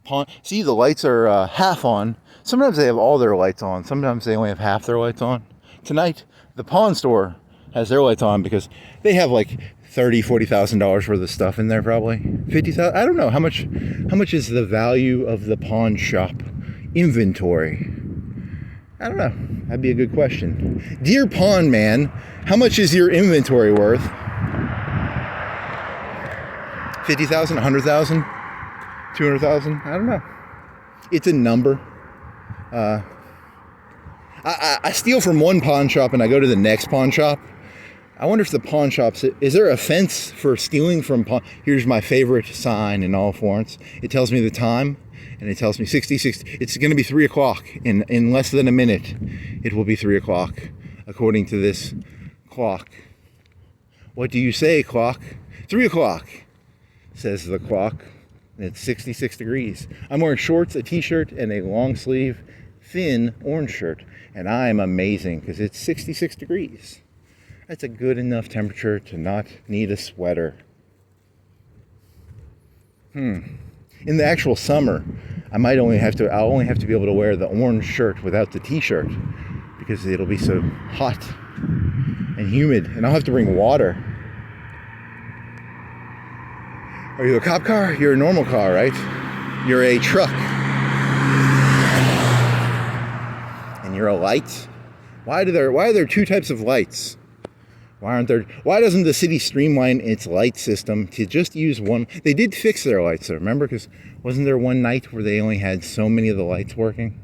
Fun. See, the lights are half on. Sometimes they have all their lights on. Sometimes they only have half their lights on. Tonight, the pawn store has their lights on because they have like $30,000-$40,000 worth of stuff in there, probably $50,000. I don't know how much is the value of the pawn shop inventory. I don't know. That'd be a good question. Dear Pawn Man, how much is your inventory worth? 50,000, 100,000, 200,000? I don't know. It's a number. I steal from one pawn shop and I go to the next pawn shop. I wonder if the pawn shops, is there a fence for stealing from pawn? Here's my favorite sign in all Florence. It tells me the time, and it tells me 66. It's going to be 3 o'clock in less than a minute. It will be 3 o'clock, according to this clock. What do you say, clock? 3 o'clock, says the clock. And it's 66 degrees. I'm wearing shorts, a t-shirt, and a long sleeve, thin orange shirt. And I'm amazing because it's 66 degrees. That's a good enough temperature to not need a sweater. In the actual summer, I'll only have to be able to wear the orange shirt without the t-shirt because it'll be so hot and humid, and I'll have to bring water. Are you a cop car? You're a normal car, right? You're a truck. And you're a light? Why are there 2 types of lights? Why doesn't the city streamline its light system to just use one? They did fix their lights, though, remember? Because wasn't there one night where they only had so many of the lights working?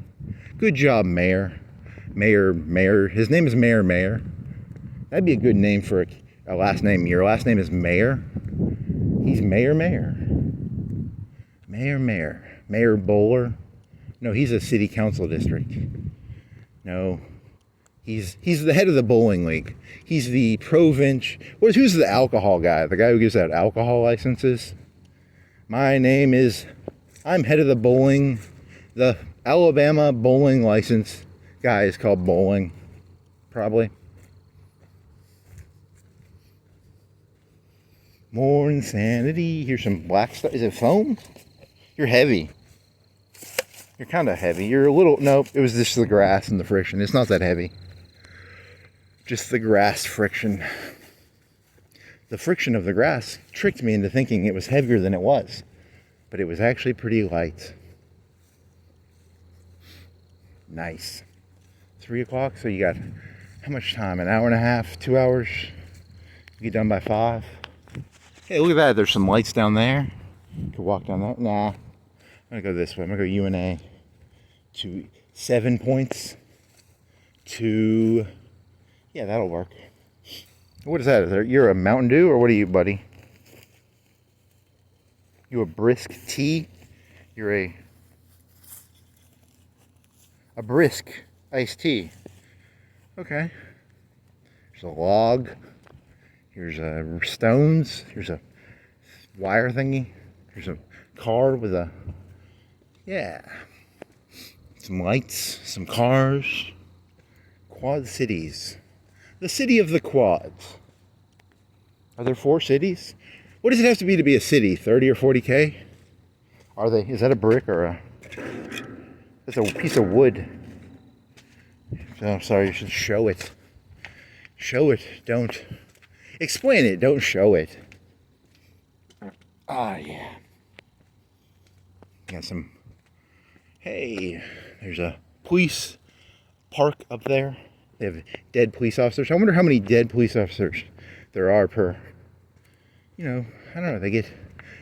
Good job, Mayor. Mayor. His name is Mayor. That'd be a good name for a last name. Your last name is Mayor? He's Mayor. Mayor Bowler? No, he's a city council district. No. He's the head of the bowling league. He's the who's the alcohol guy? The guy who gives out alcohol licenses? I'm head of the Alabama bowling license guy is called Bowling, probably. More insanity. Here's some black stuff. Is it foam? You're heavy. You're kind of heavy. You're a little, nope, it was just the grass and the friction. It's not that heavy. Just the grass friction. The friction of the grass tricked me into thinking it was heavier than it was. But it was actually pretty light. Nice. 3 o'clock, so you got how much time? An hour and a half, 2 hours? You get done by 5? Hey, look at that. There's some lights down there. You could walk down there. Nah. I'm going to go this way. I'm going to go UNA to 7 points to... Yeah, that'll work. What is that? You're a Mountain Dew, or what are you, buddy? You a brisk tea? You're a brisk iced tea. Okay. There's a log. Here's stones. Here's a wire thingy. Here's a car with a... Yeah. Some lights, some cars. Quad cities. The city of the quads. Are there 4 cities? What does it have to be a city? 30 or 40K? Are they? Is that a brick or a... That's a piece of wood. Oh, sorry, you should show it. Show it. Don't... Explain it. Don't show it. Ah, yeah. Got some... Hey, there's a police park up there. They have dead police officers. I wonder how many dead police officers there are per... I don't know. They get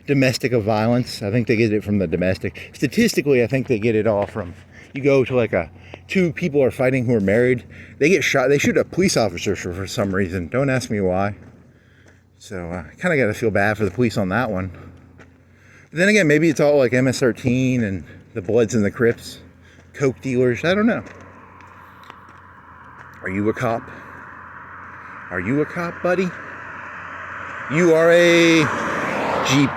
domestic violence. I think they get it from the domestic. Statistically, I think they get it all from... You go to 2 people are fighting who are married. They get shot. They shoot a police officer for some reason. Don't ask me why. So I kind of got to feel bad for the police on that one. But then again, maybe it's all like MS-13 and the Bloods and the Crips, coke dealers. I don't know. Are you a cop? Are you a cop, buddy? You are a Jeep.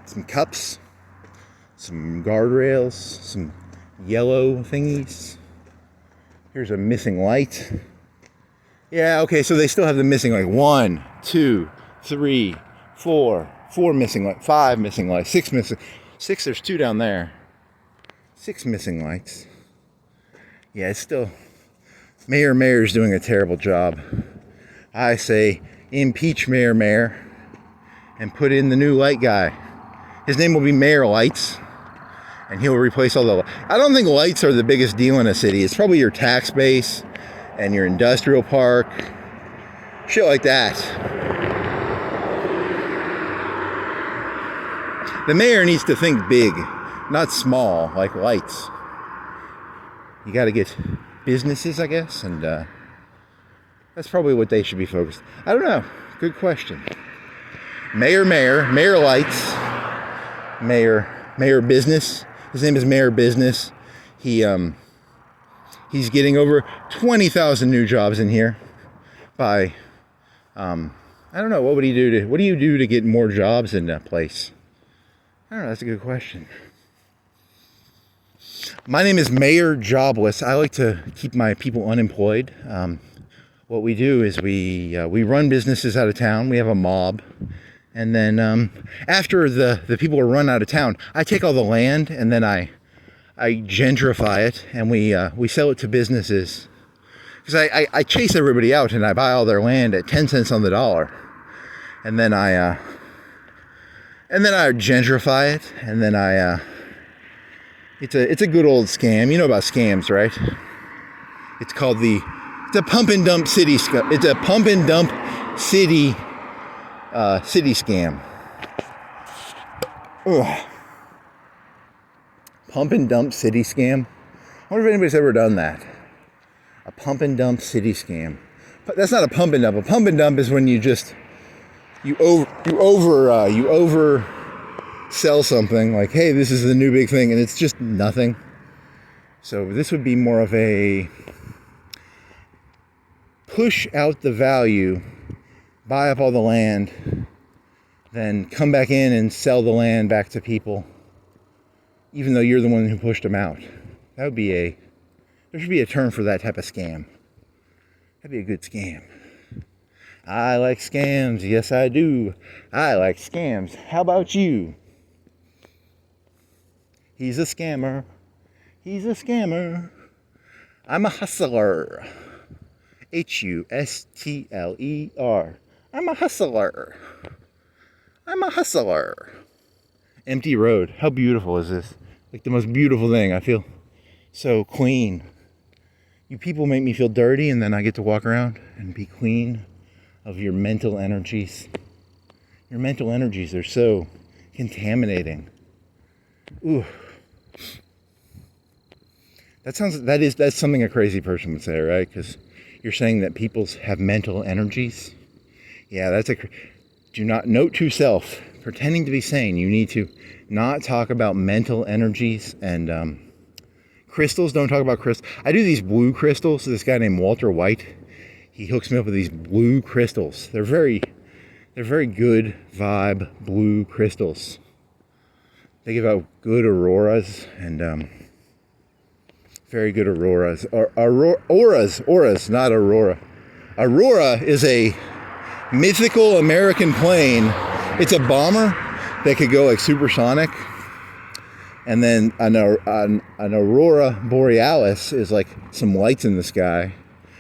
Some cups, some guardrails, some yellow thingies. Here's a missing light. Yeah, okay, so they still have the missing light. 1, 2, 3, 4. 4 missing lights. 5 missing lights. 6 missing. 6, there's 2 down there. 6 missing lights. Yeah, it's still... Mayor's doing a terrible job. I say, impeach Mayor, and put in the new light guy. His name will be Mayor Lights. and he'll replace all the... I don't think lights are the biggest deal in a city. It's probably your tax base and your industrial park, shit like that. The mayor needs to think big, not small, like lights. You got to get businesses, I guess, and that's probably what they should be focused. I don't know. Good question. Mayor lights, mayor business. His name is Mayor Business. He's getting over 20,000 new jobs in here by I don't know, what do you do to get more jobs in that place? I don't know, that's a good question. My name is Mayor Jobless. I like to keep my people unemployed. What we do is we run businesses out of town. We have a mob. And then after the people are run out of town, I take all the land and then I gentrify it, and we sell it to businesses. Because I chase everybody out and I buy all their land at 10 cents on the dollar. And then I gentrify it, and then it's a good old scam. You know about scams, right? It's called it's a pump and dump city. It's a pump and dump city scam. Ugh. Pump and dump city scam. I wonder if anybody's ever done that. A pump and dump city scam. But that's not a pump and dump. A pump and dump is when you over sell something like, hey, this is the new big thing, and it's just nothing. So this would be more of a push out the value, buy up all the land, then come back in and sell the land back to people, even though you're the one who pushed them out. There should be a term for that type of scam. That'd be a good scam. I like scams. Yes, I do. I like scams. How about you? He's a scammer. He's a scammer. I'm a hustler. Hustler. I'm a hustler. I'm a hustler. Empty road. How beautiful is this? Like the most beautiful thing. I feel so clean. You people make me feel dirty, and then I get to walk around and be clean of your mental energies. Your mental energies are so contaminating. Ooh. That's something a crazy person would say, right? Because you're saying that people have mental energies. Yeah, do not note to self, pretending to be sane. You need to not talk about mental energies and crystals. Don't talk about crystals. I do these blue crystals. This guy named Walter White, he hooks me up with these blue crystals. They're very good vibe blue crystals. They give out good auroras and very good auroras. Auras, not aurora. Aurora is a mythical American plane. It's a bomber that could go like supersonic. And then an aurora borealis is like some lights in the sky.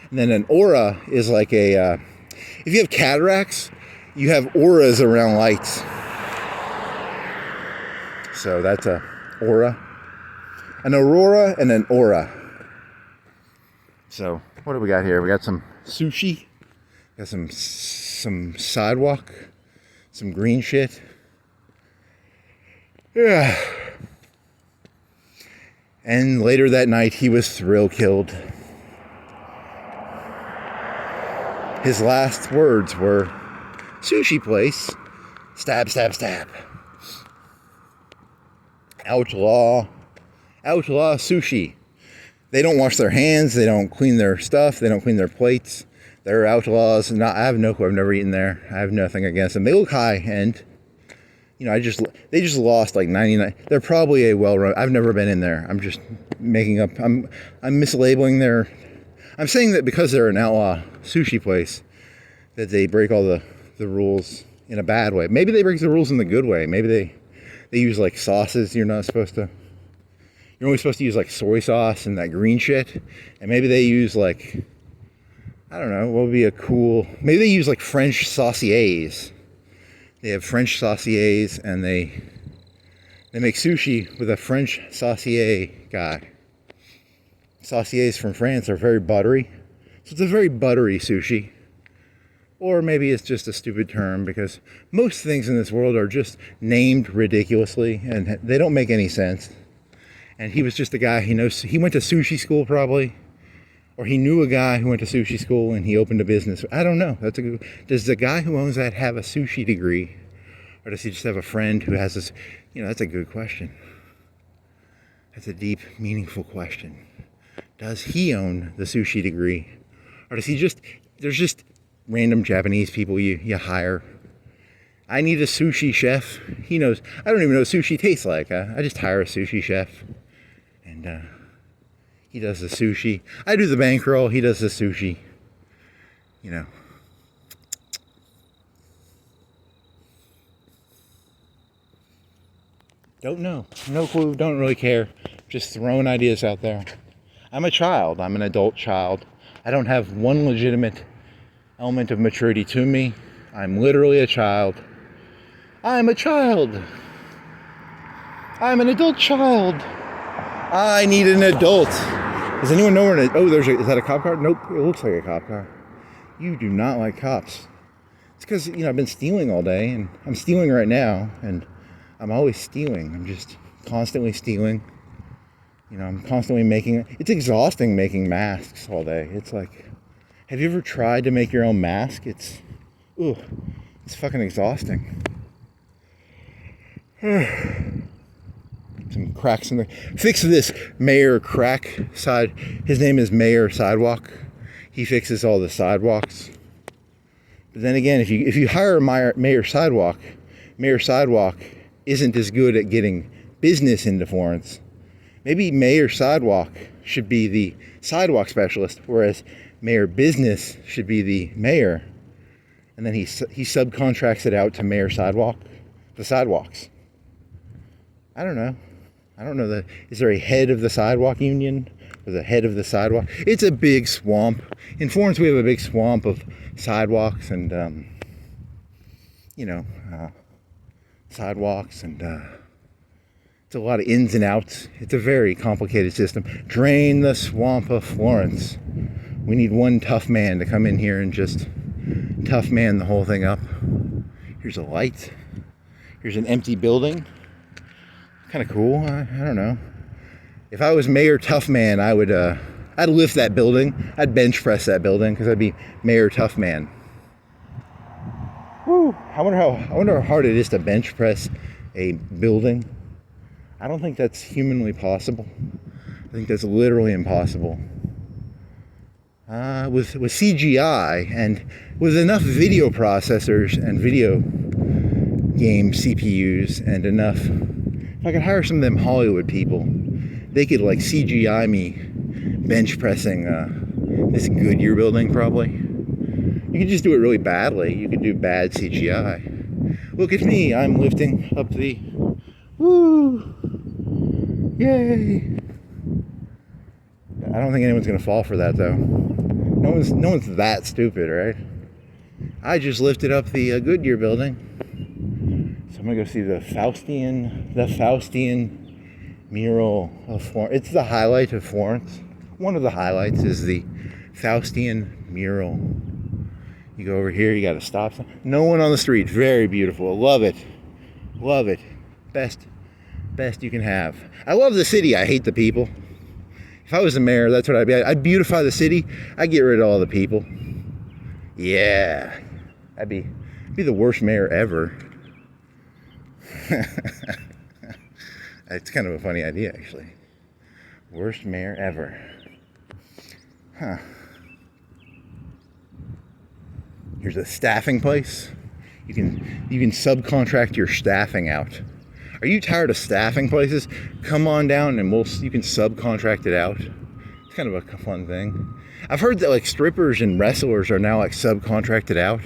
And then an aura is like if you have cataracts, you have auras around lights. So that's a aura. An aurora and an aura. So what do we got here? We got some sushi. Got some sidewalk. Some green shit. Yeah. And later that night, he was thrill killed. His last words were, sushi place, stab, stab, stab. Outlaw sushi. They don't wash their hands, they don't clean their stuff, they don't clean their plates. They're outlaws. I have no clue, I've never eaten there. I have nothing against them. They look high end. You know, they just lost like 99. They're probably a well-run. I've never been in there. I'm just making up. I'm mislabeling their. I'm saying that because they're an outlaw sushi place, that they break all the rules in a bad way. Maybe they break the rules in the good way. Maybe they use like sauces you're not supposed to. You're only supposed to use like soy sauce and that green shit. And maybe they use like, I don't know, what would be a cool. Maybe they use like French sauciers. They have French sauciers, and they They make sushi with a French saucier guy. Sauciers from France are very buttery. So it's a very buttery sushi. Or maybe it's just a stupid term, because most things in this world are just named ridiculously and they don't make any sense. And he was just a guy, he went to sushi school probably, or he knew a guy who went to sushi school and he opened a business. I don't know. Does the guy who owns that have a sushi degree? Or does he just have a friend who has this? That's a good question. That's a deep, meaningful question. Does he own the sushi degree? Or does he there's just random Japanese people you hire. I need a sushi chef. He knows. I don't even know what sushi tastes like. I just hire a sushi chef. And he does the sushi. I do the bankroll. He does the sushi. Don't know. No clue. Don't really care. Just throwing ideas out there. I'm a child. I'm an adult child. I don't have one legitimate element of maturity to me. I'm literally a child. I'm a child. I'm an adult child. I need an adult. Does anyone know where is that a cop car? Nope, it looks like a cop car. You do not like cops. It's because, I've been stealing all day, and I'm stealing right now, and I'm always stealing. I'm just constantly stealing. I'm constantly it's exhausting making masks all day. It's like, have you ever tried to make your own mask? It's fucking exhausting. Some cracks in the... Fix this Mayor Crack side. His name is Mayor Sidewalk. He fixes all the sidewalks. But then again, if you hire a Mayor Sidewalk isn't as good at getting business into Florence. Maybe Mayor Sidewalk should be the sidewalk specialist, whereas Mayor Business should be the mayor, and then he subcontracts it out to Mayor Sidewalk, the sidewalks. I don't know. Is there a head of the sidewalk union, or the head of the sidewalk? It's a big swamp. In Florence, we have a big swamp of sidewalks and sidewalks, and it's a lot of ins and outs. It's a very complicated system. Drain the swamp of Florence. We need one tough man to come in here and just tough man the whole thing up. Here's a light. Here's an empty building. Kind of cool. I don't know. If I was Mayor Tough Man, I'd lift that building. I'd bench press that building because I'd be Mayor Tough Man. Woo! I wonder how hard it is to bench press a building. I don't think that's humanly possible. I think that's literally impossible. With CGI and with enough video processors and video game CPUs and enough, if I could hire some of them Hollywood people, they could CGI me bench pressing this Goodyear building probably. You could just do it really badly. You could do bad CGI. Look at me, I'm lifting up the, woo, yay. I don't think anyone's gonna fall for that though. No one's that stupid, right? I just lifted up the Goodyear building. So I'm gonna go see the Faustian mural of Florence. It's the highlight of Florence. One of the highlights is the Faustian mural. You go over here, you got a stop sign. No one on the street. Very beautiful. Love it. Love it. Best you can have. I love the city. I hate the people. If I was the mayor, that's what I'd be. I'd beautify the city. I'd get rid of all the people. Yeah. I'd be the worst mayor ever. It's kind of a funny idea, actually. Worst mayor ever. Huh. Here's a staffing place. You can subcontract your staffing out. Are you tired of staffing places? Come on down and you can subcontract it out. It's kind of a fun thing. I've heard that strippers and wrestlers are now subcontracted out.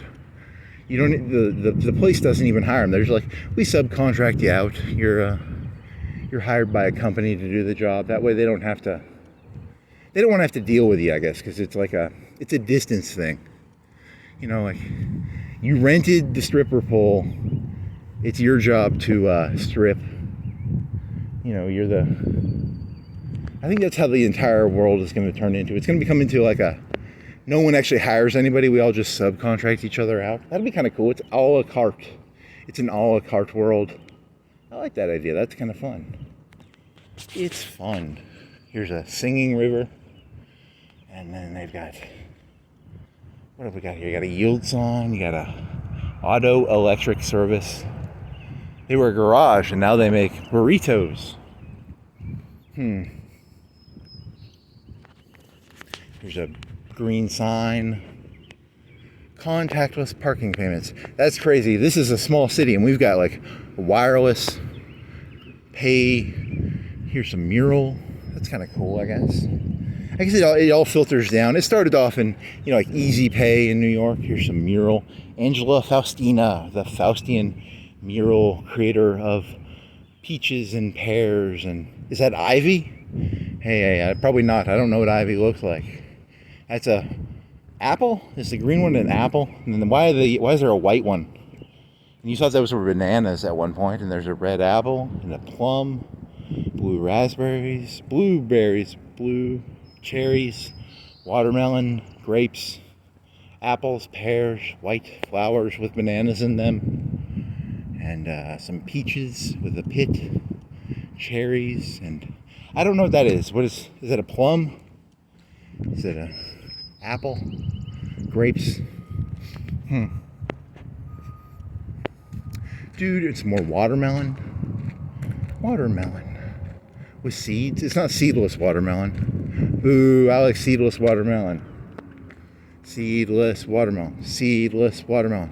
You don't the place doesn't even hire them. They're just we subcontract you out. You're hired by a company to do the job. That way they don't want to have to deal with you, I guess, because it's it's a distance thing. You rented the stripper pole. It's your job to strip. you're the... I think that's how the entire world is going to turn into. It's going to become into like no one actually hires anybody. We all just subcontract each other out. That'd be kind of cool. It's a la carte. It's an a la carte world. I like that idea. That's kind of fun. It's fun. Here's a singing river. And then they've got... What have we got here? You got a yield sign. You got a auto electric service. They were a garage and now they make burritos. Here's a green sign. Contactless parking payments. That's crazy. This is a small city and we've got like wireless pay. Here's a mural. That's kind of cool, I guess. I guess it all filters down. It started off in, like Easy Pay in New York. Here's some mural. Angela Faustina, the Faustian mural creator of peaches and pears. And is that ivy? Hey, probably not. I don't know what ivy looks like. That's a apple. Is the green one an apple? And then why is there a white one? And you thought those were bananas at one point. And there's a red apple and a plum, blue raspberries, blueberries, blue cherries, watermelon, grapes, apples, pears, white flowers with bananas in them, and some peaches with a pit, cherries, and I don't know what that is. What is that a plum? Is it a apple? Grapes? Dude, it's more watermelon. Watermelon. With seeds. It's not seedless watermelon. Boo, I like seedless watermelon. Seedless watermelon. Seedless watermelon.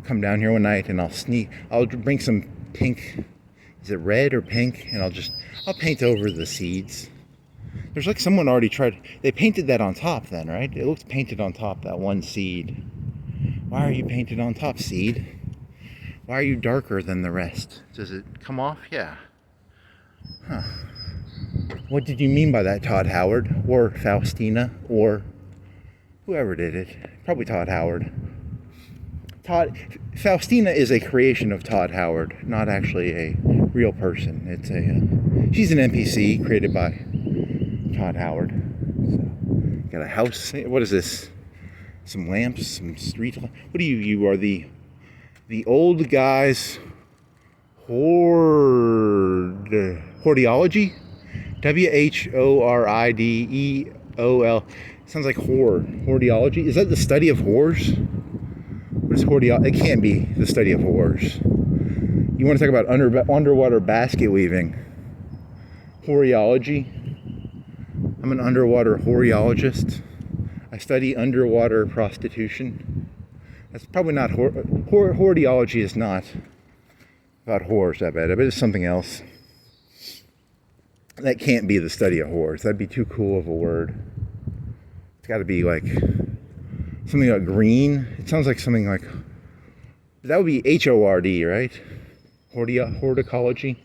Come down here one night and I'll bring some pink. Is it red or pink? And I'll paint over the seeds. There's like someone already they painted that on top then, right? It looks painted on top, that one seed. Why are you painted on top, seed? Why are you darker than the rest? Does it come off? Yeah. Huh. What did you mean by that, Todd Howard? Or Faustina? Or whoever did it? Probably Todd Howard. Faustina is a creation of Todd Howard, not actually a real person. She's an NPC created by Todd Howard. So, got a house. What is this? Some lamps, some street lamps. What are you? You are the old guys hordeology? WHORIDEOL. Sounds like hordeology. Is that the study of whores? What is hordeology? It can't be the study of whores. You want to talk about underwater basket weaving? Hordeology. I'm an underwater hordeologist. I study underwater prostitution. That's probably not hordeology is not about whores, I bet. I bet it's something else. That can't be the study of whores. That'd be too cool of a word. It's got to be like something like green. It sounds like something like... That would be HORD, right? Horticology?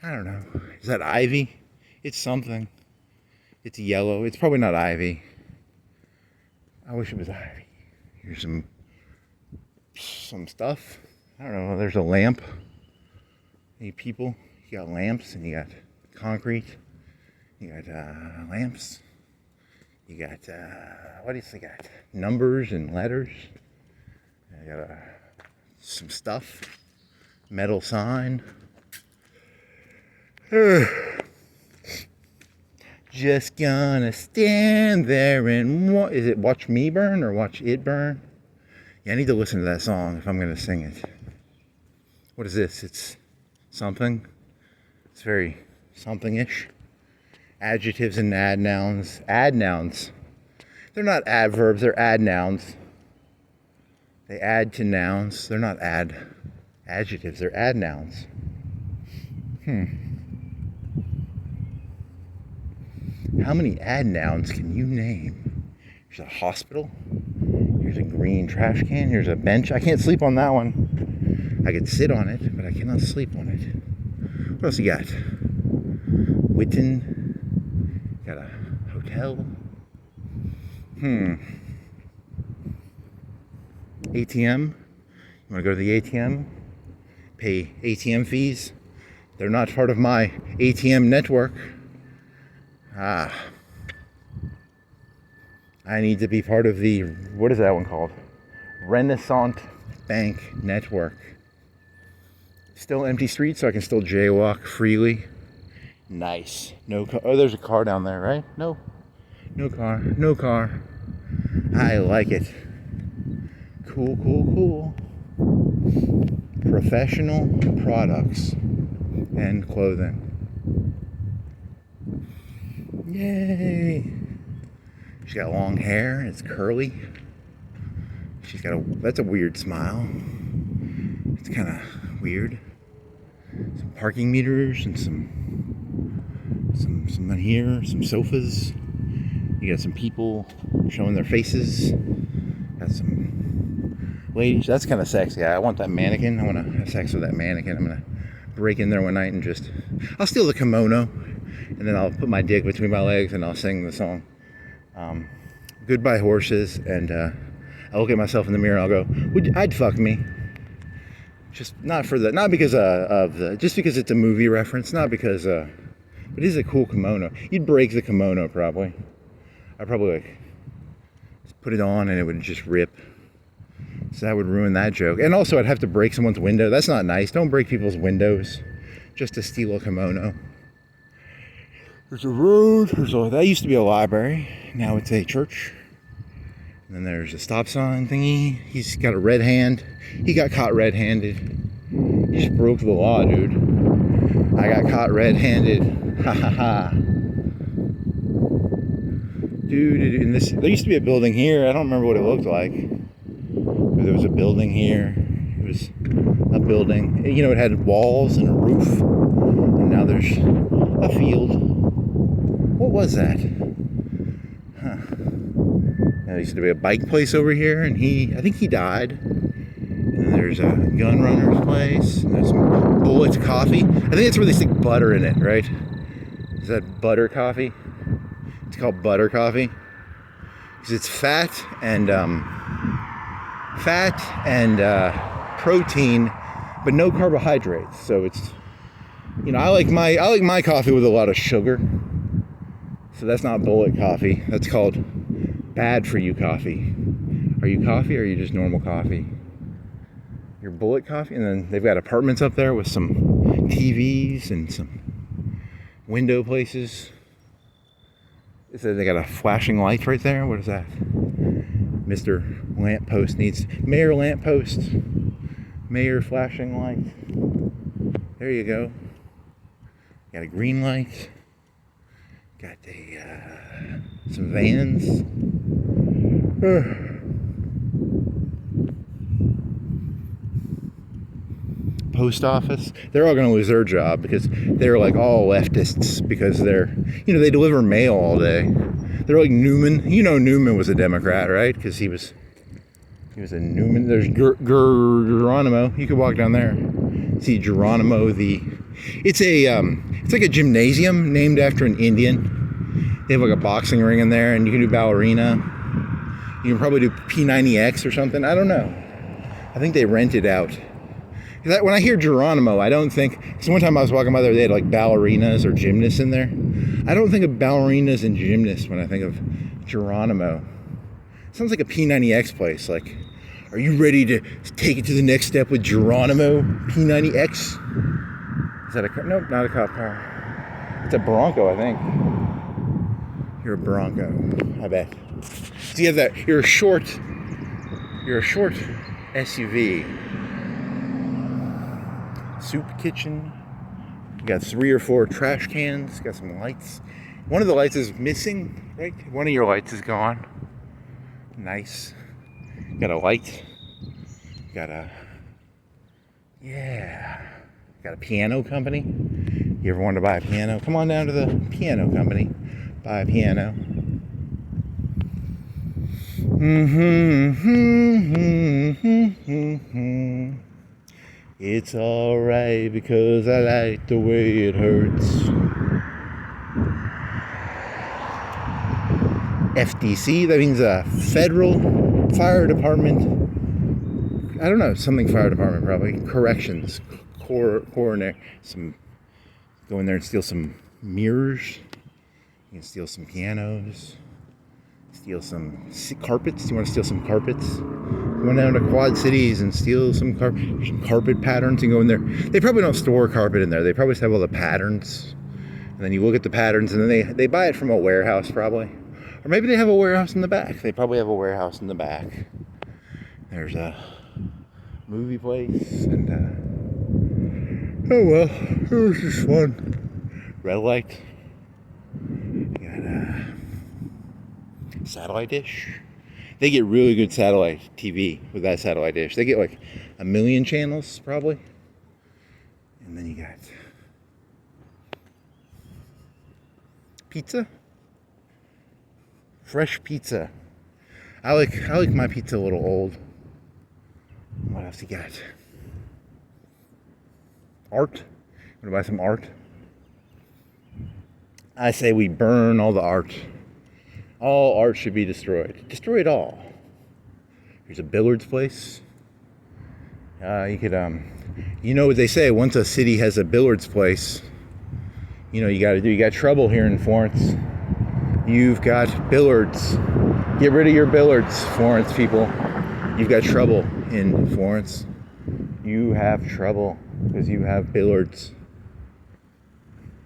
I don't know. Is that ivy? It's something. It's yellow. It's probably not ivy. I wish it was ivy. Here's some stuff. I don't know. There's a lamp. Any people? You got lamps and you got concrete. You got lamps. You got, what else you got? Numbers and letters. I got some stuff. Metal sign. Just gonna stand there and is it watch me burn or watch it burn? Yeah, I need to listen to that song if I'm gonna sing it. What is this? It's something. It's very something-ish. Adjectives and adnouns. Adnouns. They're not adverbs, they're adnouns. They add to nouns. They're not adjectives, they're adnouns. How many adnouns can you name? Here's a hospital. Here's a green trash can. Here's a bench. I can't sleep on that one. I could sit on it, but I cannot sleep on it. What else you got? Witten. Got a hotel. ATM. You want to go to the ATM? Pay ATM fees. They're not part of my ATM network. I need to be part of the, what is that one called? Renaissance Bank Network. Still empty streets, so I can still jaywalk freely. Nice. No car. Oh, there's a car down there, right? No. No car. No car. I like it. Cool, cool, cool. Professional products and clothing. Yay. She's got long hair. It's curly. She's got that's a weird smile. It's kind of weird. Some parking meters and some on here, some sofas. You got some people showing their faces. Got some ladies. That's kind of sexy. I want that mannequin. I want to have sex with that mannequin. I'm gonna break in there one night and I'll steal the kimono, and then I'll put my dick between my legs and I'll sing the song. Goodbye horses, and I'll look at myself in the mirror and I'll go, I'd fuck me. Just not for the, not because of the, just because it's a movie reference, not because, but it is a cool kimono. You'd break the kimono probably. I'd probably like just put it on and it would just rip. So that would ruin that joke. And also I'd have to break someone's window. That's not nice. Don't break people's windows just to steal a kimono. There's a road. That used to be a library. Now it's a church. And then there's a stop sign thingy. He's got a red hand. He got caught red-handed. He just broke the law, dude. I got caught red-handed. Ha ha ha. Dude, there used to be a building here. I don't remember what it looked like. But there was a building here. It was a building. You know, it had walls and a roof. And now there's a field. What was that? Huh. There used to be a bike place over here, and I think he died. And there's a gun runner's place. And there's some Bullet coffee. I think that's where they stick butter in it, right? Is that butter coffee? It's called butter coffee because it's fat and protein, but no carbohydrates. So it's, you know, I like my coffee with a lot of sugar. So that's not Bullet coffee. That's called bad for you coffee. Are you coffee or are you just normal coffee? You're Bullet coffee. And then they've got apartments up there with some TVs and some window places. They got a flashing light right there. What is that? Mr. Lamppost needs Mayor Lamppost. Mayor flashing light. There you go. Got a green light. Got some vans. Post office. They're all going to lose their job because they're like all leftists because they're, you know, they deliver mail all day. They're like Newman. You know, Newman was a Democrat, right? Because he was a Newman. There's Geronimo. You could walk down there, see Geronimo. It's like a gymnasium named after an Indian. They have like a boxing ring in there, and you can do ballerina. You can probably do P90X or something. I don't know. I think they rent it out. When I hear Geronimo, I don't think, because one time I was walking by there, they had like ballerinas or gymnasts in there. I don't think of ballerinas and gymnasts when I think of Geronimo. Sounds like a P90X place. Like, are you ready to take it to the next step with Geronimo P90X? Is that a car? Nope, not a cop car. It's a Bronco, I think. You're a Bronco, I bet. So you have that, you're a short SUV. Soup kitchen. You got 3 or 4 trash cans. Got some lights. One of the lights is missing, right? One of your lights is gone. Nice. Got a light. Got a piano company. You ever wanted to buy a piano? Come on down to the piano company. Buy a piano. It's alright because I like the way it hurts. FDC, that means Federal Fire Department. I don't know, something fire department probably. Corrections, coroner, some Go in there and steal some mirrors. You can steal some pianos. Steal some carpets. You want to steal some carpets? Go down to Quad Cities and steal some carpet patterns and go in there. They probably don't store carpet in there. They probably just have all the patterns. And then you look at the patterns and then they buy it from a warehouse probably. Or maybe they have a warehouse in the back. They probably have a warehouse in the back. There's a movie place and oh well, it was just fun. Red light. You got a satellite dish. They get really good satellite TV with that satellite dish. They get like 1 million channels probably. And then you got pizza. Fresh pizza. I like my pizza a little old. What else you got? Art. Want to buy some art? I say we burn all the art. All art should be destroyed. Destroy it all. Here's a billiards place. You could, you know what they say, once a city has a billiards place, you know you got to do. You got trouble here in Florence. You've got billiards. Get rid of your billiards, Florence people. You've got trouble in Florence. You have trouble because you have billiards.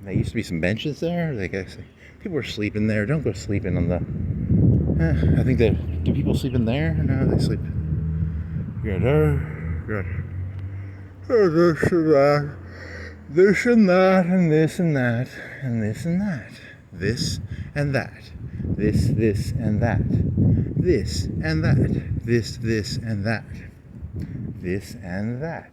There used to be some benches there. Like I say, people are sleeping there. Don't go sleeping on the. I think that. Do people sleep in there? No, they sleep. Good. This and that. This and that, and this and that, and this and that. This and that. This and that. This and that. This and that. This and that.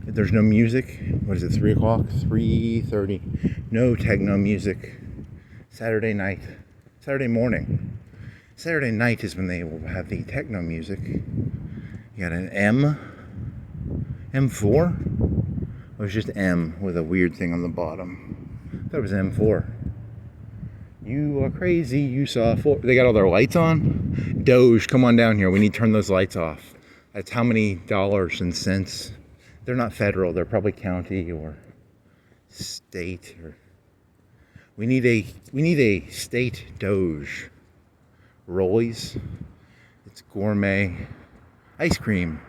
There's no music. What is it, 3 o'clock? 3:30. No techno music. Saturday night. Saturday morning. Saturday night is when they will have the techno music. You got an M4? It was just M with a weird thing on the bottom. I thought it was M4. You are crazy, you saw 4. They got all their lights on. Doge, come on down here. We need to turn those lights off. That's how many dollars and cents. They're not federal, they're probably county or state or we need a state Doge. Rollies. It's gourmet ice cream.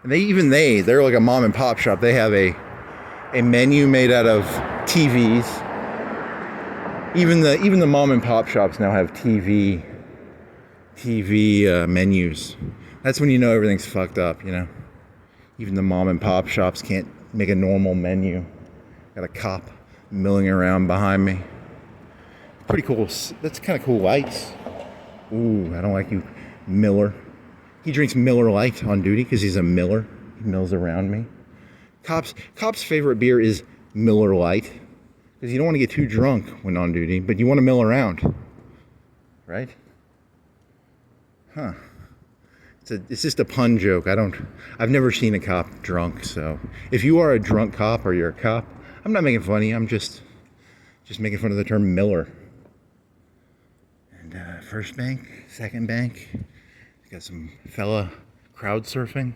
And they're like a mom and pop shop. They have a menu made out of TVs. Even the mom and pop shops now have TV menus. That's when you know everything's fucked up, you know. Even the mom and pop shops can't make a normal menu. Got a cop milling around behind me. Pretty cool. That's kind of cool lights. Ooh, I don't like you, Miller. He drinks Miller Lite on duty because he's a miller. He mills around me. Cop's favorite beer is Miller Lite because you don't want to get too drunk when on duty, but you want to mill around, right? Huh. It's just a pun joke. I've never seen a cop drunk, so if you are a drunk cop or you're a cop, I'm not making fun of you. I'm just making fun of the term Miller. And first bank, second bank. Got some fella crowd surfing.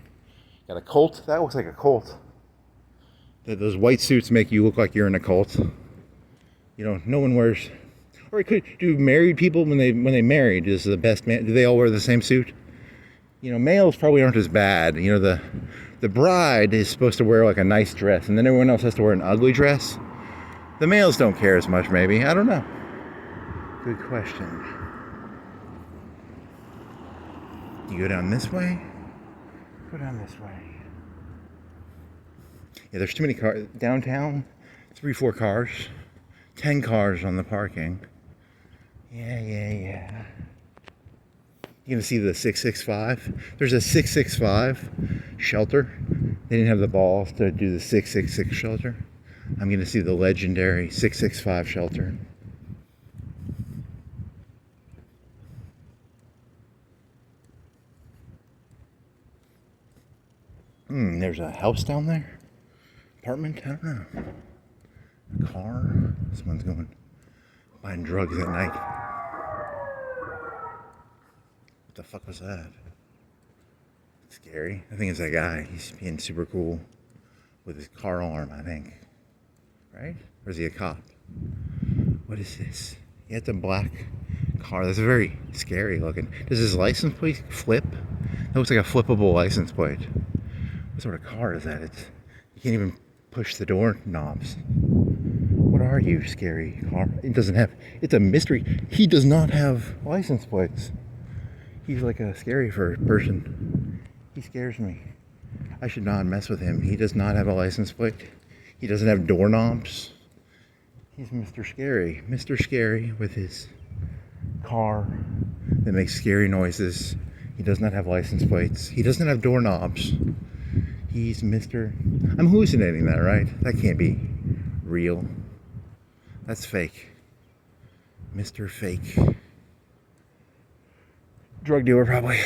Got a cult. That looks like a cult. Those white suits make you look like you're in a cult. You know, no one wears. Or it could do married people when they married is the best man. Do they all wear the same suit? You know, males probably aren't as bad. You know, the bride is supposed to wear like a nice dress, and then everyone else has to wear an ugly dress. The males don't care as much, maybe. I don't know. Good question. You go down this way? Go down this way. Yeah, there's too many cars. Downtown, 3-4 cars. 10 cars on the parking. Yeah. You're going to see the 665. There's a 665 shelter. They didn't have the balls to do the 666 shelter. I'm going to see the legendary 665 shelter. There's a house down there. Apartment? I don't know. A car. Someone's going buying drugs at night. What the fuck was that? Scary. I think it's that guy. He's being super cool with his car alarm, I think. Right? Or is he a cop? What is this? He had the black car. That's very scary looking. Does his license plate flip? That looks like a flippable license plate. What sort of car is that? You can't even push the door knobs. What are you, scary car? It's a mystery. He does not have license plates. He's like a scary person. He scares me. I should not mess with him. He does not have a license plate. He doesn't have doorknobs. He's Mr. Scary. Mr. Scary with his car that makes scary noises. He does not have license plates. He doesn't have doorknobs. He's Mr. I'm hallucinating that, right? That can't be real. That's fake. Mr. Fake. Drug dealer, probably.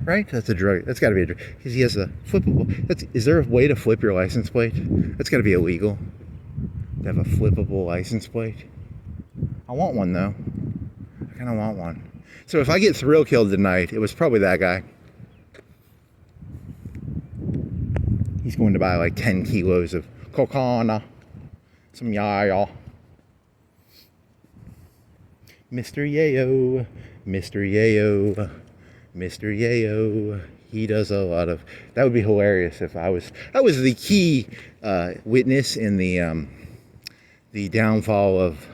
Right? That's a drug. That's got to be a drug. Because he has a flippable. Is there a way to flip your license plate? That's got to be illegal. To have a flippable license plate. I want one, though. I kind of want one. So if I get thrill killed tonight, it was probably that guy. He's going to buy like 10 kilos of cocaine. Some yaya. Mr. Yayo. Mr. Yayo. Mr. Yayo. He does a lot of... That would be hilarious if I was the key witness in the downfall of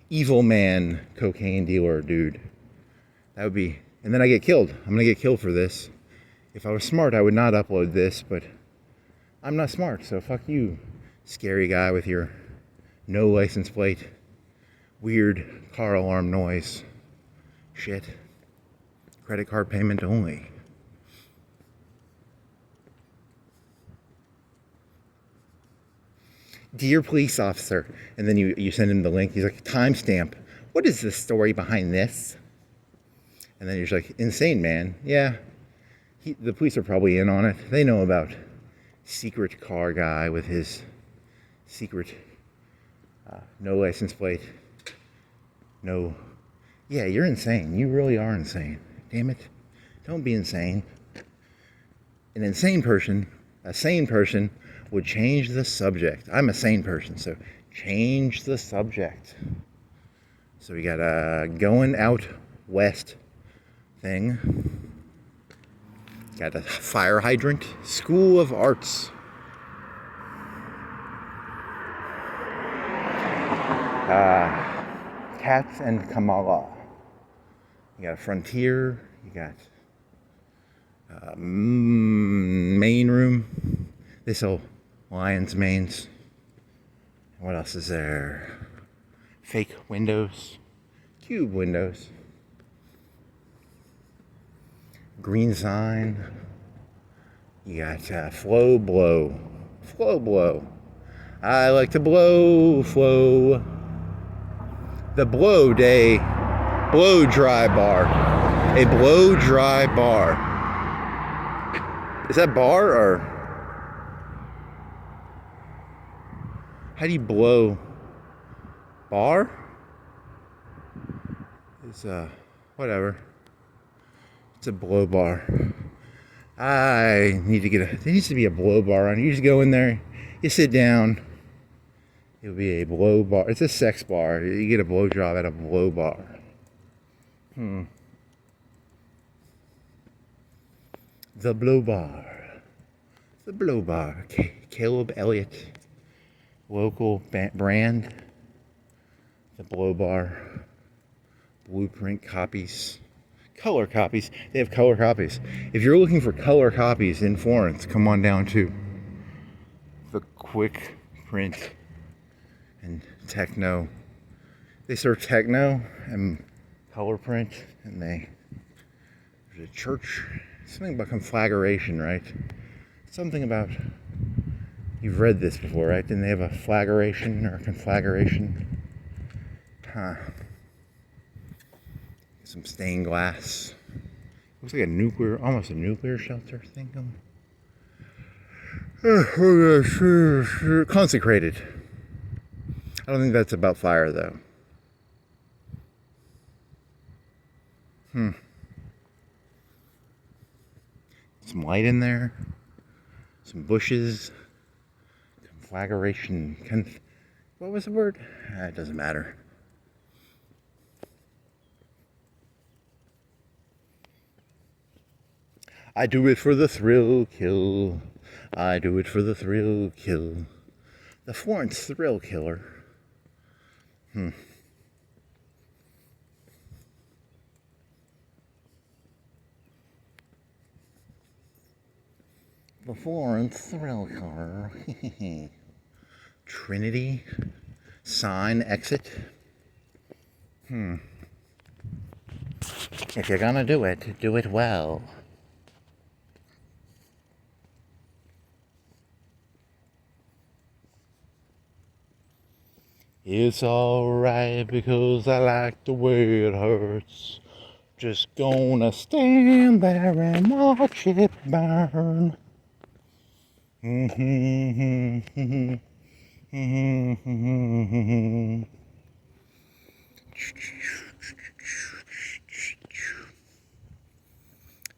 evil man cocaine dealer dude. That would be... And then I get killed. I'm going to get killed for this. If I was smart, I would not upload this, but I'm not smart, so fuck you, scary guy with your no license plate, weird car alarm noise, shit, credit card payment only. Dear police officer, and then you send him the link. He's like, timestamp. What is the story behind this? And then he's like, insane man. Yeah, the police are probably in on it. They know about secret car guy with his secret no license plate. No. Yeah, you're insane. You really are insane. Damn it. Don't be insane. An insane person, a sane person, would change the subject. I'm a sane person, so change the subject. So we got a going out west thing. Got a fire hydrant. School of Arts. Cats and Kamala. You got a frontier. You got main room. They sell lion's manes. What else is there? Fake windows. Cube windows. Green sign. You got flow blow. Flow blow. I like to blow flow. The blow day. Blow dry bar. A blow dry bar. Is that bar or how do you blow bar? It's whatever. It's a blow bar. I need to there needs to be a blow bar on. You just go in there, you sit down. It'll be a blow bar. It's a sex bar. You get a blow job at a blow bar. The blow bar. The blow bar. Caleb Elliott. Local brand. The blow bar. Blueprint copies. Color copies. They have color copies. If you're looking for color copies in Florence, come on down to the Quick Print and Techno. They serve techno and color print, and there's a church. Something about conflagration, right? Something about, you've read this before, right? Didn't they have a flagration or a conflagration? Huh. Some stained glass. Looks like almost a nuclear shelter thing. Consecrated. I don't think that's about fire, though. some light in there, some bushes, conflagration. What was the word? It doesn't matter. I do it for the thrill kill. I do it for the thrill kill. The Florence thrill killer. The Florence thrill killer. Trinity. Sign exit. If you're gonna do it well. It's alright because I like the way it hurts. Just gonna stand there and watch it burn.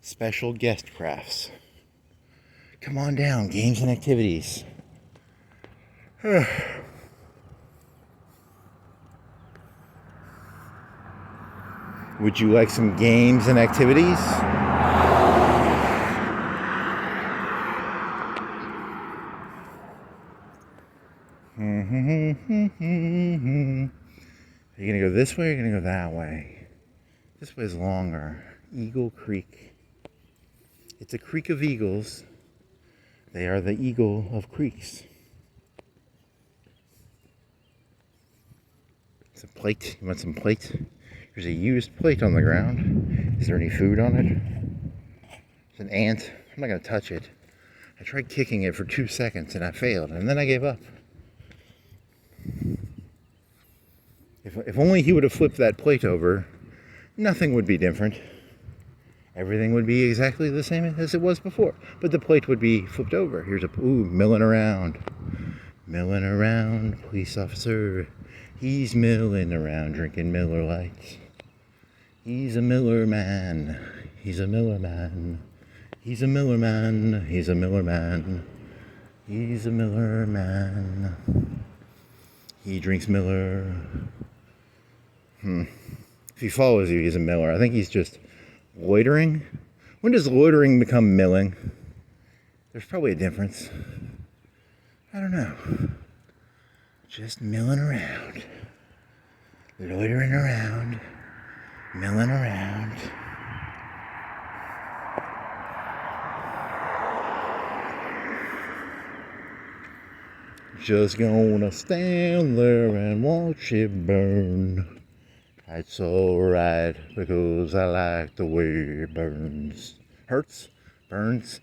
Special guest crafts. Come on down, games and activities. Would you like some games and activities? Are you gonna go this way or are you gonna go that way? This way is longer. Eagle Creek. It's a creek of eagles. They are the eagle of creeks. It's a plate. You want some plate? There's a used plate on the ground. Is there any food on it? There's an ant. I'm not gonna touch it. I tried kicking it for 2 seconds and I failed, and then I gave up. If only he would have flipped that plate over, nothing would be different. Everything would be exactly the same as it was before, but the plate would be flipped over. Here's milling around. Milling around, police officer. He's milling around, drinking Miller Lights. He's a Miller man. He's a Miller man. He's a Miller man. He's a Miller man. He's a Miller man. He drinks Miller. If he follows you, he's a Miller. I think he's just loitering. When does loitering become milling? There's probably a difference. I don't know. Just milling around. Loitering around. Milling around. Just gonna stand there and watch it burn. It's alright because I like the way it burns. Hurts? Burns?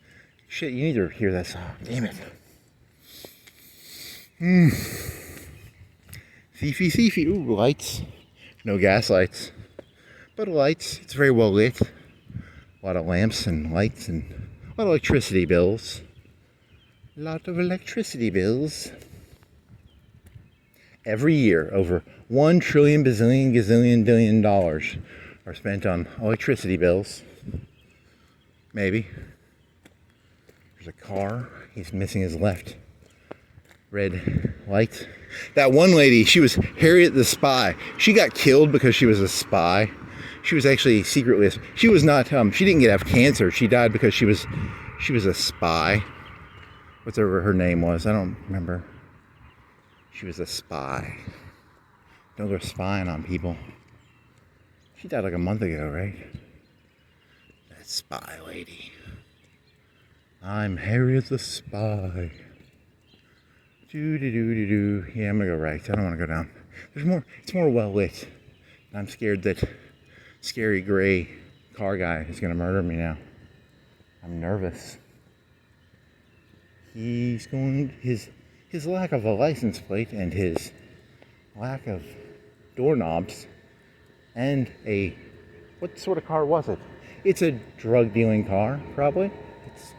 Shit, you need to hear that song. Damn it. Thiefy. Ooh, lights. No gas lights. But lights. It's very well lit. A lot of lamps and lights and a lot of electricity bills. A lot of electricity bills. Every year, over $1 trillion, bazillion, gazillion, billion dollars are spent on electricity bills. Maybe. There's a car. He's missing his left red light. That one lady, she was Harriet the Spy. She got killed because she was a spy. She was actually secretly, she was not, she didn't have cancer. She died because she was a spy. Whatever her name was, I don't remember. She was a spy. Don't go spying on people. She died like a month ago, right? That spy lady. I'm Harriet the Spy. Do. Yeah, I'm gonna go right. I don't want to go down. There's more. It's more well lit. I'm scared that scary gray car guy is gonna murder me now. I'm nervous. He's going. His lack of a license plate and his lack of doorknobs and what sort of car was it? It's a drug dealing car, probably. It's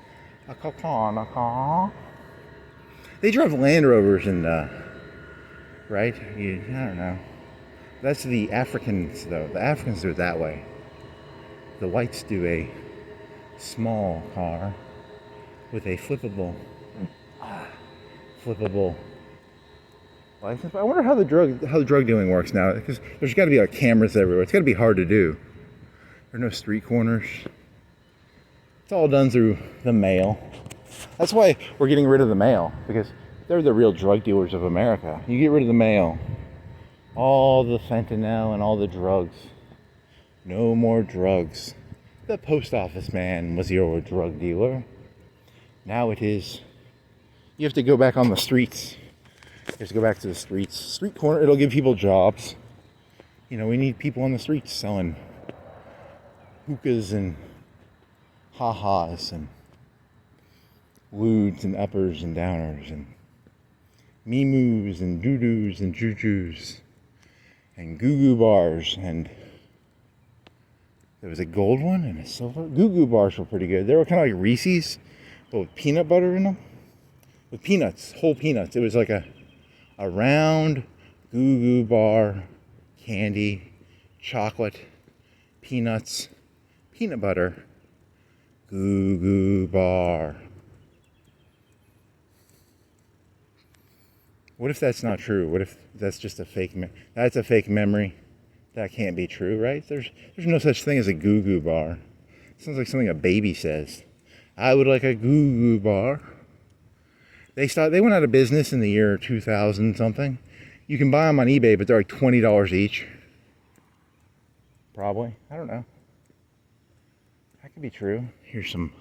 a car. They drive Land Rovers and right? I don't know. That's the Africans though. The Africans do it that way. The whites do a small car with a flippable license. I wonder how the drug dealing works now, because there's got to be like cameras everywhere. It's got to be hard to do. There are no street corners. It's all done through the mail. That's why we're getting rid of the mail, because they're the real drug dealers of America. You get rid of the mail, all the fentanyl and all the drugs. No more drugs. The post office man was your drug dealer. Now it is, you have to go back on the streets. You have to go back to the streets. Street corner, it'll give people jobs. You know, we need people on the streets selling hookahs and ha-has and lewds and uppers and downers and me-moos and doo-doos and choo-choos and goo-goo bars, and there was a gold one and a silver. Goo-goo bars were pretty good. They were kind of like Reese's, but with peanut butter in them. With peanuts, whole peanuts. It was like a round goo-goo bar, candy, chocolate, peanuts, peanut butter, goo-goo bar. What if that's not true? What if that's just a fake that's a fake memory? That can't be true, right? There's no such thing as a goo-goo bar. It sounds like something a baby says. I would like a goo-goo bar. They went out of business in the year 2000 something. You can buy them on eBay, but they're like $20 each. Probably. I don't know. That could be true. Here's some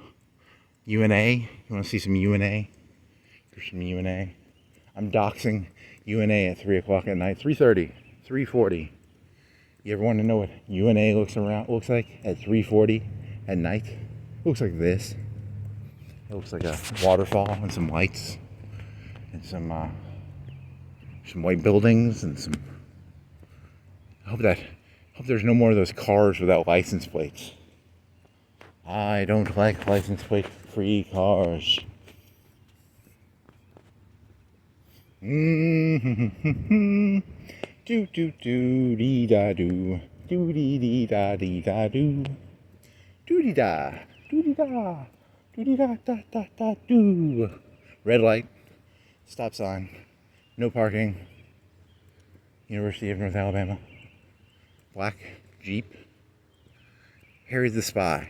UNA. You want to see some UNA? Here's some UNA. I'm doxing UNA at 3 o'clock at night. 3:30, 3:40. You ever want to know what UNA looks like at 3:40 at night? It looks like this. It looks like a waterfall and some lights and some white buildings and some. I hope there's no more of those cars without license plates. I don't like license plate free cars. Do do do dee da do do dee dee da dee da do do dee da do dee da do dee da da da da do. Red light, stop sign, no parking. University of North Alabama. Black Jeep. Harry the Spy.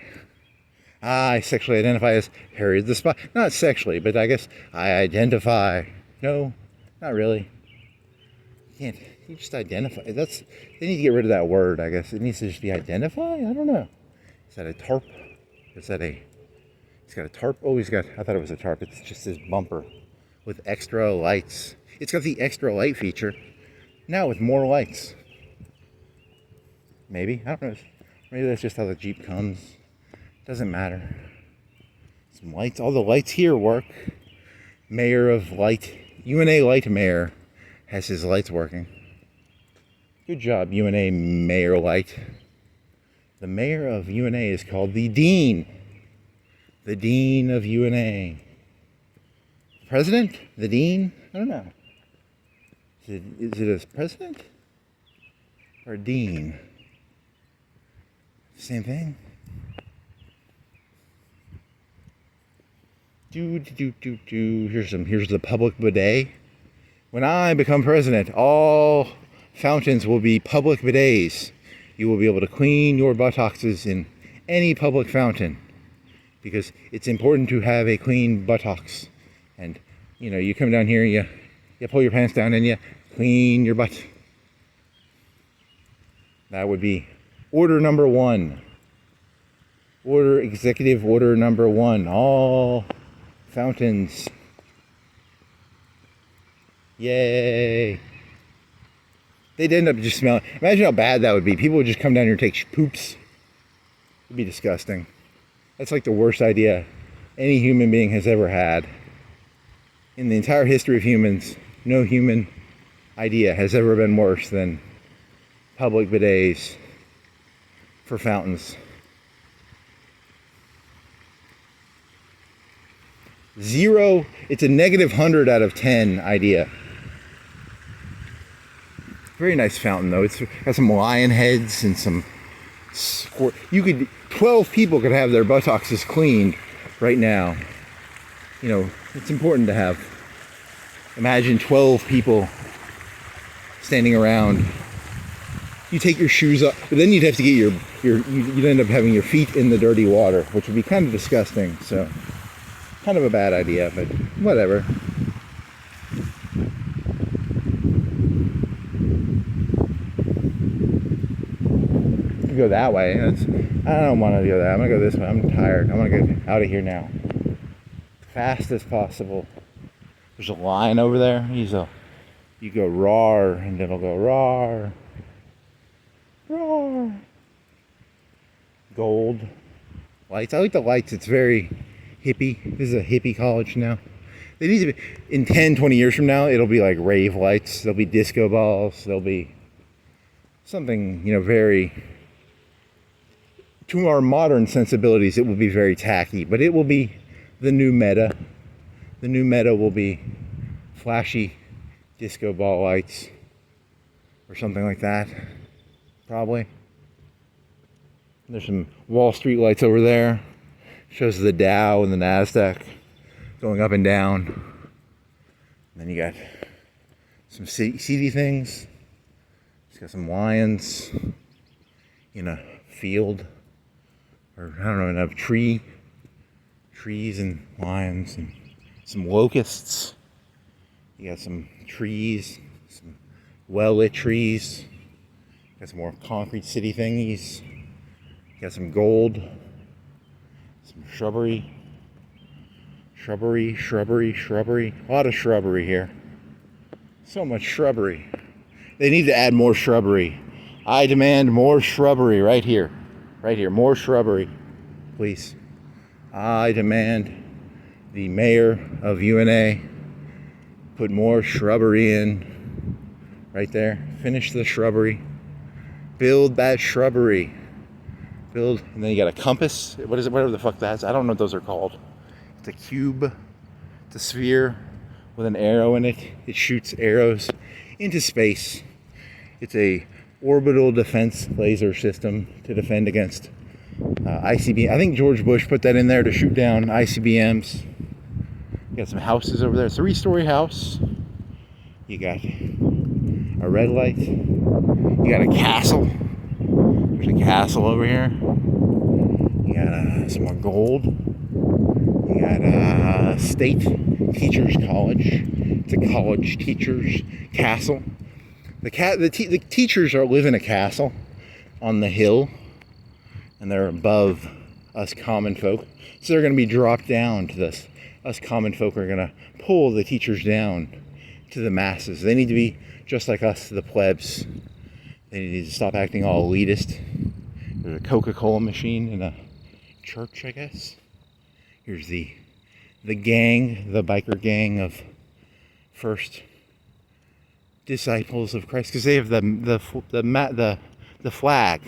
I sexually identify as Harry the Spy. Not sexually, but I guess I identify. No, not really. You just identify. They need to get rid of that word, I guess. It needs to just be identify? I don't know. Is that a tarp? He's got a tarp. Oh, I thought it was a tarp. It's just his bumper with extra lights. It's got the extra light feature. Now with more lights. Maybe. I don't know. Maybe that's just how the Jeep comes. Doesn't matter. Some lights. All the lights here work. Mayor of Light. UNA Light Mayor has his lights working. Good job, UNA Mayor Light. The mayor of UNA is called the Dean. The Dean of UNA. President? The Dean? I don't know. Is it a president? Or a dean? Same thing? Here's the public bidet. When I become president, all fountains will be public bidets. You will be able to clean your buttocks in any public fountain, because it's important to have a clean buttocks. And you come down here, you pull your pants down and you clean your butt. That would be order number 1. Executive order number 1. All fountains. Yay. They'd end up just smelling. Imagine how bad that would be. People would just come down here and take poops. It'd be disgusting. That's like the worst idea any human being has ever had. In the entire history of humans, no human idea has ever been worse than public bidets for fountains. 0, it's a -100 out of 10 idea. Very nice fountain though. It's got some lion heads and some You could, 12 people could have their buttocks cleaned right now. You know, it's important to have, imagine 12 people standing around. You take your shoes off, but then you'd have to get you'd end up having your feet in the dirty water, which would be kind of disgusting. So, kind of a bad idea, but whatever. Go that way. I don't want to go that. I'm gonna go this way. I'm tired. I'm gonna get out of here now, fast as possible. There's a lion over there. You go roar, and it'll go roar, roar. Gold lights. I like the lights. It's very hippie. This is a hippie college now. They need to be, in 10, 20 years from now, it'll be like rave lights. There'll be disco balls. There'll be something, you know, very, to our modern sensibilities, it will be very tacky, but it will be the new meta. The new meta will be flashy disco ball lights or something like that, probably. There's some Wall Street lights over there. Shows the Dow and the NASDAQ going up and down. And then you got some seedy things. It's got some lions in a field. Or I don't know, trees and lions and some locusts. You got some trees, some well-lit trees. Got some more concrete city thingies. You got some gold, some shrubbery. A lot of shrubbery here. So much shrubbery. They need to add more shrubbery. I demand more shrubbery right here. Right here, more shrubbery, please. I demand the mayor of UNA put more shrubbery in. Right there. Finish the shrubbery. Build that shrubbery. Build, and then you got a compass. What is it? Whatever the fuck that's. I don't know what those are called. It's a cube. It's a sphere with an arrow in it. It shoots arrows into space. It's a orbital defense laser system to defend against ICBM. I think George Bush put that in there to shoot down ICBMs. You got some houses over there. 3-story house. You got a red light. You got a castle. There's a castle over here. You got some more gold. You got a state teachers college. It's a college teachers castle. The teachers live in a castle on the hill, and they're above us common folk. So they're going to be dropped down to this. Us common folk are going to pull the teachers down to the masses. They need to be just like us, the plebs. They need to stop acting all elitist. There's a Coca-Cola machine in a church, I guess. Here's the gang, the biker gang of first disciples of Christ, because they have the flag.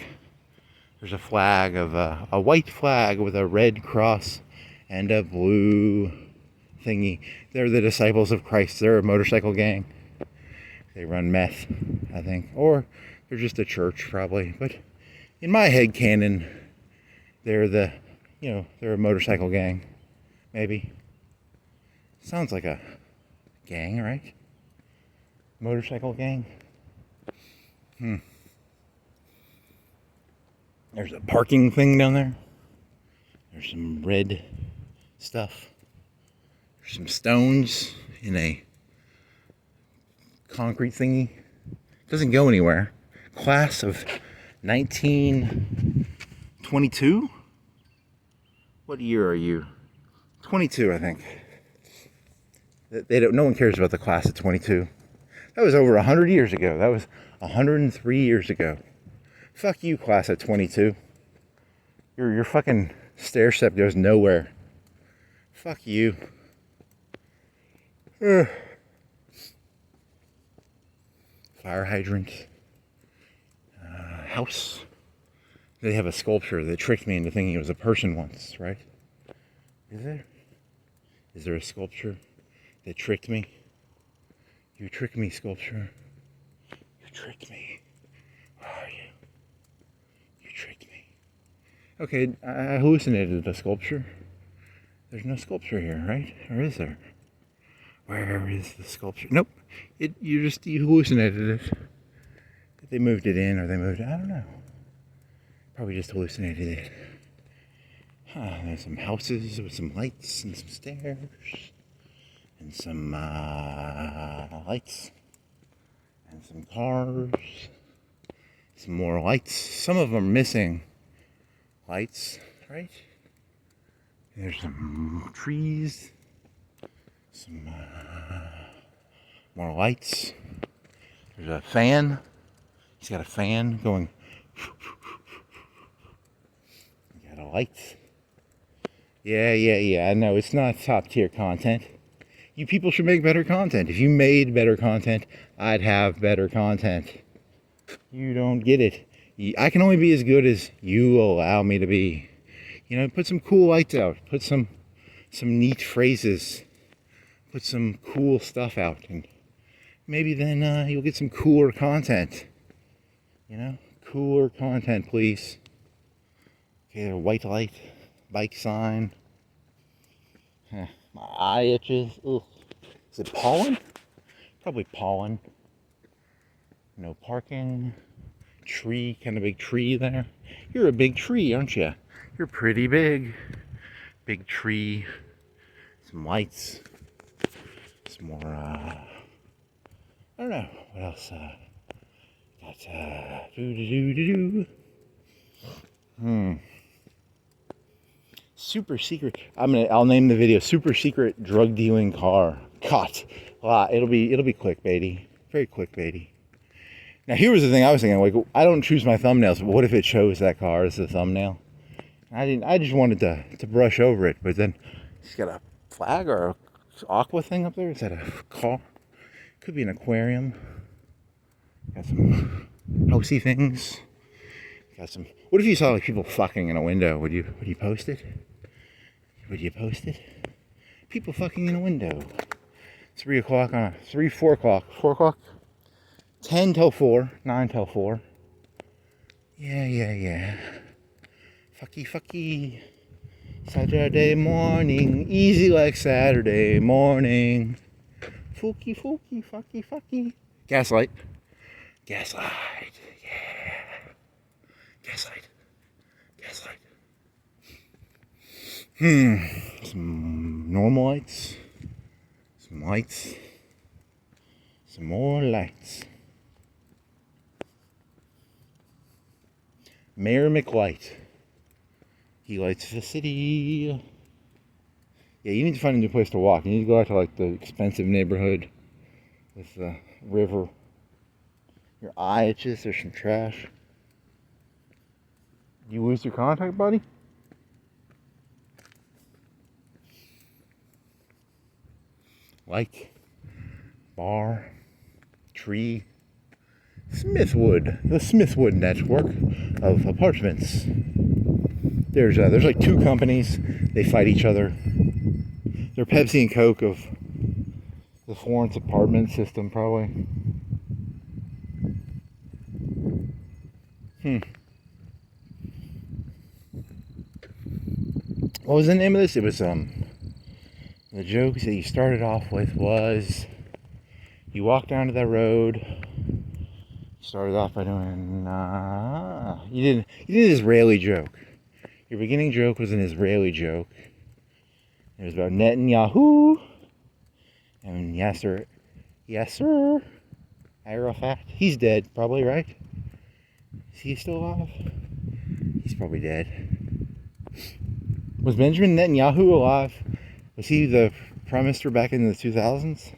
There's a flag of a white flag with a red cross and a blue thingy. They're the disciples of Christ. They're a motorcycle gang. They run meth, I think, or they're just a church probably. But in my head canon, they're they're a motorcycle gang, maybe. Sounds like a gang, right? Motorcycle gang. There's a parking thing down there. There's some red stuff. There's some stones in a concrete thingy. Doesn't go anywhere. Class of 1922? What year are you? 22, I think. No one cares about the class of 22. That was over 100 years ago. That was 103 years ago. Fuck you, class of 22. Your fucking stair step goes nowhere. Fuck you. Ugh. Fire hydrant. House. They have a sculpture that tricked me into thinking it was a person once, right? Is there? Is there a sculpture that tricked me? You tricked me, sculpture. You tricked me. Where are you? You tricked me. Okay, I hallucinated the sculpture. There's no sculpture here, right? Or is there? Where is the sculpture? Nope. You hallucinated it. They moved it in or they moved it, I don't know. Probably just hallucinated it. There's some houses with some lights and some stairs. And some lights. And some cars. Some more lights. Some of them are missing lights, right? There's some trees. Some more lights. There's a fan. He's got a fan going. You got a light. Yeah. I know it's not top tier content. You people should make better content. If you made better content, I'd have better content. You don't get it. I can only be as good as you allow me to be. You know, put some cool lights out. Put some neat phrases. Put some cool stuff out. And maybe then you'll get some cooler content. You know? Cooler content, please. Okay, a white light. Bike sign. My eye itches. Ugh. Is it pollen? Probably pollen. No parking. Tree, kind of big tree there. You're a big tree, aren't you? You're pretty big. Big tree. Some lights. Some more, I don't know. What else? Got, Super secret. I'll name the video Super Secret Drug Dealing Car. Caught. It'll be clickbaity. Very clickbaity. Now here was the thing I was thinking, like, I don't choose my thumbnails, but what if it shows that car as the thumbnail? I just wanted to brush over it, but then it's got a flag or a aqua thing up there. Is that a car? Could be an aquarium. Got some housey things. Got some. What if you saw like people fucking in a window? Would you post it? Would you post it? People fucking in a window. 3 o'clock on 4 o'clock. 10 till 4, 9 till 4. Yeah. Fucky. Saturday morning, easy like Saturday morning. Fucky, fucky. Gaslight. Yeah. Gaslight. Some normal lights. Some lights. Some more lights. Mayor McLight. He lights the city. Yeah, you need to find a new place to walk. You need to go out to like the expensive neighborhood with the river. Your eye itches. There's some trash. You lose your contact, buddy? Like, bar, tree, Smithwood, the Smithwood network of apartments. There's like 2 companies. They fight each other. They're Pepsi and Coke of the Florence apartment system, probably. What was the name of this? It was the jokes that you started off with was you walk down to that road. You started off by doing you did an Israeli joke. Your beginning joke was an Israeli joke. It was about Netanyahu and Yasser Arafat. He's dead, probably, right? Is he still alive? He's probably dead. Was Benjamin Netanyahu alive? Was he the prime minister back in the 2000s?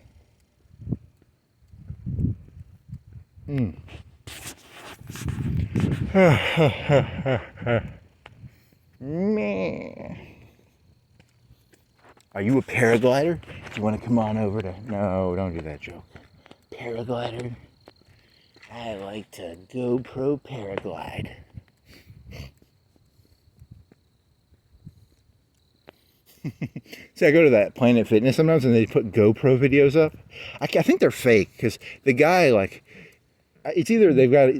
Are you a paraglider? Do you want to come on over to... No, don't do that joke. Paraglider? I like to GoPro paraglide. See, I go to that Planet Fitness sometimes and they put GoPro videos up. I think they're fake because the guy, like, It's either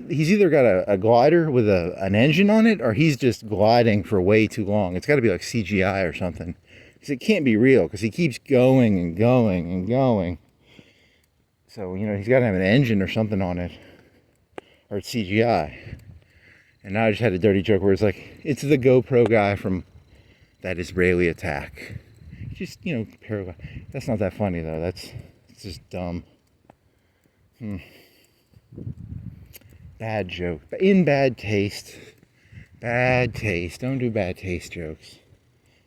he's either got a glider with an engine on it, or he's just gliding for way too long. It's got to be like CGI or something, because it can't be real, because he keeps going and going and going. So, you know, he's got to have an engine or something on it, or it's CGI. And now I just had a dirty joke where it's like, it's the GoPro guy from that Israeli attack. Just, you know, that's not that funny though. It's just dumb. Bad joke. In bad taste. Bad taste. Don't do bad taste jokes.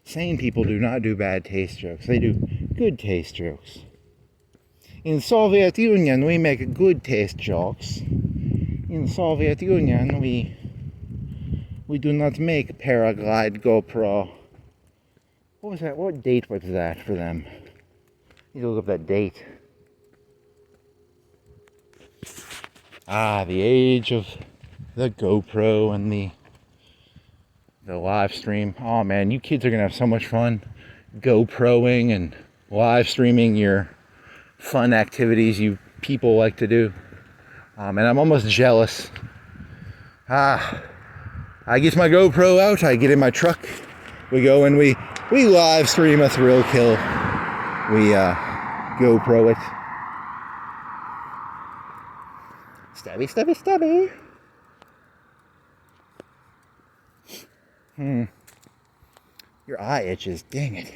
Sane people do not do bad taste jokes. They do good taste jokes. In Soviet Union, we make good taste jokes. In Soviet Union, we do not make paraglide GoPro. What was that? What date was that for them? I need to look up that date. The age of the GoPro and the live stream. Oh man, you kids are gonna have so much fun GoProing and live streaming your fun activities you people like to do. And I'm almost jealous. I get my GoPro out, I get in my truck, we go and we live stream a thrill kill. We GoPro it. Stabby, stabby, stabby. Your eye itches, dang it.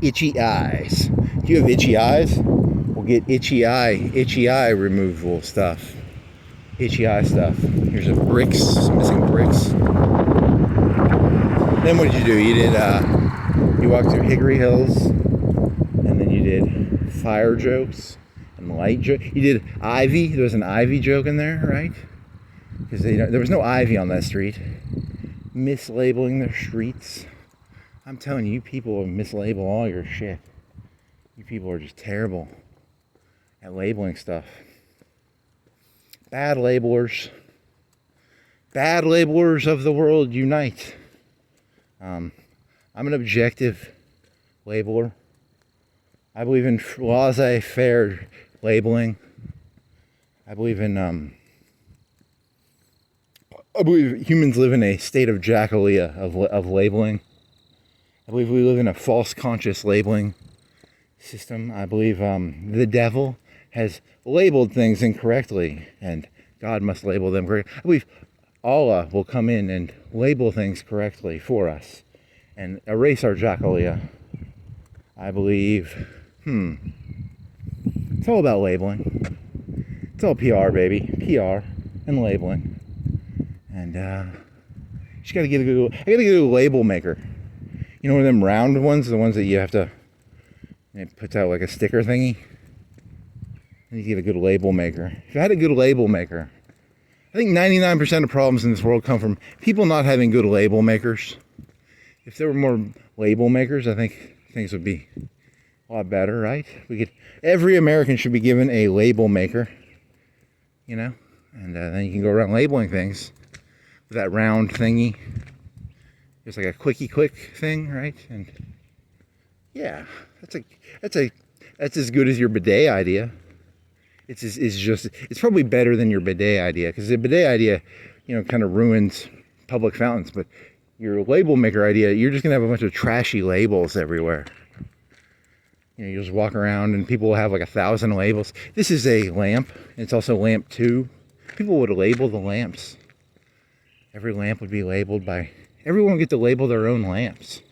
Itchy eyes. Do you have itchy eyes? We'll get itchy eye removal stuff. Itchy eye stuff. Here's some missing bricks. Then what did you do? You walked through Hickory Hills, and then you did fire jokes and light jokes. You did ivy. There was an ivy joke in there, right? Because there was no ivy on that street. Mislabeling the streets. I'm telling you, you people mislabel all your shit. You people are just terrible at labeling stuff. Bad labelers. Bad labelers of the world unite. I'm an objective labeler. I believe in laissez-faire labeling. I believe humans live in a state of jackalia of labeling. I believe we live in a false conscious labeling system. I believe the devil has labeled things incorrectly, and God must label them correctly. I believe Allah will come in and label things correctly for us and erase our jackalia. I believe, it's all about labeling. It's all PR, baby. PR and labeling. And you just gotta get I gotta get a label maker. You know, one of them round ones, the ones that you have to, it puts out like a sticker thingy. And you get a good label maker. If I had a good label maker, I think 99% of problems in this world come from people not having good label makers. If there were more label makers, I think things would be a lot better, right? Every American should be given a label maker, you know, and then you can go around labeling things with that round thingy. It's like a quickie click thing, right? And yeah, that's as good as your bidet idea. It's probably better than your bidet idea, because the bidet idea, you know, kind of ruins public fountains. But your label maker idea, you're just gonna have a bunch of trashy labels everywhere. You know, you just walk around and people will have like 1,000 labels. This is a lamp. It's also lamp 2. People would label the lamps. Every lamp would be labeled by. Everyone would get to label their own lamps.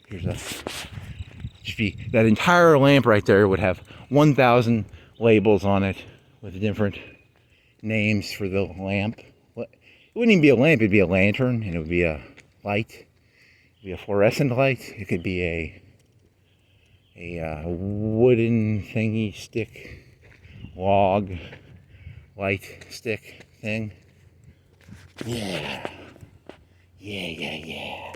That entire lamp right there would have 1,000 labels on it with different names for the lamp. It wouldn't even be a lamp, it'd be a lantern, and it would be a light. It would be a fluorescent light. It could be a wooden thingy stick, log, light stick thing. Yeah. Yeah.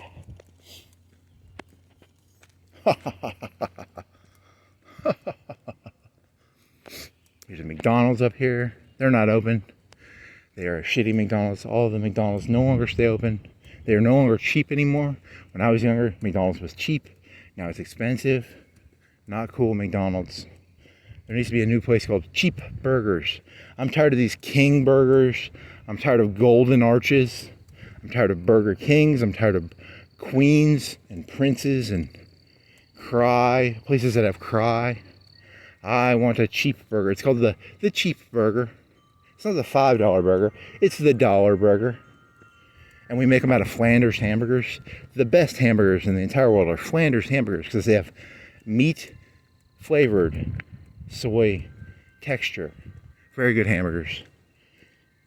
There's a McDonald's up here. They're not open. They are a shitty McDonald's. All of the McDonald's no longer stay open. They are no longer cheap anymore. When I was younger, McDonald's was cheap. Now it's expensive. Not cool McDonald's. There needs to be a new place called Cheap Burgers. I'm tired of these King burgers. I'm tired of Golden Arches. I'm tired of Burger Kings. I'm tired of Queens and Princes and Cry, places that have Cry. I want a cheap burger. It's called the Cheap Burger. It's not the $5 burger. It's the dollar burger. And we make them out of Flanders hamburgers. The best hamburgers in the entire world are Flanders hamburgers because they have meat flavored soy texture. Very good hamburgers.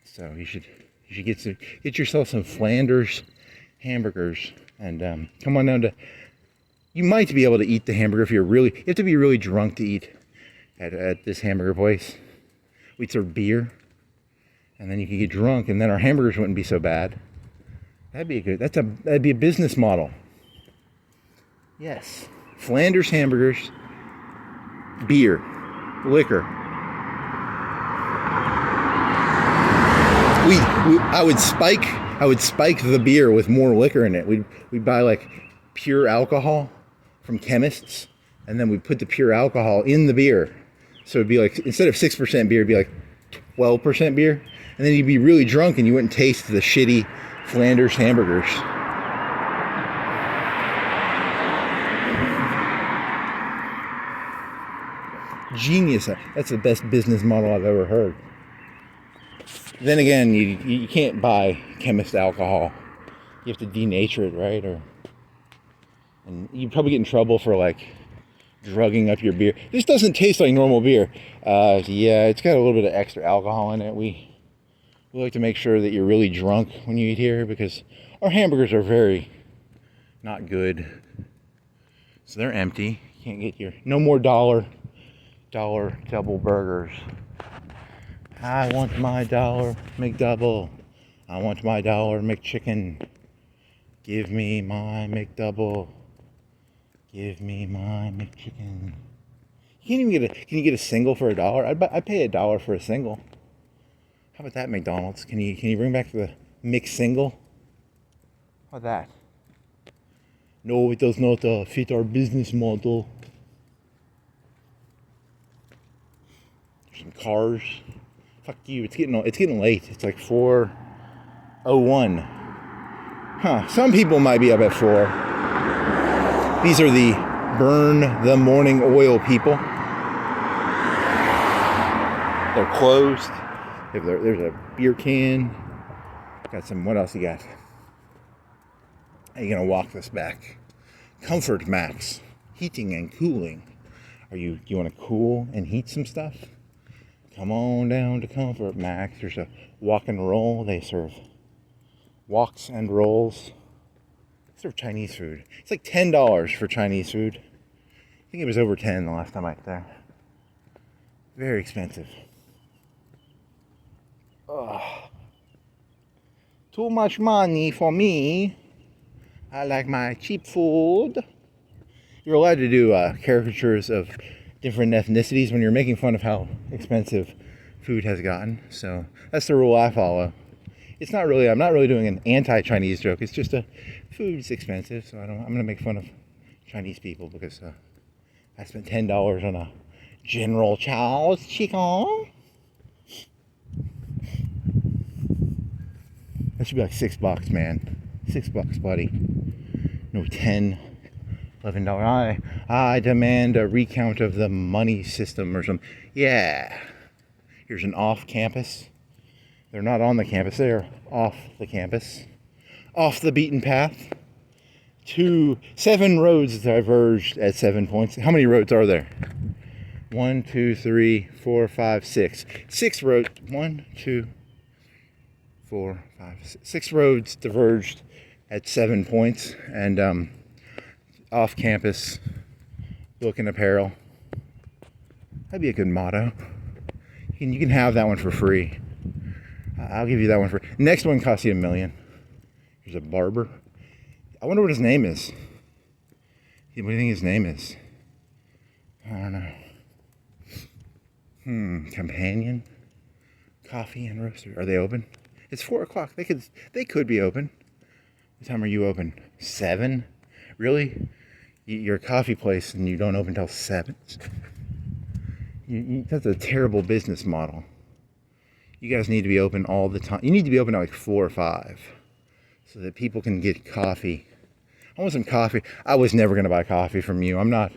So you should get yourself some Flanders hamburgers and come on down to. You might be able to eat the hamburger if you have to be really drunk to eat at this hamburger place. We'd serve beer, and then you could get drunk, and then our hamburgers wouldn't be so bad. That'd be a business model. Yes, Flanders hamburgers, beer, liquor. I would spike the beer with more liquor in it. We'd buy like pure alcohol from chemists, and then we'd put the pure alcohol in the beer. So it'd be like, instead of 6% beer, it'd be like 12% beer. And then you'd be really drunk and you wouldn't taste the shitty Flanders hamburgers. Genius. That's the best business model I've ever heard. Then again, you can't buy chemist alcohol. You have to denature it, right? And you'd probably get in trouble for like drugging up your beer. This doesn't taste like normal beer. Yeah, it's got a little bit of extra alcohol in it. We like to make sure that you're really drunk when you eat here because our hamburgers are very not good. So they're empty. You can't get no more dollar double burgers. I want my dollar McDouble. I want my dollar McChicken. Give me my McDouble. Give me my McChicken. Can you get a single for $1? I'd pay $1 for a single. How about that, McDonald's? Can you bring back the McSingle? How about that? No, it does not fit our business model. There's some cars. Fuck you. It's getting late. It's like 4:01. Huh. Some people might be up at 4. These are the burn the morning oil people. They're closed. There's a beer can. Got some, what else you got? How you gonna walk this back? Comfort Max, heating and cooling. Do you want to cool and heat some stuff? Come on down to Comfort Max. There's a walk and roll. They serve walks and rolls. They serve Chinese food. It's like $10 for Chinese food. I think it was over 10 the last time I was there. Very expensive. Ugh. Too much money for me. I like my cheap food. You're allowed to do caricatures of different ethnicities when you're making fun of how expensive food has gotten. So that's the rule I follow. I'm not really doing an anti-Chinese joke. It's just food's expensive, so I'm going to make fun of Chinese people because I spent $10 on a General Chow's chicken. That should be like $6, man. $6, buddy. No, $10, $11. I demand a recount of the money system or something. Yeah. Here's an off-campus. They're not on the campus. They're off the campus. Off the beaten path. 7 roads diverged at 7 points. How many roads are there? 1, 2, 3, 4, 5, 6. 6 roads. 1, 2, 4, 5, 6. 6 roads diverged at 7 points. And off campus, book and apparel. That'd be a good motto. You can have that one for free. I'll give you that one for. Next one costs you $1 million. Here's a barber. I wonder what his name is. What do you think his name is? I don't know. Companion, coffee and roaster. Are they open? It's 4 o'clock. They could be open. What time are you open? 7? Really? You're a coffee place and you don't open till 7? That's a terrible business model. You guys need to be open all the time. You need to be open at like 4 or 5 so that people can get coffee. I want some coffee. I was never going to buy coffee from you. I don't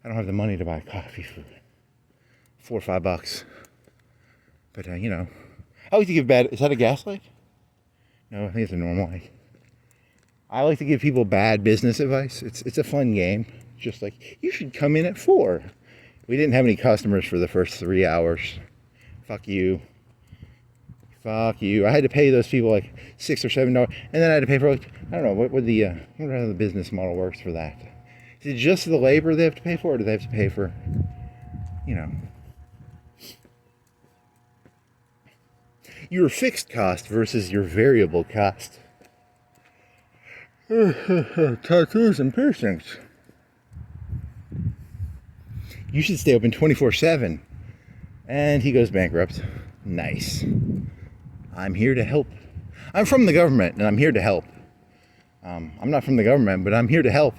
have the money to buy coffee for $4 or $5. But, you know, I like to give is that a gas light? No, I think it's a normal light. I like to give people bad business advice. It's a fun game. Just like, you should come in at 4. We didn't have any customers for the first 3 hours. Fuck you. Fuck you. I had to pay those people like $6 or $7, and then I had to pay for like, I don't know, I wonder how the business model works for that. Is it just the labor they have to pay for, or do they have to pay for, you know, your fixed cost versus your variable cost? Tattoos and piercings. You should stay open 24/7. And he goes bankrupt. Nice. I'm here to help. I'm from the government, and I'm here to help. I'm not from the government, but I'm here to help.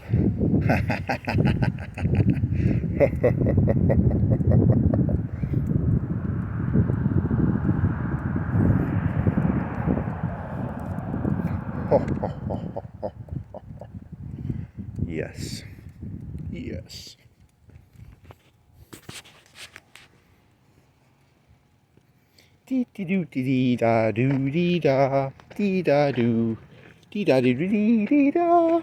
Yes. Yes. Dee dee doo dee dee da doo dee da dee da doo dee da doo dee dee da.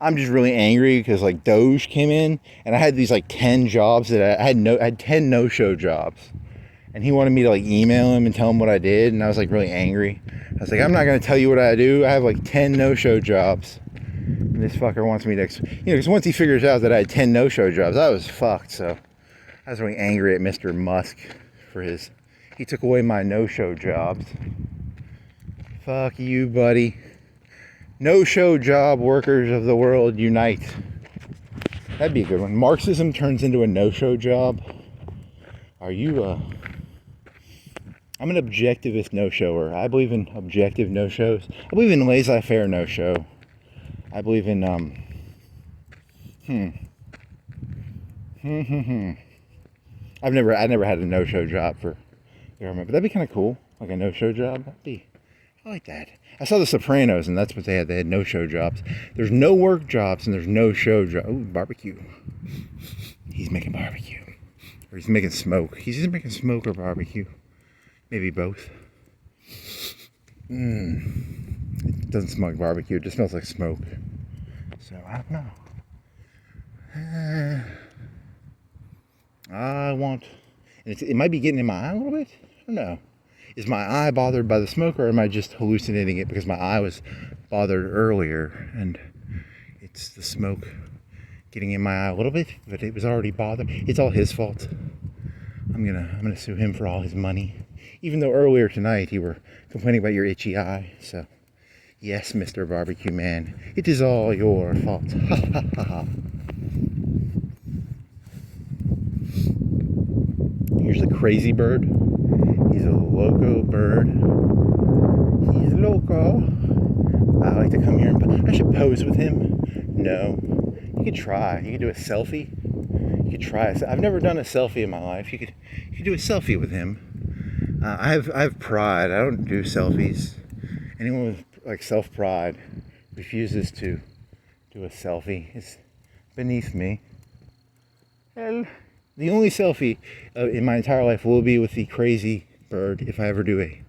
I'm just really angry because like Doge came in and I had these like 10 jobs that I had 10 no-show jobs, and he wanted me to like email him and tell him what I did, and I was like really angry. I was like, I'm not gonna tell you what I do. I have like 10 no-show jobs. And this fucker wants me to, because once he figures out that I had 10 no-show jobs, I was fucked. So I was really angry at Mr. Musk for he took away my no-show jobs. Fuck you, buddy. No-show job workers of the world unite. That'd be a good one. Marxism turns into a no-show job. Are you I'm an objectivist no-shower. I believe in objective no-shows. I believe in laissez-faire no-show. I believe in, I never had a no-show job for the government, but that'd be kind of cool. Like a no-show job. I like that. I saw The Sopranos, and that's what they had. They had no-show jobs. There's no work jobs, and there's no-show jobs. Ooh, barbecue. He's making barbecue. Or he's making smoke. He's either making smoke or barbecue. Maybe both. It doesn't smell like barbecue. It just smells like smoke. So, I don't know. It might be getting in my eye a little bit. I don't know. Is my eye bothered by the smoke, or am I just hallucinating it because my eye was bothered earlier and it's the smoke getting in my eye a little bit, but it was already bothered. It's all his fault. I'm gonna sue him for all his money. Even though earlier tonight you were complaining about your itchy eye. So, yes, Mr. Barbecue Man, it is all your fault. Ha ha ha ha. Here's the crazy bird. He's a loco bird. He's loco. I like to come here and I should pose with him. No. You could try. You could do a selfie. You could try. I've never done a selfie in my life. You could do a selfie with him. I have pride. I don't do selfies. Anyone with like self-pride refuses to do a selfie. It's beneath me. Hell, the only selfie in my entire life will be with the crazy bird if I ever do a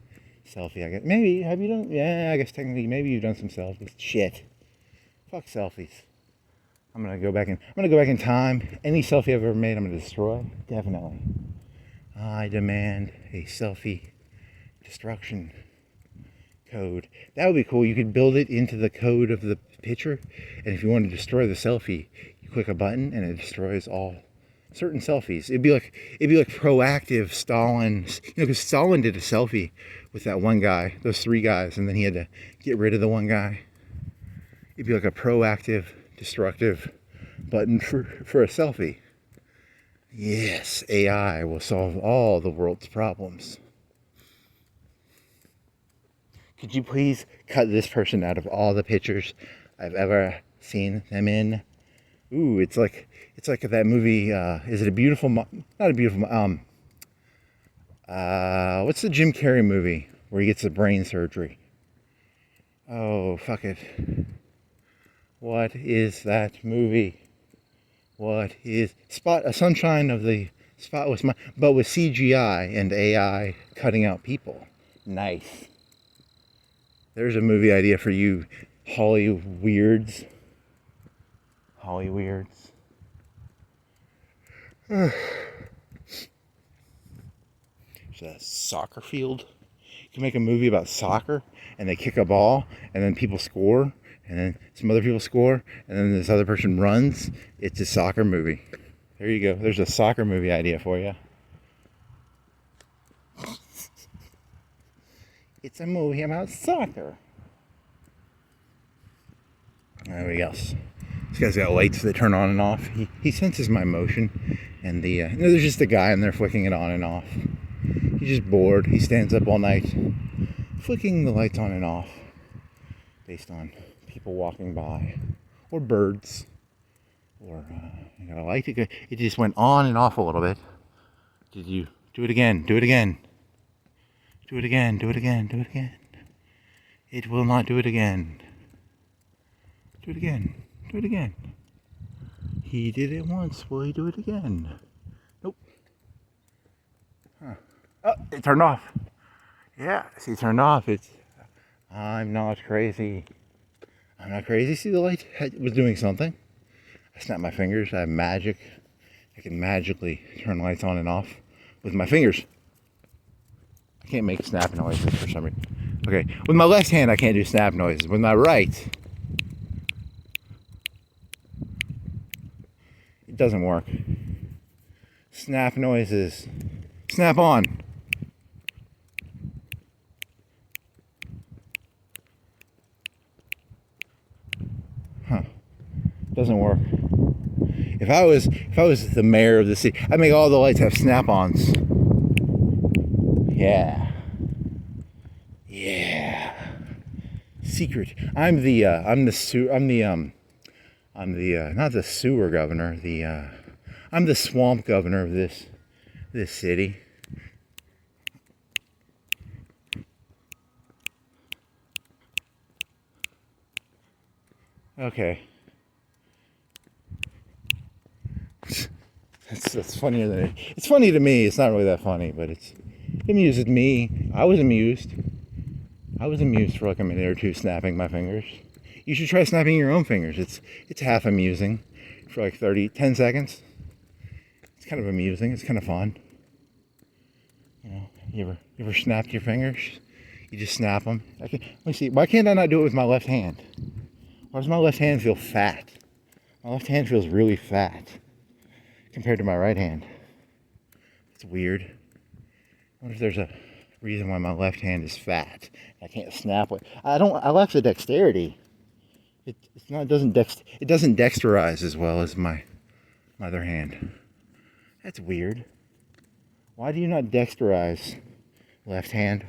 selfie. I guess maybe have you done? Yeah, I guess technically maybe you've done some selfies. Shit, fuck selfies. I'm gonna go back in time. Any selfie I've ever made, I'm gonna destroy. Definitely. I demand a selfie destruction code. That would be cool. You could build it into the code of the picture, and if you want to destroy the selfie, you click a button and it destroys all certain selfies. It'd be like proactive Stalin's, because Stalin did a selfie with that one guy, those 3 guys, and then he had to get rid of the one guy. It'd be like a proactive, destructive button for a selfie. Yes, AI will solve all the world's problems. Could you please cut this person out of all the pictures I've ever seen them in. Ooh, it's like that movie. Is it a beautiful? Not a beautiful. What's the Jim Carrey movie where he gets the brain surgery? Oh, fuck it. What is that movie? What is A Sunshine of the Spotless Mind, but with CGI and AI cutting out people. Nice. There's a movie idea for you, Holly Weirds. Holly Weirds. There's a soccer field. You can make a movie about soccer, and they kick a ball, and then people score, and then some other people score, and then this other person runs. It's a soccer movie. There you go. There's a soccer movie idea for you. It's a movie about soccer. Everybody else. This guy's got lights that turn on and off. He senses my motion, and there's just a guy in there flicking it on and off. He's just bored. He stands up all night, flicking the lights on and off, based on people walking by, or birds, or I like it. It just went on and off a little bit. Did you do it again? Do it again. Do it again. Do it again. Do it again. It will not do it again. Do it again. Do it again. He did it once. Will he do it again? Nope. Huh. Oh, it turned off. Yeah, see, it turned off. I'm not crazy. I'm not crazy. See, the light was doing something. I snapped my fingers. I have magic. I can magically turn lights on and off with my fingers. I can't make snap noises for some reason. Okay, with my left hand, I can't do snap noises. With my right, it doesn't work. Snap noises. Snap on. Huh. Doesn't work. If I was the mayor of the city, I'd make all the lights have snap-ons. Yeah. Yeah. Secret. I'm the not the sewer governor, I'm the swamp governor of this city. Okay. That's funnier than it's funny to me. It's not really that funny, but it amuses me. I was amused for like a minute or two snapping my fingers. You should try snapping your own fingers. It's half amusing for like 10 seconds. It's kind of amusing. It's kind of fun. You know, you ever snapped your fingers? You just snap them. Let me see. Why can't I not do it with my left hand? Why does my left hand feel fat? My left hand feels really fat compared to my right hand. It's weird. I wonder if there's a reason why my left hand is fat. I can't snap it. I lack the dexterity. It doesn't dexterize as well as my other hand. That's weird. Why do you not dexterize left hand?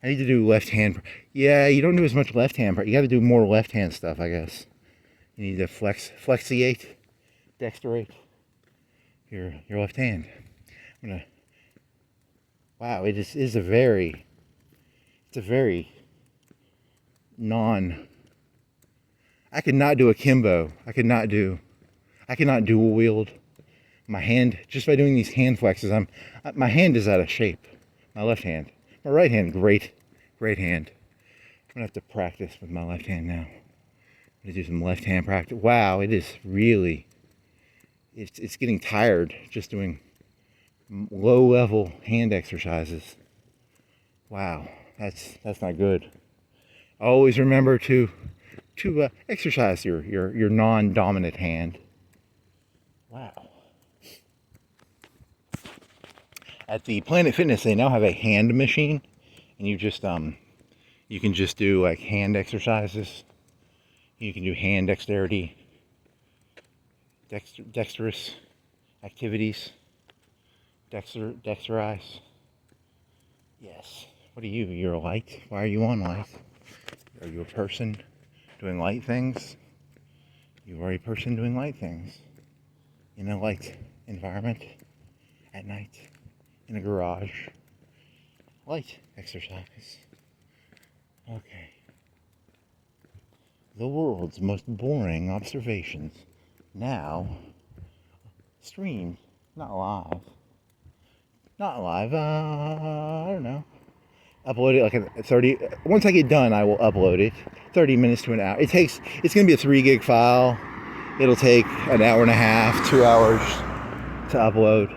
I need to do left hand. Yeah, you don't do as much left hand. You got to do more left hand stuff, I guess. You need to flexiate, dexterate your left hand. Wow, it's a very I could not do akimbo. I cannot dual wield my hand just by doing these hand flexes. My hand is out of shape. My left hand. My right hand, great hand. I'm gonna have to practice with my left hand now. I'm gonna do some left hand practice. Wow, it is really, it's getting tired just doing low level hand exercises. Wow, that's not good. Always remember to exercise your non-dominant hand. Wow. At the Planet Fitness, they now have a hand machine, and you can just do like hand exercises. You can do hand dexterity, dexterous activities, dexterize. Yes. What are you? You're a light? Why are you on light? Are you a person doing light things? You are a person doing light things in a light environment at night in a garage. Light exercise. Okay. The world's most boring observations. Now streamed, not live. Not live, I don't know. Upload it like a 30, once I get done, I will upload it. 30 minutes to an hour. It's going to be a 3 gig file. It'll take an hour and a half, 2 hours to upload.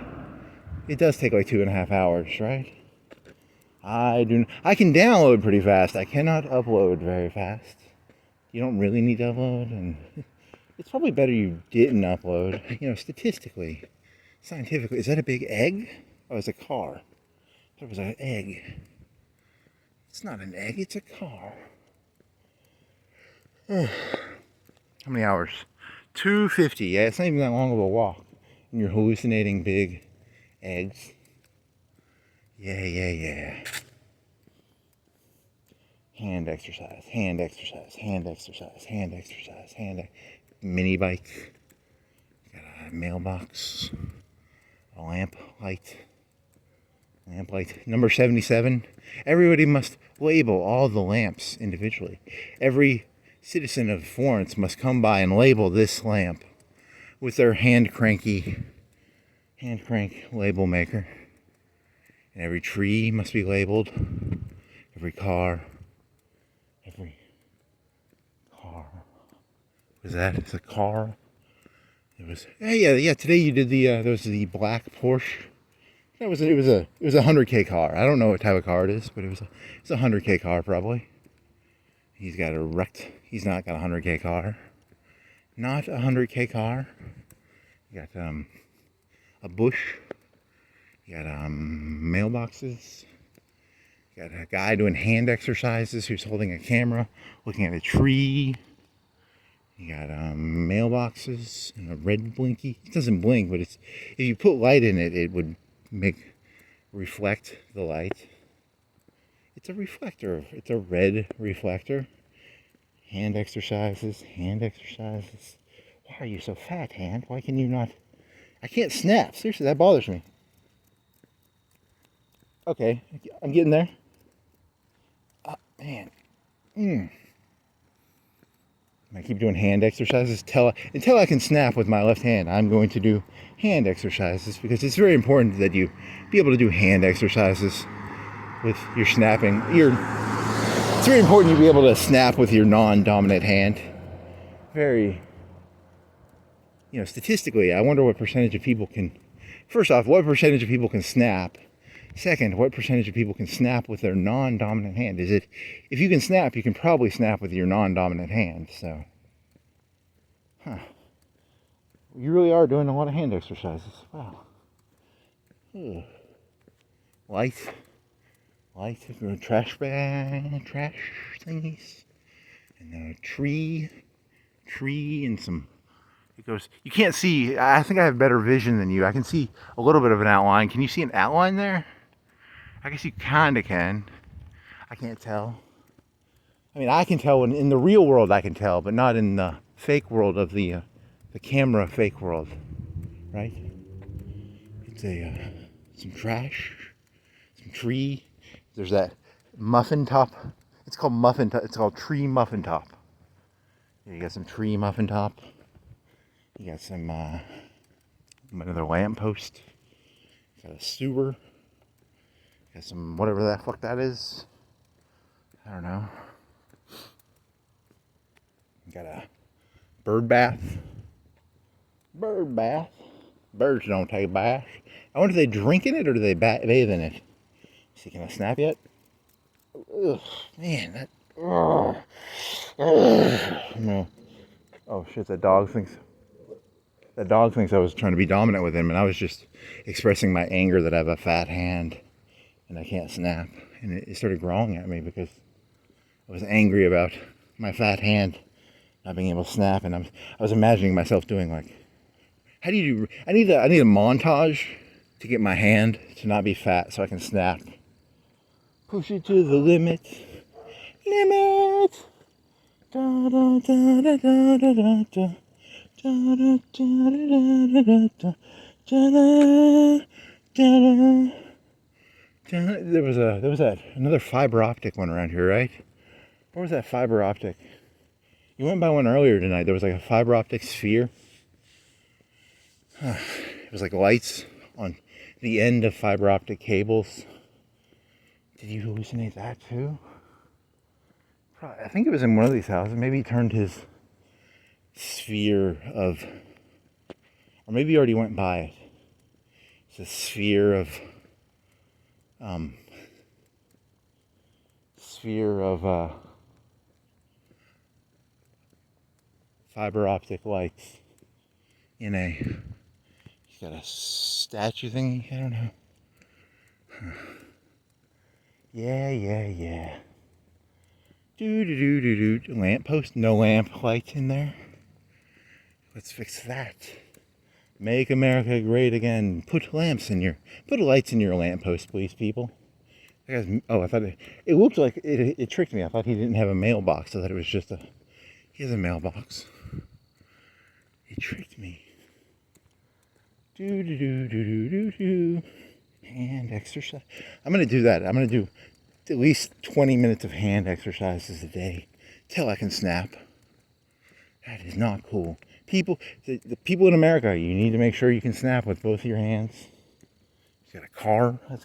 It does take like 2.5 hours, right? I can download pretty fast. I cannot upload very fast. You don't really need to upload, and it's probably better you didn't upload. You know, statistically, scientifically. Is that a big egg? Oh, it's a car. I thought it was an egg. It's not an egg, it's a car. How many hours? 250. Yeah, it's not even that long of a walk. And you're hallucinating big eggs. Yeah. Hand exercise. Mini bike. Got a mailbox. A lamp light. Number 77. Everybody must label all the lamps individually. Every citizen of Florence must come by and label this lamp with their hand crank label maker. And every tree must be labeled. Every car. Was that? It's a car. It was. Yeah. Today you did there was the black Porsche. It was a 100K car. I don't know what type of car it is, but it's a 100K car probably. He's not got a 100K car. Not a 100K car. You got a bush. You got mailboxes. You got a guy doing hand exercises who's holding a camera, looking at a tree. You got mailboxes and a red blinky. It doesn't blink, but if you put light in it, it would reflect the light. It's a reflector. It's a red reflector. Hand exercises. Why are you so fat, hand? Why can you not? I can't snap. Seriously, that bothers me. Okay, I'm getting there. Man. I keep doing hand exercises until I can snap with my left hand. I'm going to do hand exercises because it's very important that you be able to do hand exercises with your snapping. It's very important you be able to snap with your non-dominant hand. Very, statistically, I wonder what percentage of people can. First off, what percentage of people can snap? Second, what percentage of people can snap with their non-dominant hand? If you can snap, you can probably snap with your non-dominant hand, so. You really are doing a lot of hand exercises. Wow. Light, trash thingies, and then a tree, and some. It goes. You can't see. I think I have better vision than you. I can see a little bit of an outline. Can you see an outline there? I guess you kind of can. I can't tell. I mean, I can tell in the real world. I can tell, but not in the fake world of the camera fake world, right? It's some trash, some tree. There's that muffin top. It's called muffin top. It's called tree muffin top. You got some tree muffin top. You got some another lamppost. You got a sewer. Got some whatever the fuck that is. I don't know. Got a bird bath. Birds don't take baths. I wonder if they drink in it or do they bathe in it. See, can I snap yet? Ugh, man, that. No. Oh shit! That dog thinks I was trying to be dominant with him, and I was just expressing my anger that I have a fat hand and I can't snap. And it started growling at me because I was angry about my fat hand not being able to snap, and I was imagining myself doing like, how do you do? I need a montage to get my hand to not be fat so I can snap. Push it to the limit. Da, da, da, da, da, da, da, da. There was that another fiber optic one around here, right? Where was that fiber optic? You went by one earlier tonight. There was like a fiber optic sphere. It was like lights on the end of fiber optic cables. Did you hallucinate that too? I think it was in one of these houses. Maybe he turned his sphere of, or maybe he already went by it. It's a sphere of fiber optic lights in a, he's got a statue thingy, I don't know. Yeah. Do. Lamp post, no lamp lights in there. Let's fix that. Make America great again. Put lights in your lamppost, please, people. Oh, I thought it looked like it tricked me. I thought he didn't have a mailbox. I thought it was just he has a mailbox. It tricked me. Do. Hand exercise. I'm gonna do that. I'm gonna do at least 20 minutes of hand exercises a day till I can snap. That is not cool. People, the people in America, you need to make sure you can snap with both of your hands. You got a car, a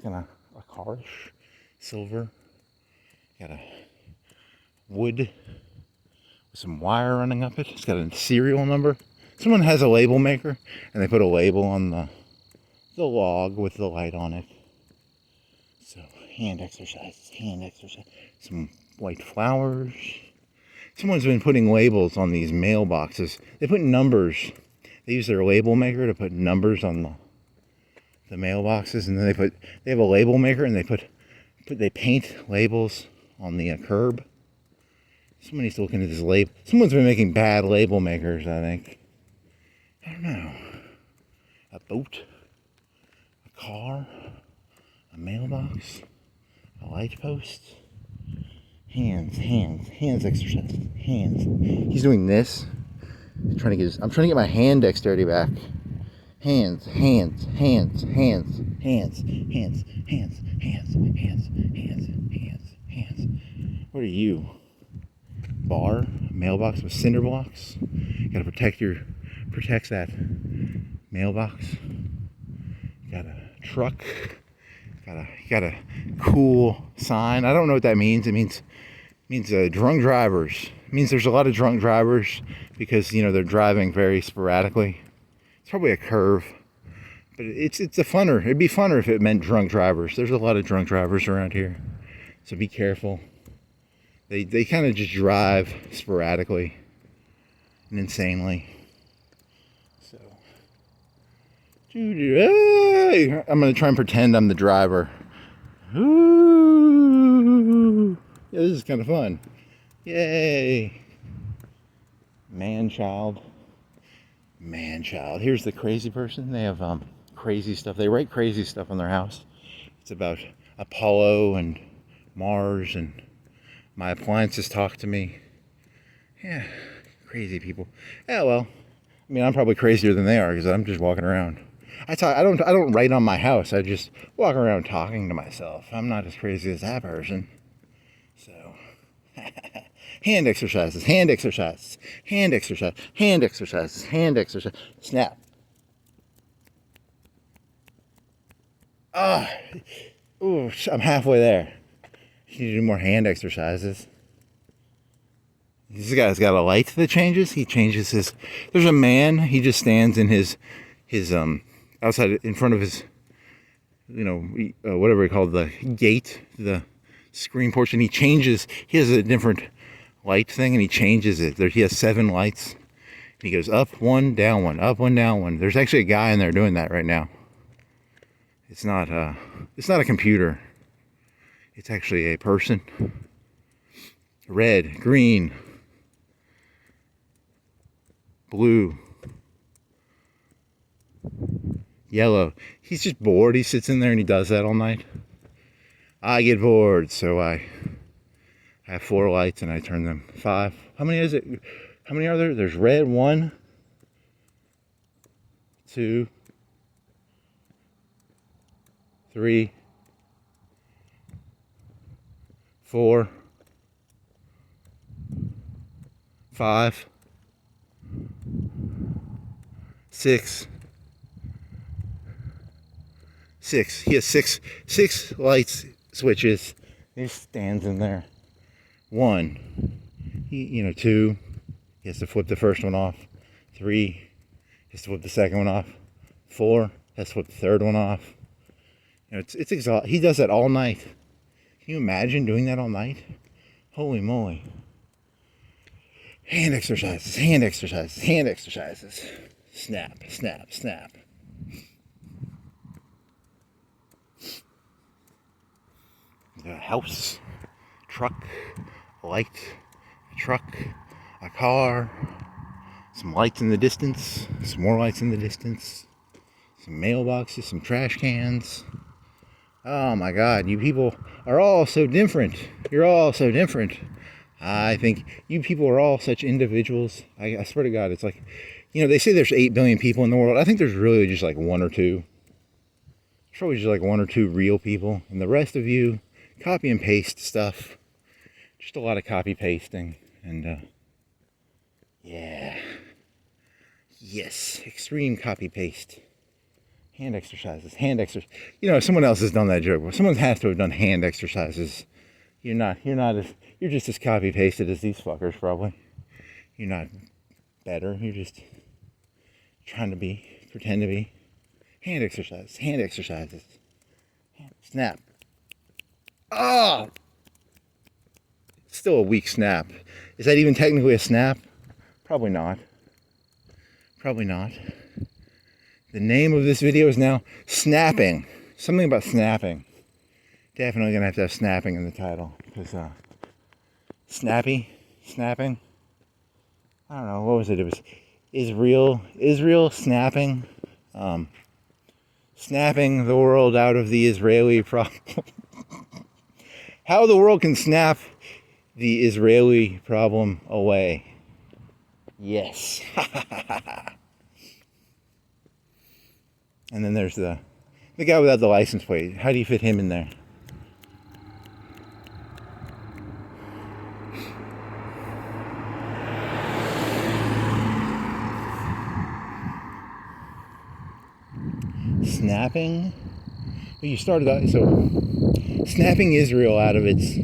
carish, silver. You got a wood with some wire running up it. It's got a serial number. Someone has a label maker, and they put a label on the log with the light on it. So, hand exercise. Some white flowers. Someone's been putting labels on these mailboxes. They put numbers. They use their label maker to put numbers on the mailboxes, and then they have a label maker, and they paint labels on the curb. Someone needs to look into this label. Someone's been making bad label makers, I think. I don't know. A boat, a car, a mailbox, a light post. Hands exercise. Hands. He's doing this. I'm trying to get my hand dexterity back. Hands. What are you? Bar, mailbox with cinder blocks. You gotta protect that mailbox. You got a truck. Got a cool sign. I don't know what that means. It means drunk drivers. It means there's a lot of drunk drivers because they're driving very sporadically. It's probably a curve, but it'd be funner if it meant drunk drivers. There's a lot of drunk drivers around here, so be careful. They kind of just drive sporadically and insanely. So I'm gonna try and pretend I'm the driver. Ooh. Yeah, this is kind of fun. Yay. Man-child. Here's the crazy person. They have crazy stuff. They write crazy stuff on their house. It's about Apollo and Mars, and my appliances talk to me. Yeah, crazy people. Yeah, well, I mean, I'm probably crazier than they are because I'm just walking around. I don't write on my house. I just walk around talking to myself. I'm not as crazy as that person. So, hand exercises. Snap. Ooh, I'm halfway there. You need to do more hand exercises. This guy's got a light that changes. He changes his. There's a man. He just stands in his outside in front of his, whatever he called the gate, the screen portion. He has a different light thing, and he changes it. He has 7 lights. And he goes up one, down one, up one, down one. There's actually a guy in there doing that right now. It's not a computer. It's actually a person. Red, green, blue, yellow. He's just bored. He sits in there and he does that all night. I get bored, so I have 4 lights and I turn them 5. How many is it? How many are there? There's red 1, 2, 3, 4, 5, 6. He has six lights switches. He stands in there. 1, 2. He has to flip the first one off. 3, he has to flip the second one off. 4, he has to flip the third one off. It's exhausting. He does that all night. Can you imagine doing that all night? Holy moly. Hand exercises, hand exercises, hand exercises. Snap, snap, snap. A house, truck, a light, a truck, a car, some lights in the distance, some more lights in the distance, some mailboxes, some trash cans. Oh my God, you people are all so different. You're all so different. I think you people are all such individuals. I swear to God, it's like, they say there's 8 billion people in the world. I think there's really just like 1 or 2. There's probably just like 1 or 2 real people. And the rest of you, copy and paste stuff. Just a lot of copy pasting. And yeah. Yes, extreme copy paste. Hand exercises, hand exercises. Someone else has done that joke. Well, someone has to have done hand exercises. You're just as copy pasted as these fuckers probably. You're not better. You're just trying to pretend to be. Hand exercises, hand exercises. Snap. Oh! It's still a weak snap. Is that even technically a snap? Probably not. Probably not. The name of this video is now Snapping. Something about snapping. Definitely gonna have to have snapping in the title. Because, snapping. I don't know, what was it? It was Israel snapping. Snapping the world out of the Israeli problem. How the world can snap the Israeli problem away. Yes. And then there's the guy without the license plate. How do you fit him in there? Snapping. Well, you started out, so snapping Israel out of its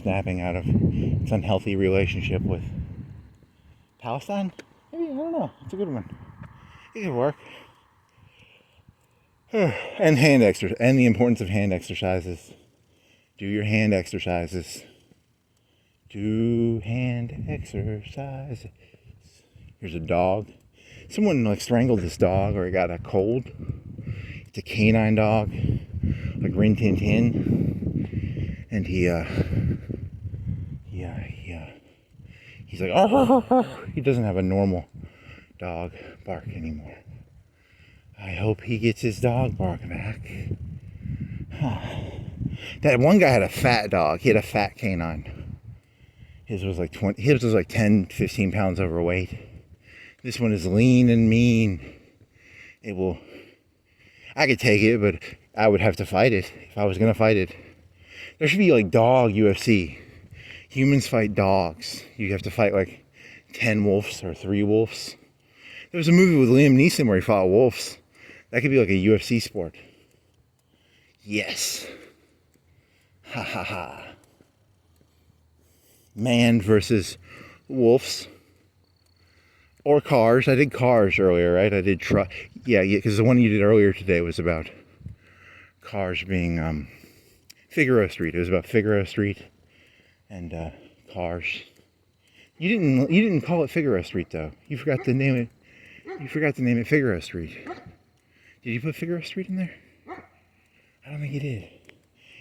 snapping out of its unhealthy relationship with Palestine. Maybe, I don't know. It's a good one. It could work. And and the importance of hand exercises. Do your hand exercises. Do hand exercises. Here's a dog. Someone strangled this dog, or he got a cold. It's a canine dog, like Rin Tin Tin, and he's like, oh, he doesn't have a normal dog bark anymore. I hope he gets his dog bark back. That one guy had a fat dog. He had a fat canine. His was like 10, 15 pounds overweight. This one is lean and mean. I could take it, but I would have to fight it if I was going to fight it. There should be like dog UFC. Humans fight dogs. You have to fight like 10 wolves or 3 wolves. There was a movie with Liam Neeson where he fought wolves. That could be like a UFC sport. Yes. Ha ha ha. Man versus wolves. Or cars. I did cars earlier, right? I did truck. Yeah, because the one you did earlier today was about cars being Figaro Street. It was about Figaro Street and cars. You didn't call it Figaro Street though. You forgot to name it. You forgot to name it Figaro Street. Did you put Figaro Street in there? I don't think you did.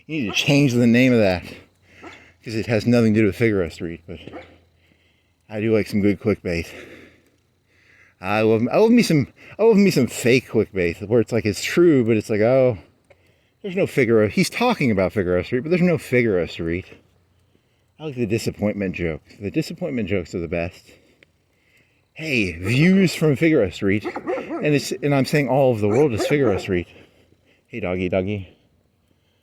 You need to change the name of that because it has nothing to do with Figaro Street. But I do like some good clickbait. I love me some fake clickbait where it's like it's true, but it's like, oh, there's no Figaro. He's talking about Figaro Street, but there's no Figaro Street. I like the disappointment jokes. The disappointment jokes are the best. Hey, views from Figueroa Street. And I'm saying all of the world is Figueroa Street. Hey, doggy, doggy.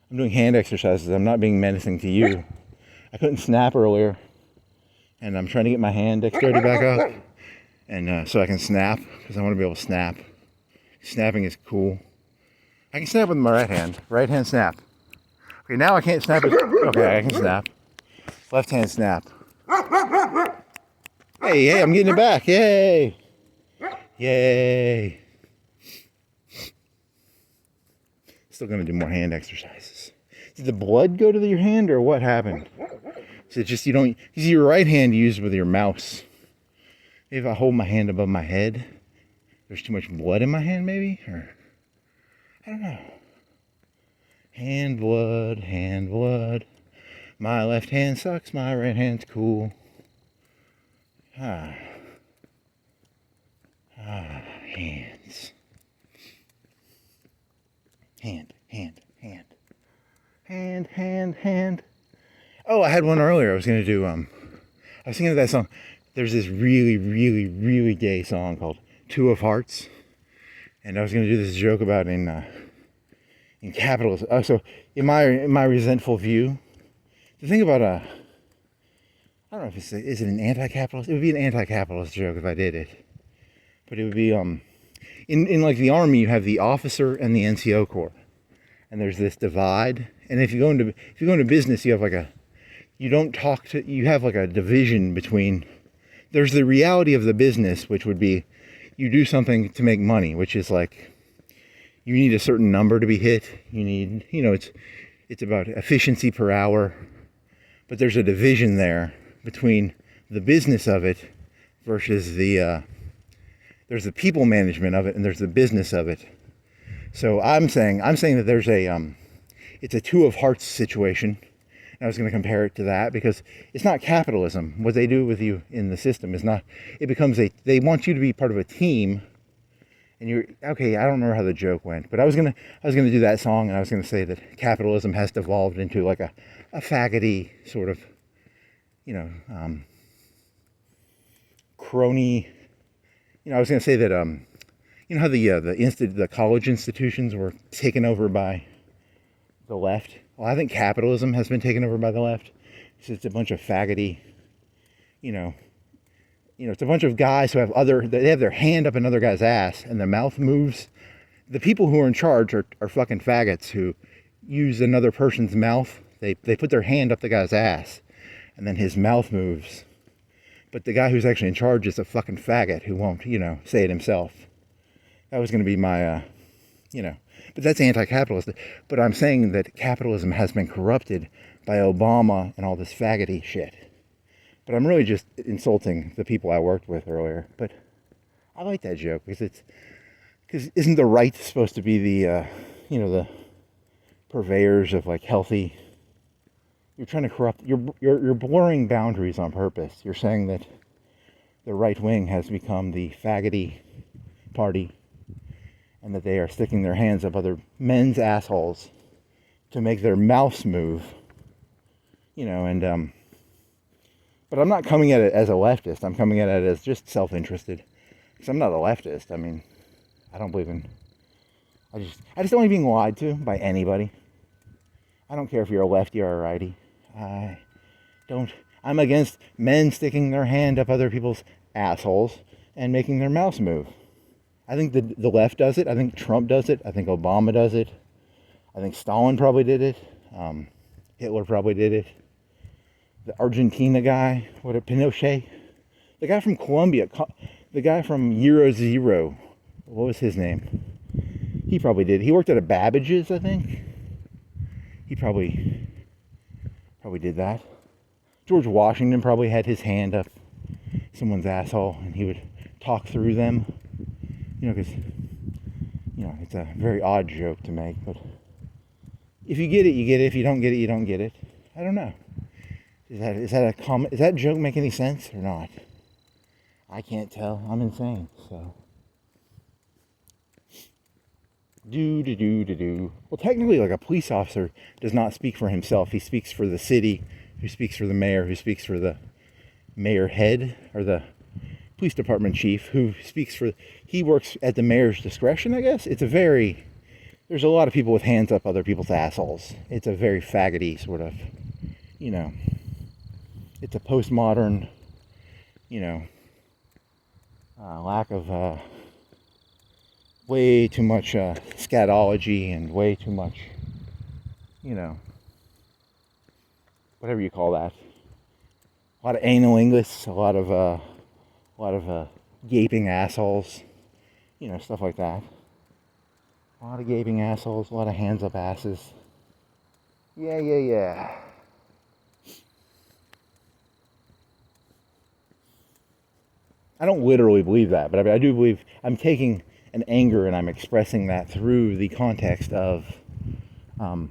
I'm doing hand exercises. I'm not being menacing to you. I couldn't snap earlier. And I'm trying to get my hand dexterity back up. And so I can snap, because I want to be able to snap. Snapping is cool. I can snap with my right hand. Right hand snap. Okay, now I can't snap it. Okay, I can snap. Left hand snap. Hey, I'm getting it back. Yay. Yay. Still going to do more hand exercises. Did the blood go to your hand or what happened? Is it just you don't use your right hand used with your mouse? Maybe if I hold my hand above my head, there's too much blood in my hand maybe? Or I don't know. Hand blood. My left hand sucks, my right hand's cool. Hands. Hand. Oh, I had one earlier. I was gonna do I was thinking of that song. There's this really gay song called Two of Hearts. And I was gonna do this joke about in capitalism. So in my resentful view, the thing about I don't know if is it an anti-capitalist? It would be an anti-capitalist joke if I did it. But it would be in like the army you have the officer and the NCO corps. And there's this divide. And if you go into business you have like you have like a division between, there's the reality of the business, which would be you do something to make money, which is like you need a certain number to be hit. You need, it's about efficiency per hour. But there's a division there between the business of it versus there's the people management of it and there's the business of it. So I'm saying that there's it's a two of hearts situation. And I was going to compare it to that because it's not capitalism. What they do with you in the system is not, they want you to be part of a team. And okay, I don't remember how the joke went, but I was gonna do that song and I was gonna say that capitalism has devolved into like a faggoty sort of, crony. I was gonna say that how the college institutions were taken over by the left. Well, I think capitalism has been taken over by the left. It's a bunch of faggoty, it's a bunch of guys who they have their hand up another guy's ass and their mouth moves. The people who are in charge are fucking faggots who use another person's mouth. They put their hand up the guy's ass and then his mouth moves. But the guy who's actually in charge is a fucking faggot who won't, say it himself. That was going to be my, but that's anti-capitalist. But I'm saying that capitalism has been corrupted by Obama and all this faggoty shit. But I'm really just insulting the people I worked with earlier. But I like that joke because isn't the right supposed to be the, the purveyors of like healthy? You're trying to corrupt. You're blurring boundaries on purpose. You're saying that the right wing has become the faggoty party, and that they are sticking their hands up other men's assholes to make their mouths move. But I'm not coming at it as a leftist. I'm coming at it as just self-interested. Because I'm not a leftist. I mean, I don't believe in... I just don't like being lied to by anybody. I don't care if you're a lefty or a righty. I'm against men sticking their hand up other people's assholes and making their mouths move. I think the left does it. I think Trump does it. I think Obama does it. I think Stalin probably did it. Hitler probably did it. The Argentina guy, Pinochet? The guy from Colombia, the guy from Euro Zero, what was his name? He probably did. He worked at a Babbage's, I think. He probably did that. George Washington probably had his hand up someone's asshole and he would talk through them. Because, it's a very odd joke to make, but if you get it, you get it. If you don't get it, you don't get it. I don't know. Does that joke make any sense or not? I can't tell. I'm insane, so. Well, technically, like a police officer does not speak for himself. He speaks for the city, who speaks for the mayor, who speaks for the mayor head, or the police department chief who speaks for, he works at the mayor's discretion, I guess. It's a very, there's a lot of people with hands up other people's assholes. It's a very faggoty sort of, you know, it's a postmodern, you know, lack of way too much scatology and way too much, you know, whatever you call that. A lot of analinguists, a lot of gaping assholes, you know, stuff like that. A lot of gaping assholes, a lot of hands up asses. Yeah. I don't literally believe that, but I do believe I'm taking an anger and I'm expressing that through the context of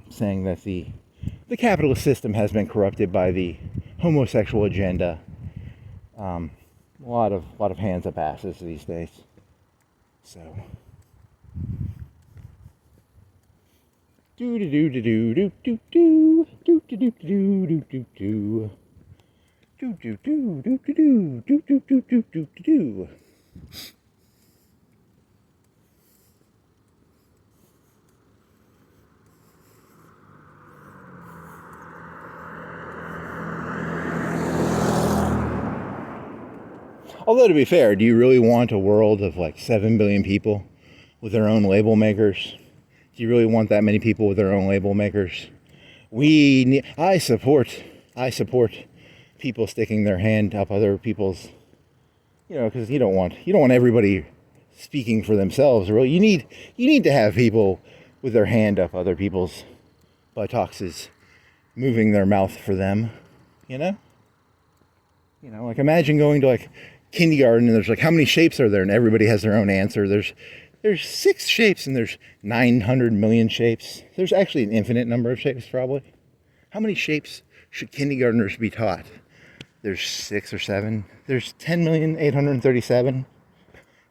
saying that the capitalist system has been corrupted by the homosexual agenda. A lot of hands up asses these days. So do do do do do do do do do do do do do do. Do do do do do do do do do do do do. Although, to be fair, do you really want a world of like 7 billion people with their own label makers? Do you really want that many people with their own label makers? I support people sticking their hand up other people's, you know, because you don't want everybody speaking for themselves. Really, you need to have people with their hand up other people's buttocks, moving their mouth for them. You know, like imagine going to like kindergarten and there's like, how many shapes are there, and everybody has their own answer. There's 6 shapes and there's 900 million shapes. There's actually an infinite number of shapes probably. How many shapes should kindergartners be taught? There's 6 or 7. There's 10,837.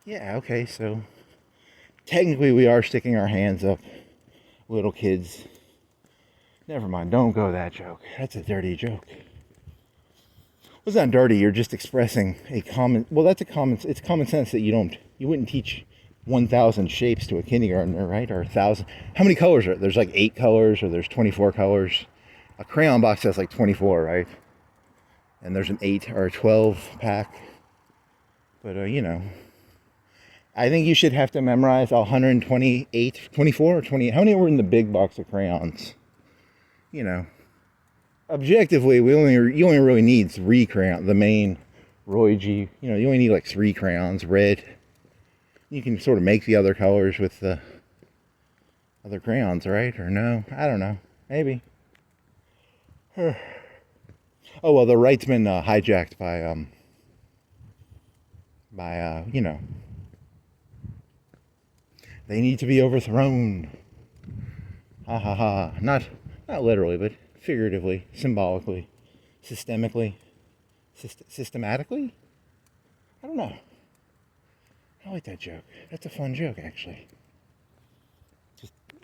Yeah, okay, so technically we are sticking our hands up little kids. Never mind, don't go that joke. That's a dirty joke. Well, it's not dirty, you're just expressing a common, well, it's common sense that you wouldn't teach 1,000 shapes to a kindergartner, right? Or 1,000. How many colors are there? There's like 8 colors, or there's 24 colors. A crayon box has like 24, right? And there's an 8 or a 12 pack. But, you know, I think you should have to memorize 128, 24 or 28. How many were in the big box of crayons? You know, objectively, you only really need 3 crayons. The main Roy G, you know, you only need like 3 crayons, red. You can sort of make the other colors with the other crayons, right? Or no? I don't know. Maybe. Oh, well, the right's been hijacked by you know, they need to be overthrown. Ha ha ha. Not literally, but figuratively, symbolically, systemically, systematically? I don't know. I like that joke. That's a fun joke, actually.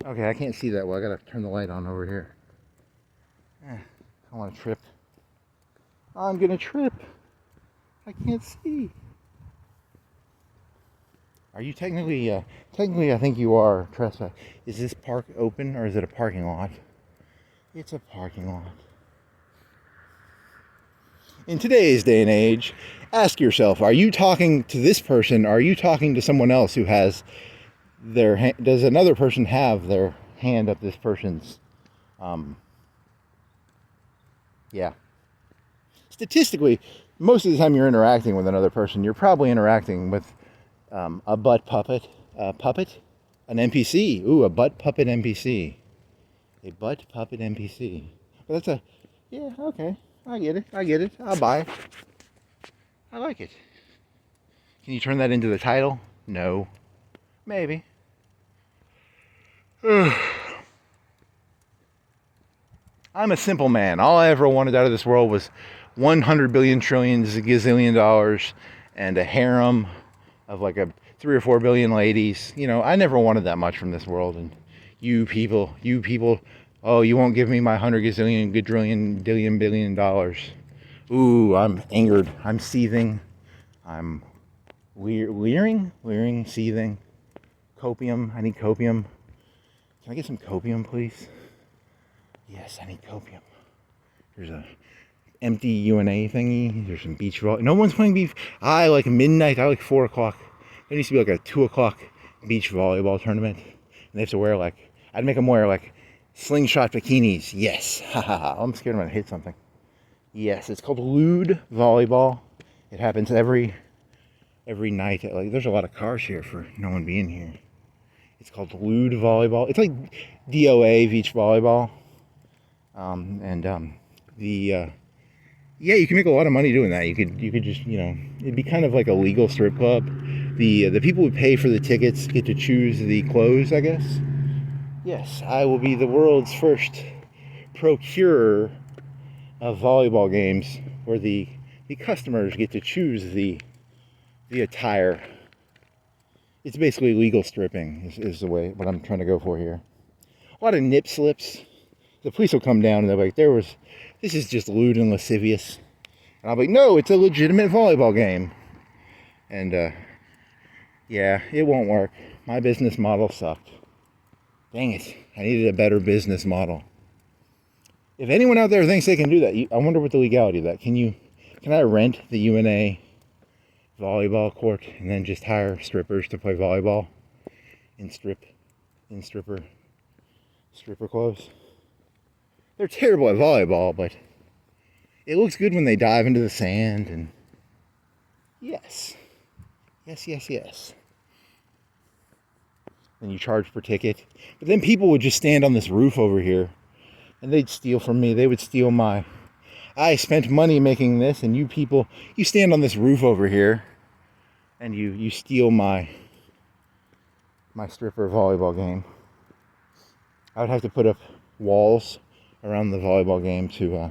Okay, I can't see that well. I gotta turn the light on over here. I want to trip. I'm gonna trip. I can't see. Are you technically, I think you are trespassing. Is this park open or is it a parking lot? It's a parking lot. In today's day and age, ask yourself, are you talking to this person? Or are you talking to someone else who has their does another person have their hand up this person's, yeah. Statistically, most of the time you're interacting with another person, you're probably interacting with a butt puppet, an NPC. Ooh, a butt puppet NPC. A butt puppet NPC. Well, that's yeah, okay. I get it. I'll buy it. I like it. Can you turn that into the title? No. Maybe. I'm a simple man. All I ever wanted out of this world was 100 billion trillion gazillion dollars and a harem of like 3 or 4 billion ladies. You know, I never wanted that much from this world. And you people, oh, you won't give me my 100 gazillion, quadrillion, billion dollars. Ooh, I'm angered. I'm seething. I'm leering, seething. Copium. I need copium. Can I get some copium, please? Yes, I need copium. There's a empty UNA thingy. There's some beach volleyball. No one's playing beach. I like midnight. I like 4 o'clock. There needs to be like a 2 o'clock beach volleyball tournament. And they have to wear like, I'd make them wear like slingshot bikinis. Yes. I'm scared I'm going to hit something. Yes, it's called lewd volleyball. It happens every night. Like, there's a lot of cars here for no one being here. It's called lewd volleyball. It's like DOA beach volleyball. Yeah, you can make a lot of money doing that. You could just, it'd be kind of like a legal strip club. The people who pay for the tickets get to choose the clothes, I guess. Yes, I will be the world's first procurer of volleyball games where the customers get to choose the attire. It's basically legal stripping is the way what I'm trying to go for here. A lot of nip slips. The police will come down and they're like, this is just lewd and lascivious. And I'll be like, no, it's a legitimate volleyball game. And yeah, it won't work. My business model sucked. Dang it, I needed a better business model. If anyone out there thinks they can do that, I wonder what the legality of that. Can I rent the UNA volleyball court and then just hire strippers to play volleyball in stripper clothes? They're terrible at volleyball, but it looks good when they dive into the sand. And yes. Then you charge per ticket. But then people would just stand on this roof over here and they'd steal from me. They would steal I spent money making this, and you people, you stand on this roof over here and you steal my stripper volleyball game. I would have to put up walls around the volleyball game to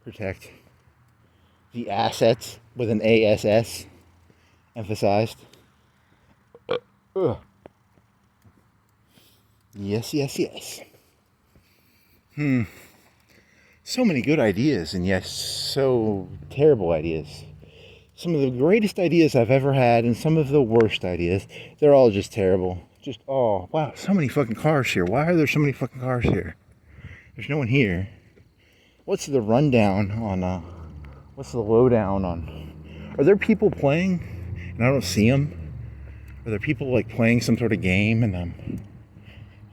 protect the assets with an ASS emphasized. Yes. So many good ideas, and yes, so terrible ideas. Some of the greatest ideas I've ever had, and some of the worst ideas. They're all just terrible. Just, oh, wow, so many fucking cars here. Why are there so many fucking cars here? There's no one here. What's the rundown on, what's the lowdown on? Are there people playing, and I don't see them? Are there people, like, playing some sort of game, and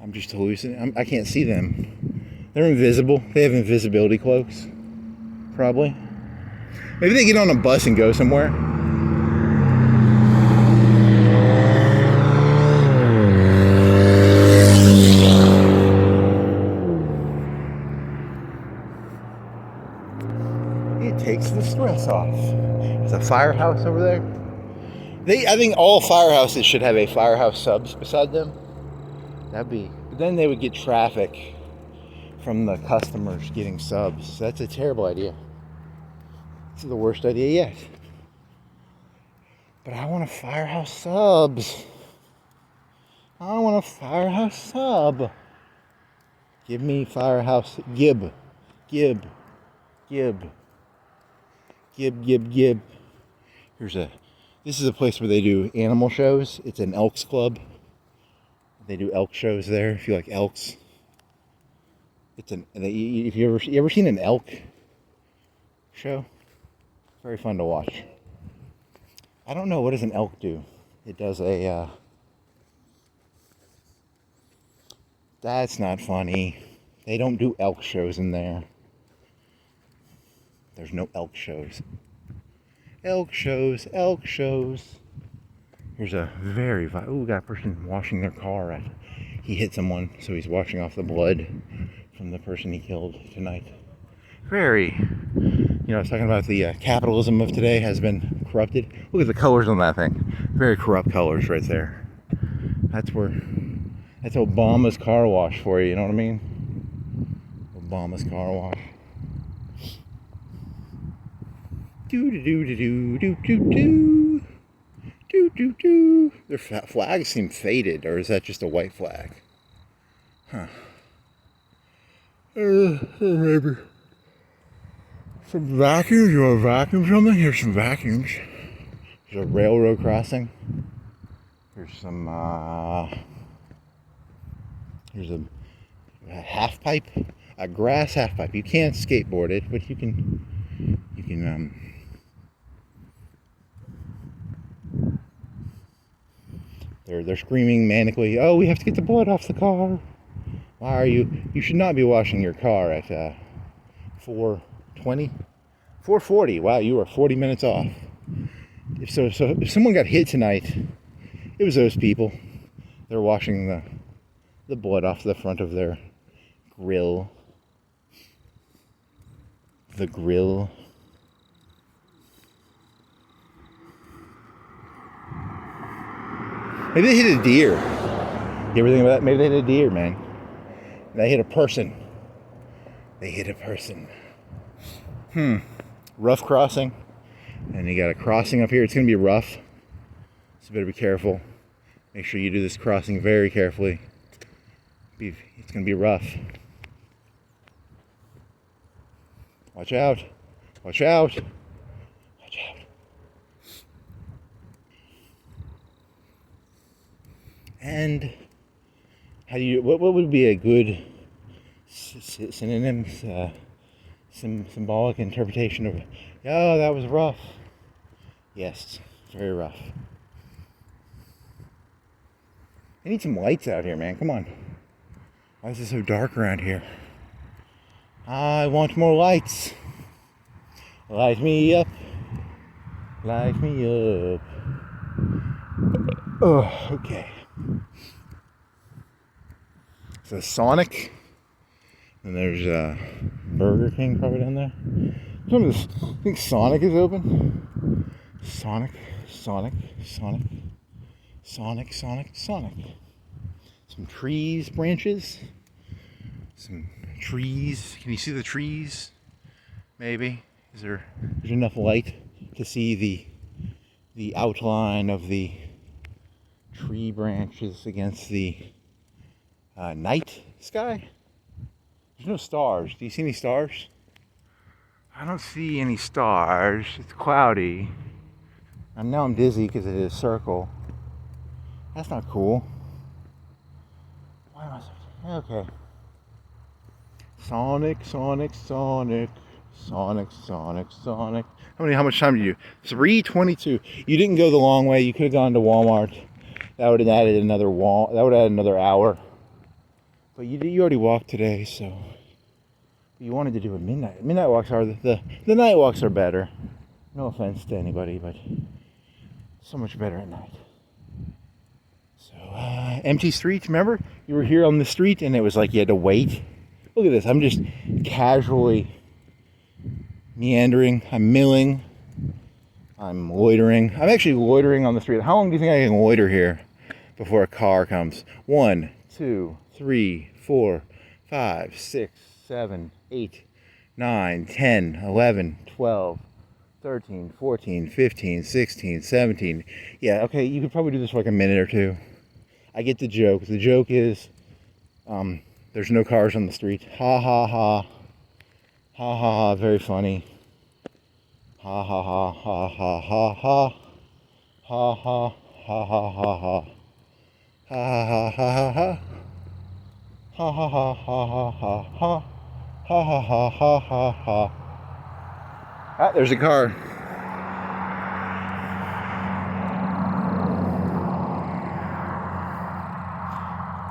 I'm just hallucinating? I can't see them. They're invisible. They have invisibility cloaks. Probably. Maybe they get on a bus and go somewhere. It takes the stress off. There's a firehouse over there. I think all firehouses should have a firehouse subs beside them. But then they would get traffic from the customers getting subs. That's a terrible idea. This is the worst idea yet. But I want a firehouse subs. I want a firehouse sub. Give me firehouse gib. Gib. This is a place where they do animal shows. It's an Elks Club. They do elk shows there if you like elks. If you ever seen an elk show? Very fun to watch. I don't know, what does an elk do? It does that's not funny. They don't do elk shows in there. There's no elk shows. Elk shows. Here's a we got a person washing their car. He hit someone, so he's washing off the blood from the person he killed tonight. I was talking about the capitalism of today has been corrupted. Look at the colors on that thing. Very corrupt colors right there. That's Obama's car wash for you know what I mean? Obama's car wash. Their flags seem faded, or is that just a white flag? Huh. Maybe. Some vacuums? You want to vacuum something? Here's some vacuums. There's a railroad crossing. There's some, there's a half pipe, a grass half pipe. You can't skateboard it, but you can, they're screaming manically, oh, we have to get the blood off the car. Why are you should not be washing your car at 4:20, 4:40. Wow, you are 40 minutes off. If someone got hit tonight, it was those people. They're washing the blood off the front of their grill. The grill. Maybe they hit a deer. You ever think about that? Maybe they hit a deer, man. They hit a person. They hit a person. Rough crossing. And you got a crossing up here. It's going to be rough. So you better be careful. Make sure you do this crossing very carefully. It's going to be rough. Watch out. Watch out. Watch out. And what would be a good synonyms, symbolic interpretation of, oh, that was rough. Yes, very rough. I need some lights out here, man. Come on. Why is it so dark around here? I want more lights. Light me up. Light me up. Oh, okay. So Sonic. And there's Burger King probably down there. I think Sonic is open. Sonic. Some trees, branches. Some trees. Can you see the trees? Maybe. There's enough light to see the outline of the tree branches against the night sky? There's no stars. Do you see any stars? I don't see any stars. It's cloudy. And now I'm dizzy because it is a circle. That's not cool. Why am I so... Okay. Sonic. How much time did you... 3:22. You didn't go the long way. You could have gone to Walmart. That would have added another hour. But you already walked today, so you wanted to do a midnight. Midnight walks are the night walks are better. No offense to anybody, but so much better at night. So empty streets. Remember, you were here on the street, and it was like you had to wait. Look at this. I'm just casually meandering. I'm milling. I'm loitering. I'm actually loitering on the street. How long do you think I can loiter here before a car comes? 1, 2, 3, 4, 5, 6, 7, 8, 9, 10, 11, 12, 13, 14, 15, 16, 17. Yeah, okay, you could probably do this for like a minute or two. I get the joke. The joke is there's no cars on the street. Ha ha ha. Ha ha ha, very funny. Ha ha ha ha ha ha ha. Ha ha ha ha ha ha. Ha ha ha ha ha. Ha ha ha ha ha ha ha. Ha ha ha ha ha ha. Ah, there's a car.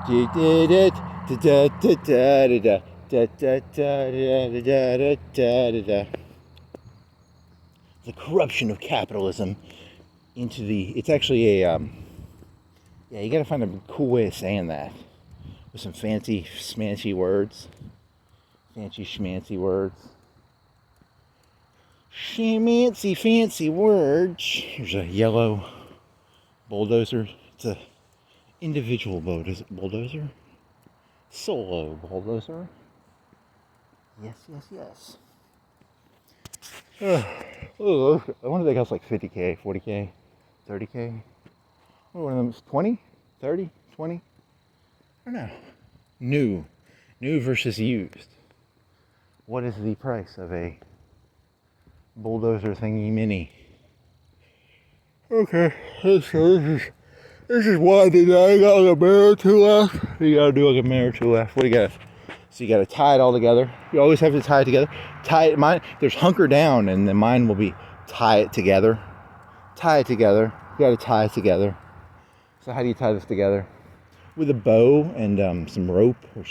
Did it. The corruption of capitalism into it's actually a yeah, you gotta find a cool way of saying that with some fancy schmancy words. Fancy words. Fancy words. Here's a yellow bulldozer. It's a individual bulldozer. Solo bulldozer. Yes. Oh, I wonder if that costs like 50K, 40K, 30K. What, one of them is 20, 30, 20? I don't know. New versus used. What is the price of a bulldozer thingy mini? Okay, so this is one thing that I got like a minute or two left. You gotta do like a minute or two left. What do you got? So you gotta tie it all together. You always have to tie it together. Tie it. Mine. There's hunker down, and then mine will be tie it together. Tie it together. You gotta tie it together. So how do you tie this together? With a bow and some rope or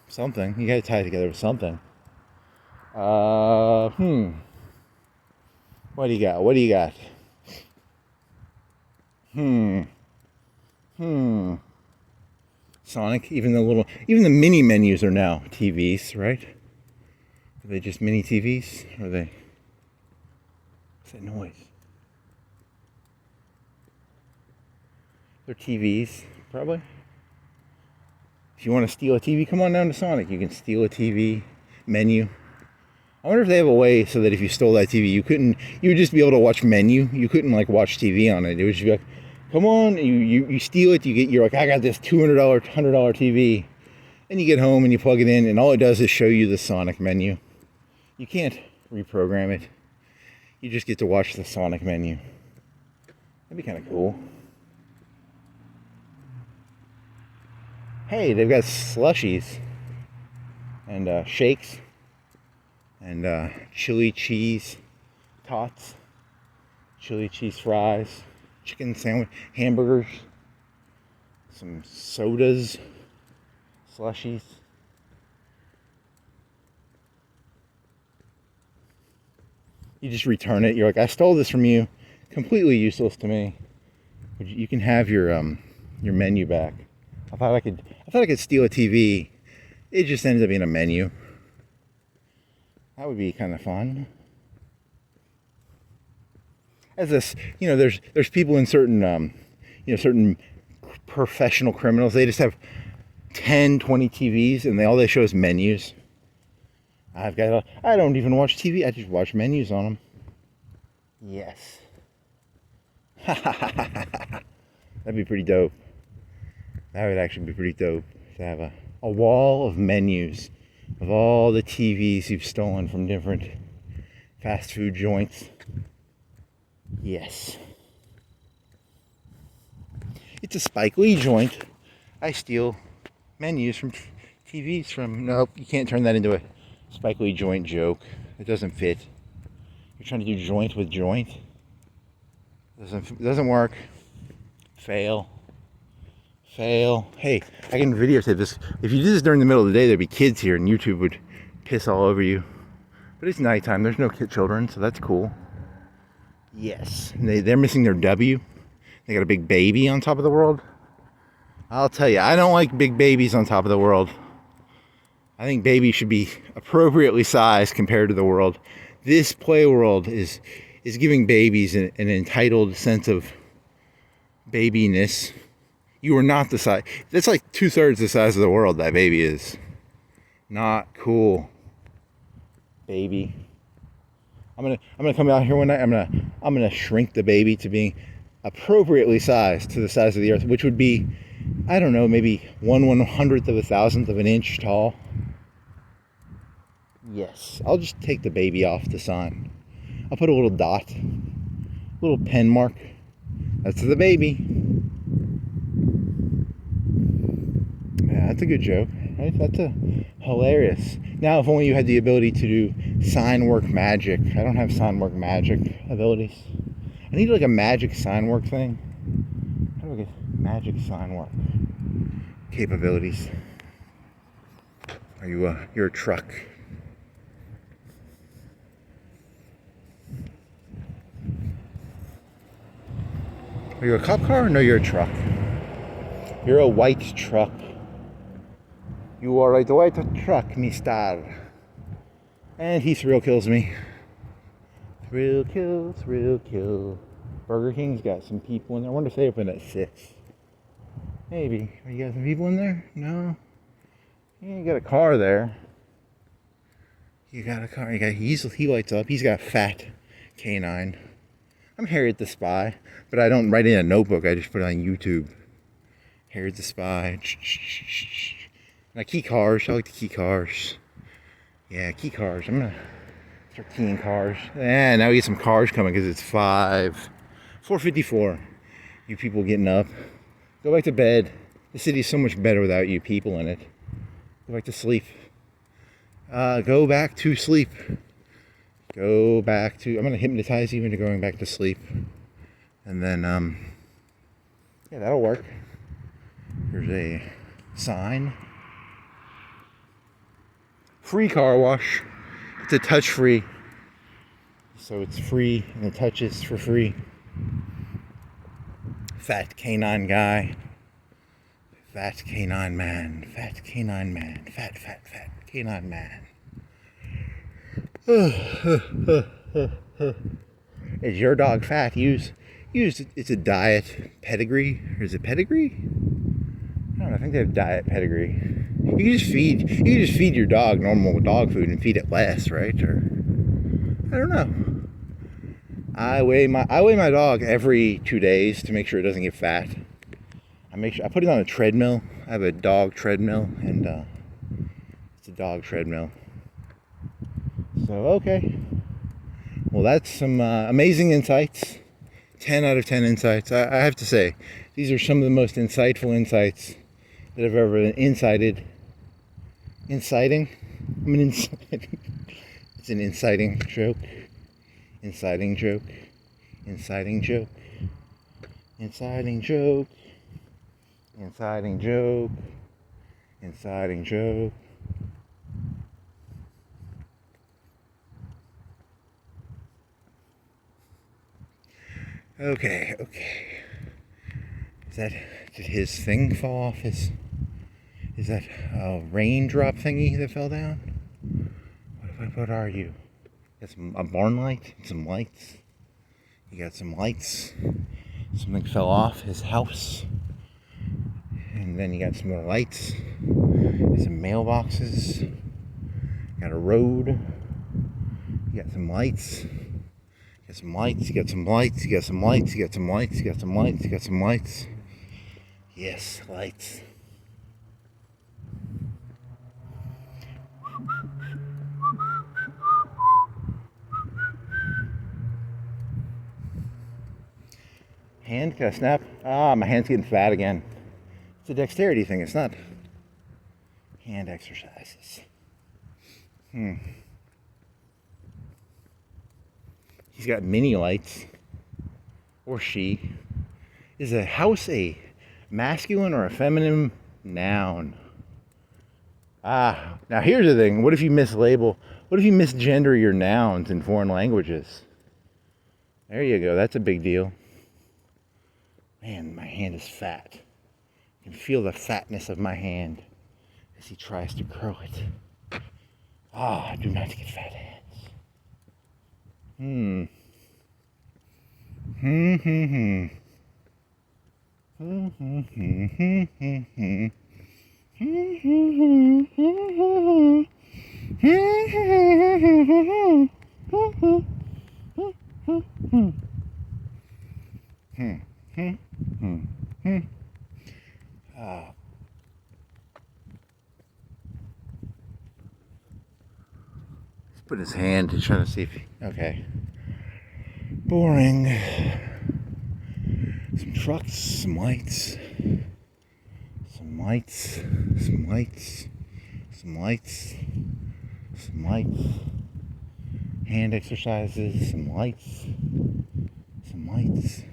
something. You gotta tie it together with something. What do you got? What do you got? Sonic, even the mini menus are now TVs, right? Are they just mini TVs? Or are they? What's that noise? They're TVs, probably. If you want to steal a TV, come on down to Sonic. You can steal a TV menu. I wonder if they have a way so that if you stole that TV, you would just be able to watch menu. You couldn't like watch TV on it. It would just be like, come on, you steal it, you're like, I got this $200, $100 TV. And you get home and you plug it in and all it does is show you the Sonic menu. You can't reprogram it. You just get to watch the Sonic menu. That'd be kind of cool. Hey, they've got slushies and shakes and chili cheese tots, chili cheese fries, chicken sandwich, hamburgers, some sodas, slushies. You just return it. You're like, I stole this from you. Completely useless to me. But you can have your menu back. I thought I could steal a TV. It just ends up being a menu. That would be kind of fun. As this, there's people in certain, certain professional criminals. They just have 10, 20 TVs, and all they show is menus. I don't even watch TV. I just watch menus on them. Yes. That'd be pretty dope. That would actually be pretty dope to have a wall of menus of all the TVs you've stolen from different fast food joints. Yes. It's a Spike Lee joint. I steal menus from TVs from... Nope, you can't turn that into a Spike Lee joint joke. It doesn't fit. You're trying to do joint with joint. It doesn't work. Fail. Hey, I can videotape this. If you did this during the middle of the day, there'd be kids here and YouTube would piss all over you. But it's nighttime. There's no children, so that's cool. Yes. And they're missing their W. They got a big baby on top of the world. I'll tell you, I don't like big babies on top of the world. I think babies should be appropriately sized compared to the world. This play world is giving babies an entitled sense of babiness. You are not the size. That's like 2/3 the size of the world that baby is. Not cool, baby. I'm gonna come out here one night. I'm gonna shrink the baby to being appropriately sized to the size of the earth, which would be, I don't know, maybe 1/100th of a thousandth of an inch tall. Yes, I'll just take the baby off the sign. I'll put a little dot, little pen mark. That's the baby. Yeah, that's a good joke, right? That's hilarious. Now, if only you had the ability to do sign work magic. I don't have sign work magic abilities. I need like a magic sign work thing. How do I get magic sign work capabilities? Are you you're a truck? Are you a cop car? No, you're a truck. You're a white truck. You are a white truck, mister. And he thrill kills me. Thrill kill. Burger King's got some people in there. I wonder if they open at 6. Maybe. Are you got some people in there? No? Yeah, you got a car there. You got a car. He lights up. He's got a fat canine. I'm Harriet the Spy, but I don't write it in a notebook. I just put it on YouTube. Harriet the Spy. Now, key cars. I like the key cars. Yeah, key cars. I'm gonna Start keying cars. And now we get some cars coming because it's 4:54. You people getting up. Go back to bed. The city's so much better without you people in it. Go back to sleep. Go back to sleep. Go back to... I'm going to hypnotize you into going back to sleep. And then, yeah, that'll work. Here's a sign. Free car wash. It's a touch-free. So it's free, and the touch is for free. Fat canine guy. Fat canine man. Fat canine man. Fat canine man. Is your dog fat? Use it's a diet pedigree. Or is it pedigree? I don't know, I think they have diet pedigree. You can just feed your dog normal dog food and feed it less, right? Or I don't know. I weigh my dog every 2 days to make sure it doesn't get fat. I put it on a treadmill. I have a dog treadmill, and it's a dog treadmill. So okay. Well, that's some amazing insights. 10 out of 10 insights. I have to say, these are some of the most insightful insights that I've ever been inciting. It's an inciting joke. Inciting joke. Inciting joke. Inciting joke. Inciting joke. Inciting joke. Okay. Did his thing fall off? Is that a raindrop thingy that fell down? What are you? A barn light? Some lights? You got some lights? Something fell off his house. And then you got some more lights. Some mailboxes. Got a road. You got some lights. You got some lights. You got some lights. You got some lights. You got some lights. You got some lights. You got some lights. Yes, lights. Hand? Can I snap? My hand's getting fat again. It's a dexterity thing. It's not hand exercises. He's got mini lights. Or she. Is a house a masculine or a feminine noun? Now here's the thing. What if you mislabel? What if you misgender your nouns in foreign languages? There you go. That's a big deal. Man, my hand is fat. You can feel the fatness of my hand as he tries to curl it. Do not get fat hands. He's putting his hand to try to see if okay. Boring. Some trucks, some lights. Some lights. Some lights. Some lights. Some lights. Hand exercises, some lights. Some lights.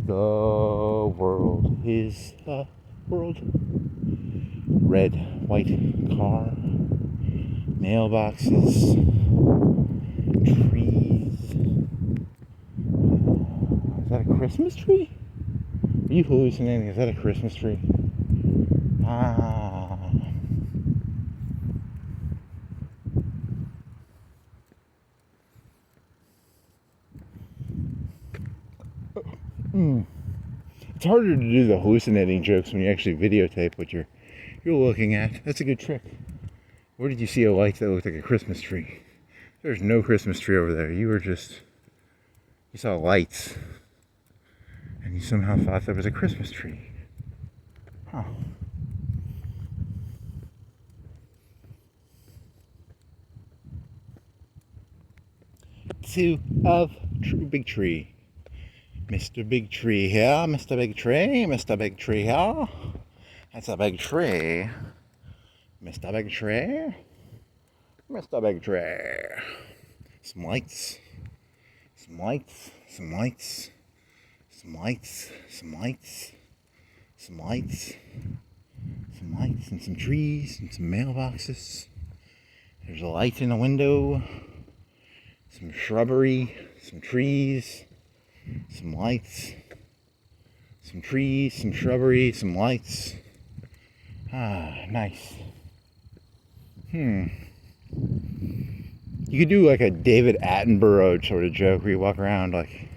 The world is a world. Red, white car. Mailboxes. Trees. Is that a Christmas tree? Are you hallucinating? Is that a Christmas tree? It's harder to do the hallucinating jokes when you actually videotape what you're looking at. That's a good trick. Where did you see a light that looked like a Christmas tree? There's no Christmas tree over there. You saw lights. And you somehow thought there was a Christmas tree. Huh. two of Big Tree. Mr. Big Tree here, Mr. Big Tree, Mr. Big Tree here. That's a big tree. Mr. Big Tree, Mr. Big Tree. Some lights, some lights, some lights, some lights, some lights, some lights, some lights, and some trees, and some mailboxes. There's a light in the window, some shrubbery, some trees, some lights, some trees, some shrubbery, some lights. Ah, nice. You could do like a David Attenborough sort of joke where you walk around like,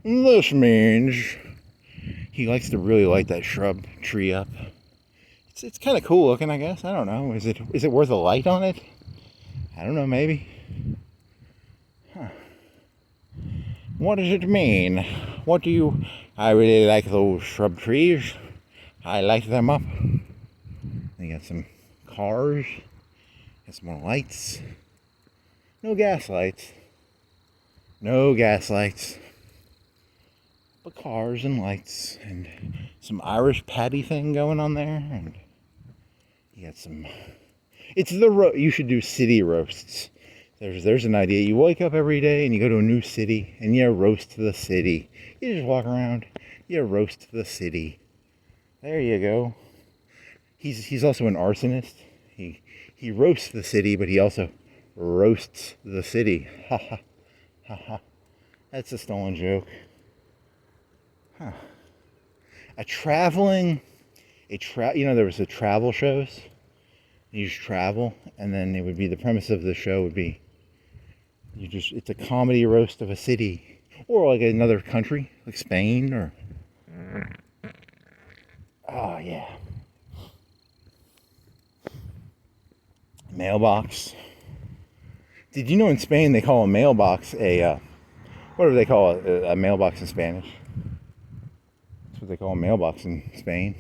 this means he likes to really light that shrub tree up. It's kind of cool looking, I guess. I don't know. Is it worth a light on it? I don't know, maybe. What does it mean? I really like those shrub trees. I light them up. You got some cars. Got some more lights. No gas lights. No gas lights. But cars and lights. And some Irish patty thing going on there. And you got some... you should do city roasts. There's an idea. You wake up every day and you go to a new city and you roast the city. You just walk around, you roast the city. There you go. He's also an arsonist. He roasts the city, but he also roasts the city. Ha ha ha ha. That's a stolen joke. Huh. There was the travel shows. You just travel, and then it would be the premise of the show would be it's a comedy roast of a city or like another country like Spain or oh yeah, mailbox. Did you know in Spain they call a mailbox what do they call a mailbox in Spanish? That's what they call a mailbox in Spain.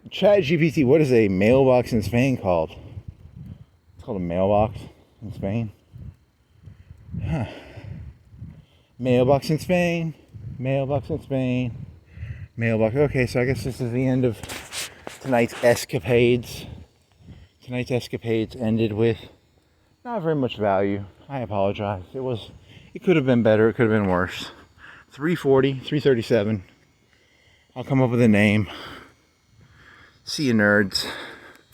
Chat GPT, what is a mailbox in Spain called? It's called a mailbox in Spain. Huh. Mailbox in Spain. Mailbox in Spain. Mailbox. Okay, so I guess this is the end of tonight's escapades. Tonight's escapades ended with not very much value. I apologize. It could have been better. It could have been worse. 340, 337. I'll come up with a name. See you, nerds.